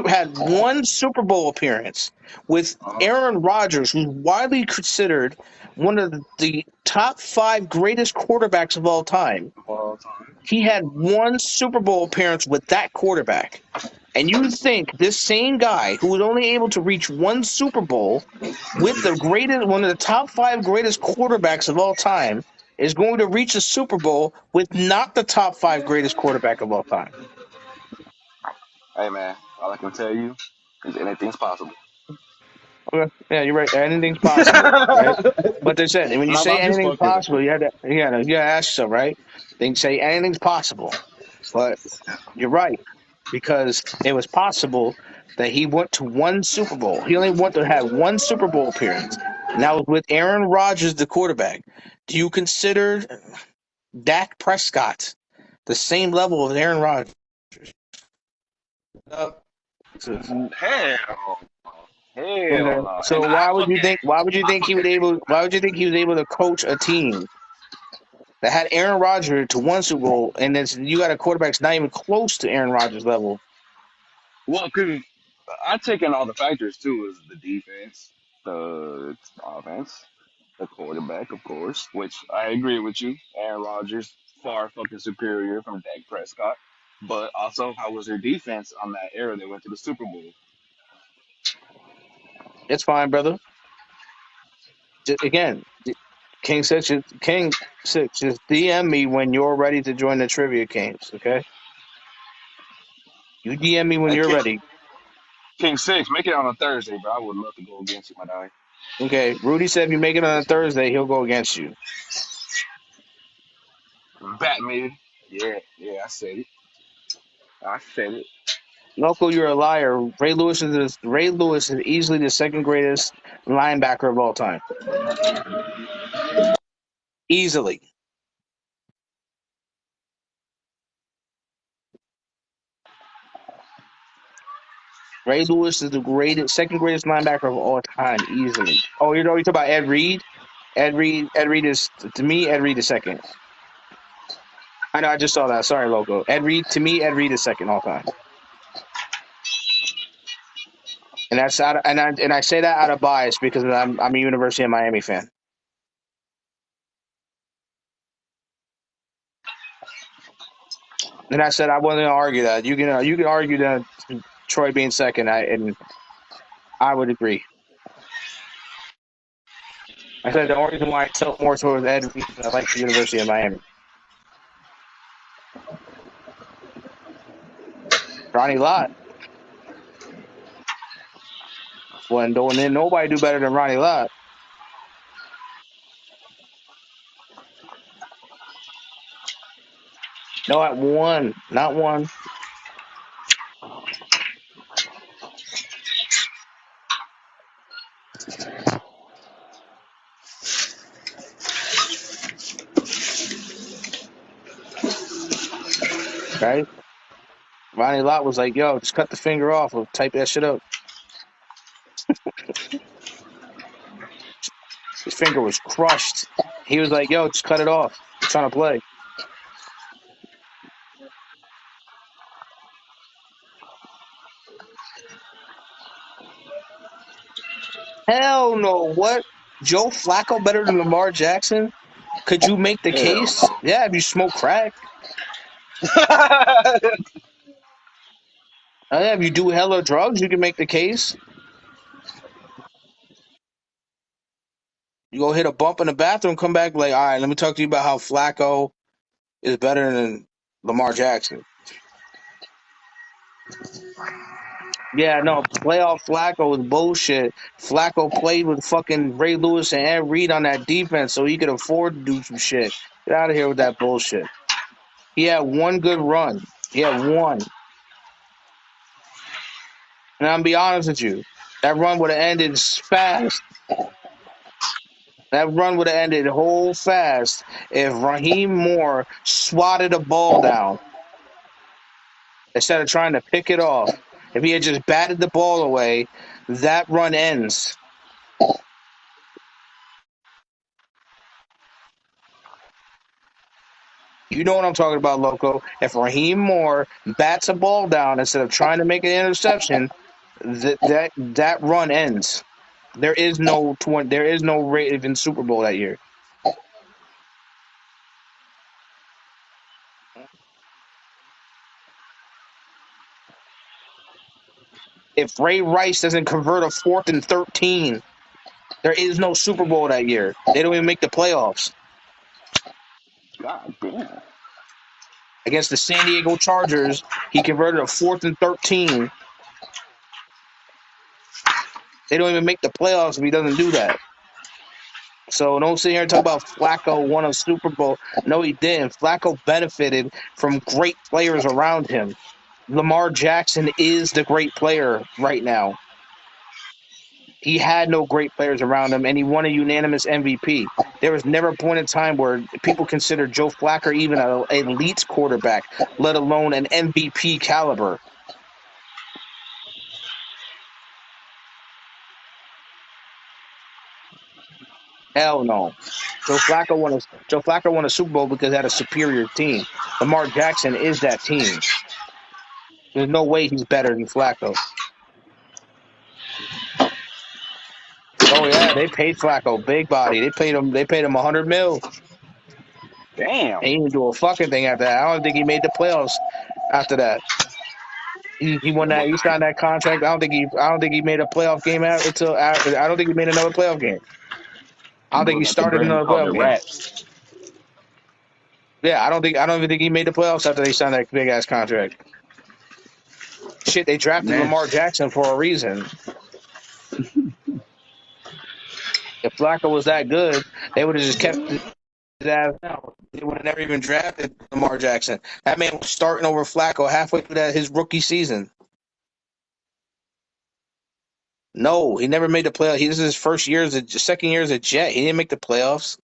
had one Super Bowl appearance with Uh-huh. Aaron Rodgers, who's widely considered one of the top 5 greatest quarterbacks of all time. All time. He had one Super Bowl appearance with that quarterback. And you think this same guy who was only able to reach one Super Bowl with one of the top 5 greatest quarterbacks of all time is going to reach a Super Bowl with not the top 5 greatest quarterback of all time? Hey man, all I can tell you is anything's possible. Okay. Yeah, you're right. Anything's possible, right? But they said, and when you Not say about this anything's fucker. possible, you gotta ask yourself, right? They can say anything's possible, but you're right because it was possible that he went to one Super Bowl. He only went to have one Super Bowl appearance, and that was with Aaron Rodgers, the quarterback. Do you consider Dak Prescott the same level as Aaron Rodgers? Uh, So, hell, hell okay. no. And So I why would you okay. think? Why would you think he would able? Why would you think he was able to coach a team that had Aaron Rodgers to one Super Bowl, and then you got a quarterback that's not even close to Aaron Rodgers' level? Well, cause I take in all the factors too, is the defense, the offense, the quarterback, of course, which I agree with you. Aaron Rodgers far fucking superior from Dak Prescott. But also, how was their defense on that era they went to the Super Bowl? It's fine, brother. Again, King Six, just DM me when you're ready to join the trivia games. Okay, you DM me when Hey, you're ready. King Six, make it on a Thursday, bro. I would love to go against you, my guy. Okay, Rudy said if you make it on a Thursday, he'll go against you. Batman. Yeah, I said it. I said it. Loco, you're a liar. Ray Lewis is easily the second greatest linebacker of all time. Easily. Ray Lewis is the second greatest linebacker of all time, easily. Oh, you're talking about Ed Reed? Ed Reed is to me. Ed Reed is second. I know. I just saw that. Sorry, Loco. Ed Reed to me. Ed Reed is second all time, and that's out. And I say that out of bias because I'm a University of Miami fan. And I said I wasn't going to argue that. You can argue that Troy being second. And I would agree. I said the only reason why I tilt more towards Ed Reed is I like the University of Miami. Ronnie Lott. Well, then nobody do better than Ronnie Lott. No, at one, not one. Right? Ronnie Lott was like, "Yo, just cut the finger off. We'll type that shit up." His finger was crushed. He was like, "Yo, just cut it off. I'm trying to play." Hell no. What? Joe Flacco better than Lamar Jackson? Could you make the Hell case? Yeah, if you smoke crack. no. Yeah, if you do hella drugs, you can make the case. You go hit a bump in the bathroom, come back like, all right, let me talk to you about how Flacco is better than Lamar Jackson. Yeah, no, playoff Flacco was bullshit. Flacco played with fucking Ray Lewis and Ed Reed on that defense so he could afford to do some shit. Get out of here with that bullshit. He had one good run. He had one. And I'm be honest with you, that run would have ended fast. That run would have ended whole fast if Raheem Moore swatted a ball down instead of trying to pick it off. If he had just batted the ball away, that run ends. You know what I'm talking about, Loco. If Raheem Moore bats a ball down instead of trying to make an interception, that run ends. There is no Raven Super Bowl that year. If Ray Rice doesn't convert a 4th and 13, there is no Super Bowl that year. They don't even make the playoffs. God damn. Against the San Diego Chargers, he converted a 4th and 13. They don't even make the playoffs if he doesn't do that. So don't sit here and talk about Flacco won a Super Bowl. No, he didn't. Flacco benefited from great players around him. Lamar Jackson is the great player right now. He had no great players around him, and he won a unanimous MVP. There was never a point in time where people considered Joe Flacco even an elite quarterback, let alone an MVP caliber. Hell no. Joe Flacco won a Super Bowl because he had a superior team. Lamar Jackson is that team. There's no way he's better than Flacco. Oh yeah, they paid Flacco big body. They paid him $100 million. Damn. And he didn't do a fucking thing after that. I don't think he made the playoffs after that. He won that. He signed that contract. I don't think he made a playoff game until after. I don't think he made another playoff game. I don't think he Going after started Brandon another called playoff the game. Rats. Yeah, I don't even think he made the playoffs after they signed that big ass contract. Shit, they drafted Man, Lamar Jackson for a reason. If Flacco was that good, they would have just kept his ass out. They would have never even drafted Lamar Jackson. That man was starting over Flacco halfway through his rookie season. No, he never made the playoffs. This is his second year as a Jet. He didn't make the playoffs.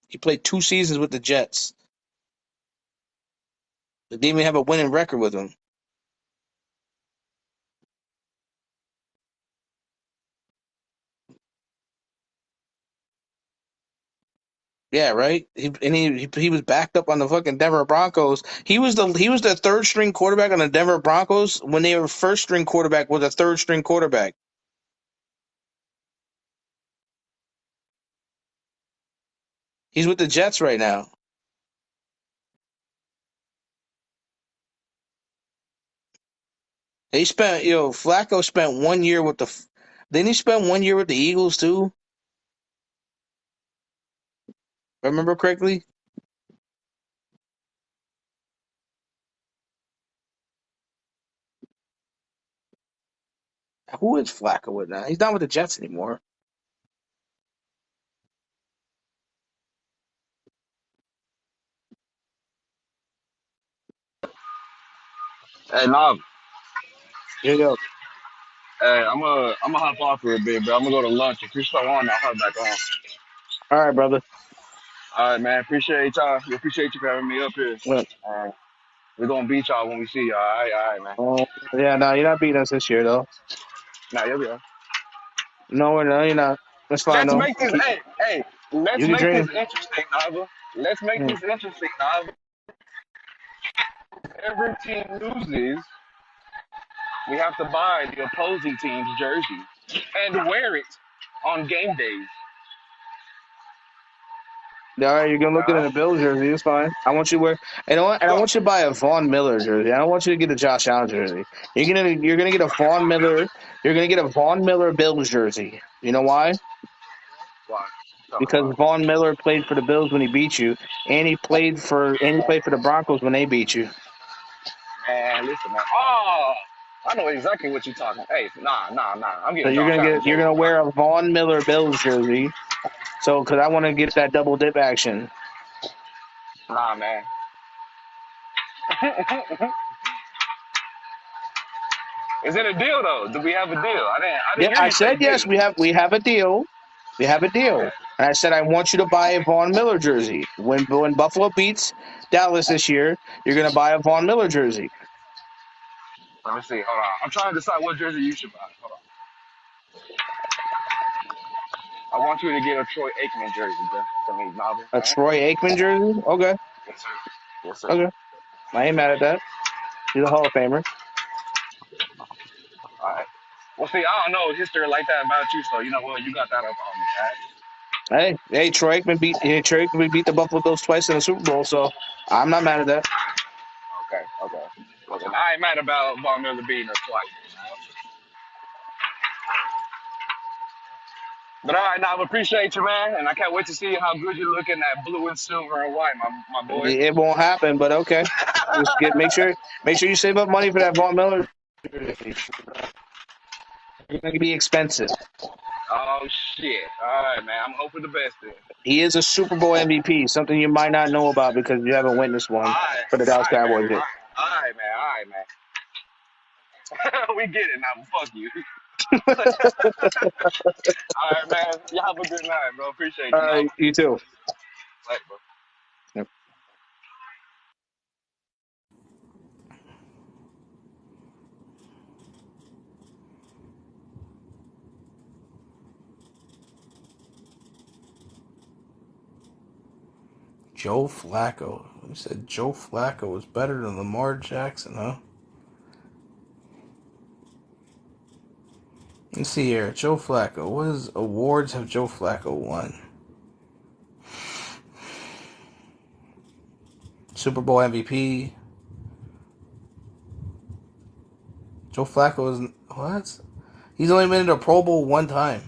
He played 2 seasons with the Jets. They didn't even have a winning record with him. Yeah, right. He was backed up on the fucking Denver Broncos. He was the third string quarterback on the Denver Broncos when they were first string quarterback was a third string quarterback. He's with the Jets right now. Flacco spent 1 year with the. Didn't he spend 1 year with the Eagles too? Remember correctly? Who is Flacco with now? He's not with the Jets anymore. hey, nah, Here you go. hey, I'm gonna hop off for a bit, bro. I'm gonna go to lunch. If you're still on, I'll hop back on. All right, brother. All right, man. Appreciate y'all. We appreciate you for having me up here. Well, We're gonna beat y'all when we see y'all. All right, man. yeah, no, you're not beating us this year though. Nah, yeah, we are. No, you're not. That's fine Let's though. make this. Hey, You let's can make this dream. interesting, Nava. Let's make Mm. this interesting, Nava. Every team loses, we have to buy the opposing team's jersey and wear it on game days. All right, you're gonna All look at right. a Bills jersey. It's fine. I want you to wear, and I Go. want you to buy a Von Miller jersey. I don't want you to get a Josh Allen jersey. You're gonna get a Von Miller. You're gonna get a Von Miller Bills jersey. You know why? Why? Tell me Because why. Von Miller played for the Bills when he beat you, and he played for the Broncos when they beat you. Man, listen, man. Oh, I know exactly what you're talking. Hey, nah. I'm So getting you're Josh gonna Allen get you're jersey. gonna wear a Von Miller Bills jersey. So because I want to get that double dip action. Nah, man. Is it a deal though? Do we have a deal? I didn't Yeah, hear I you say said deal. yes. We have a deal. We have a Okay. deal. And I said I want you to buy a Von Miller jersey. When Buffalo beats Dallas this year, you're gonna buy a Von Miller jersey. Let me see. Hold on. I'm trying to decide what jersey you should buy. Hold on. I want you to get a Troy Aikman jersey, bro, for me, novel. A All right. Troy Aikman jersey. Okay, Yes, sir. Yes, sir. okay. I ain't mad at that. He's a Hall of Famer. All right. Well, see, I don't know history like that about you, so you know what? You got that up on me. All right. Hey, Troy Aikman beat the Buffalo Bills twice in the Super Bowl, so I'm not mad at that. Okay. Listen, I ain't mad about Von Miller beating us twice. But all right, now I appreciate you, man, and I can't wait to see how good you look in that blue and silver and white, my boy. It won't happen, but okay. Just make sure you save up money for that Von Miller jersey. It's gonna be expensive. Oh shit! All right, man. I'm hoping the best then. He is a Super Bowl MVP, something you might not know about because you haven't witnessed one for the All Dallas right, man. Cowboys yet. All right, man. We get it now. Fuck you. All right, man. You have a good night, bro. Appreciate you, man. You too. Later, bro. Yep. Joe Flacco. You said Joe Flacco was better than Lamar Jackson, huh? Let's see here. Joe Flacco. What awards have Joe Flacco won? Super Bowl MVP. Joe Flacco is what? He's only been in a Pro Bowl one time.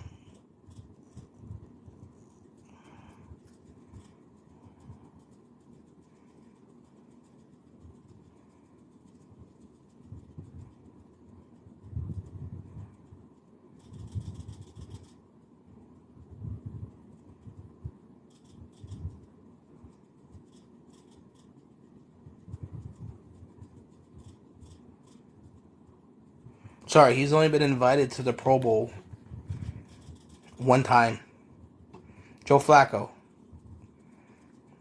Sorry, he's only been invited to the Pro Bowl one time. Joe Flacco.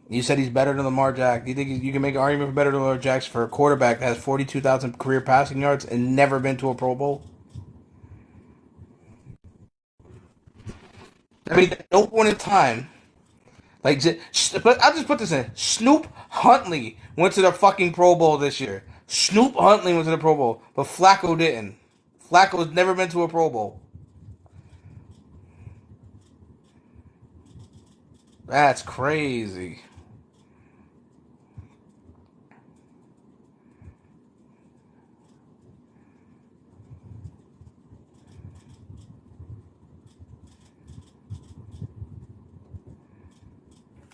You said he's better than Lamar Jackson. Do you think you can make an argument for better than Lamar Jackson for a quarterback that has 42,000 career passing yards and never been to a Pro Bowl? I mean, at no point in time, like, but I'll just put this in. Snoop Huntley went to the fucking Pro Bowl this year. Snoop Huntley went to the Pro Bowl, but Flacco didn't. Flacco's never been to a Pro Bowl. That's crazy.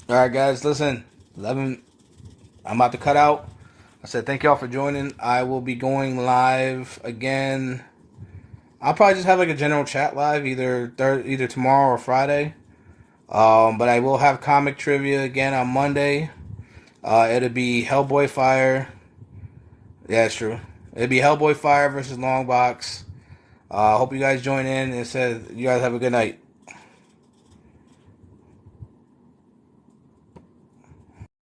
All right, guys, listen. 11. I'm about to cut out. I said thank y'all for joining. I will be going live again. I'll probably just have like a general chat live either tomorrow or Friday. But I will have comic trivia again on Monday. It'll be Hellboy Fire. Yeah, it's true. It'll be Hellboy Fire versus Longbox. Hope you guys join in and said you guys have a good night.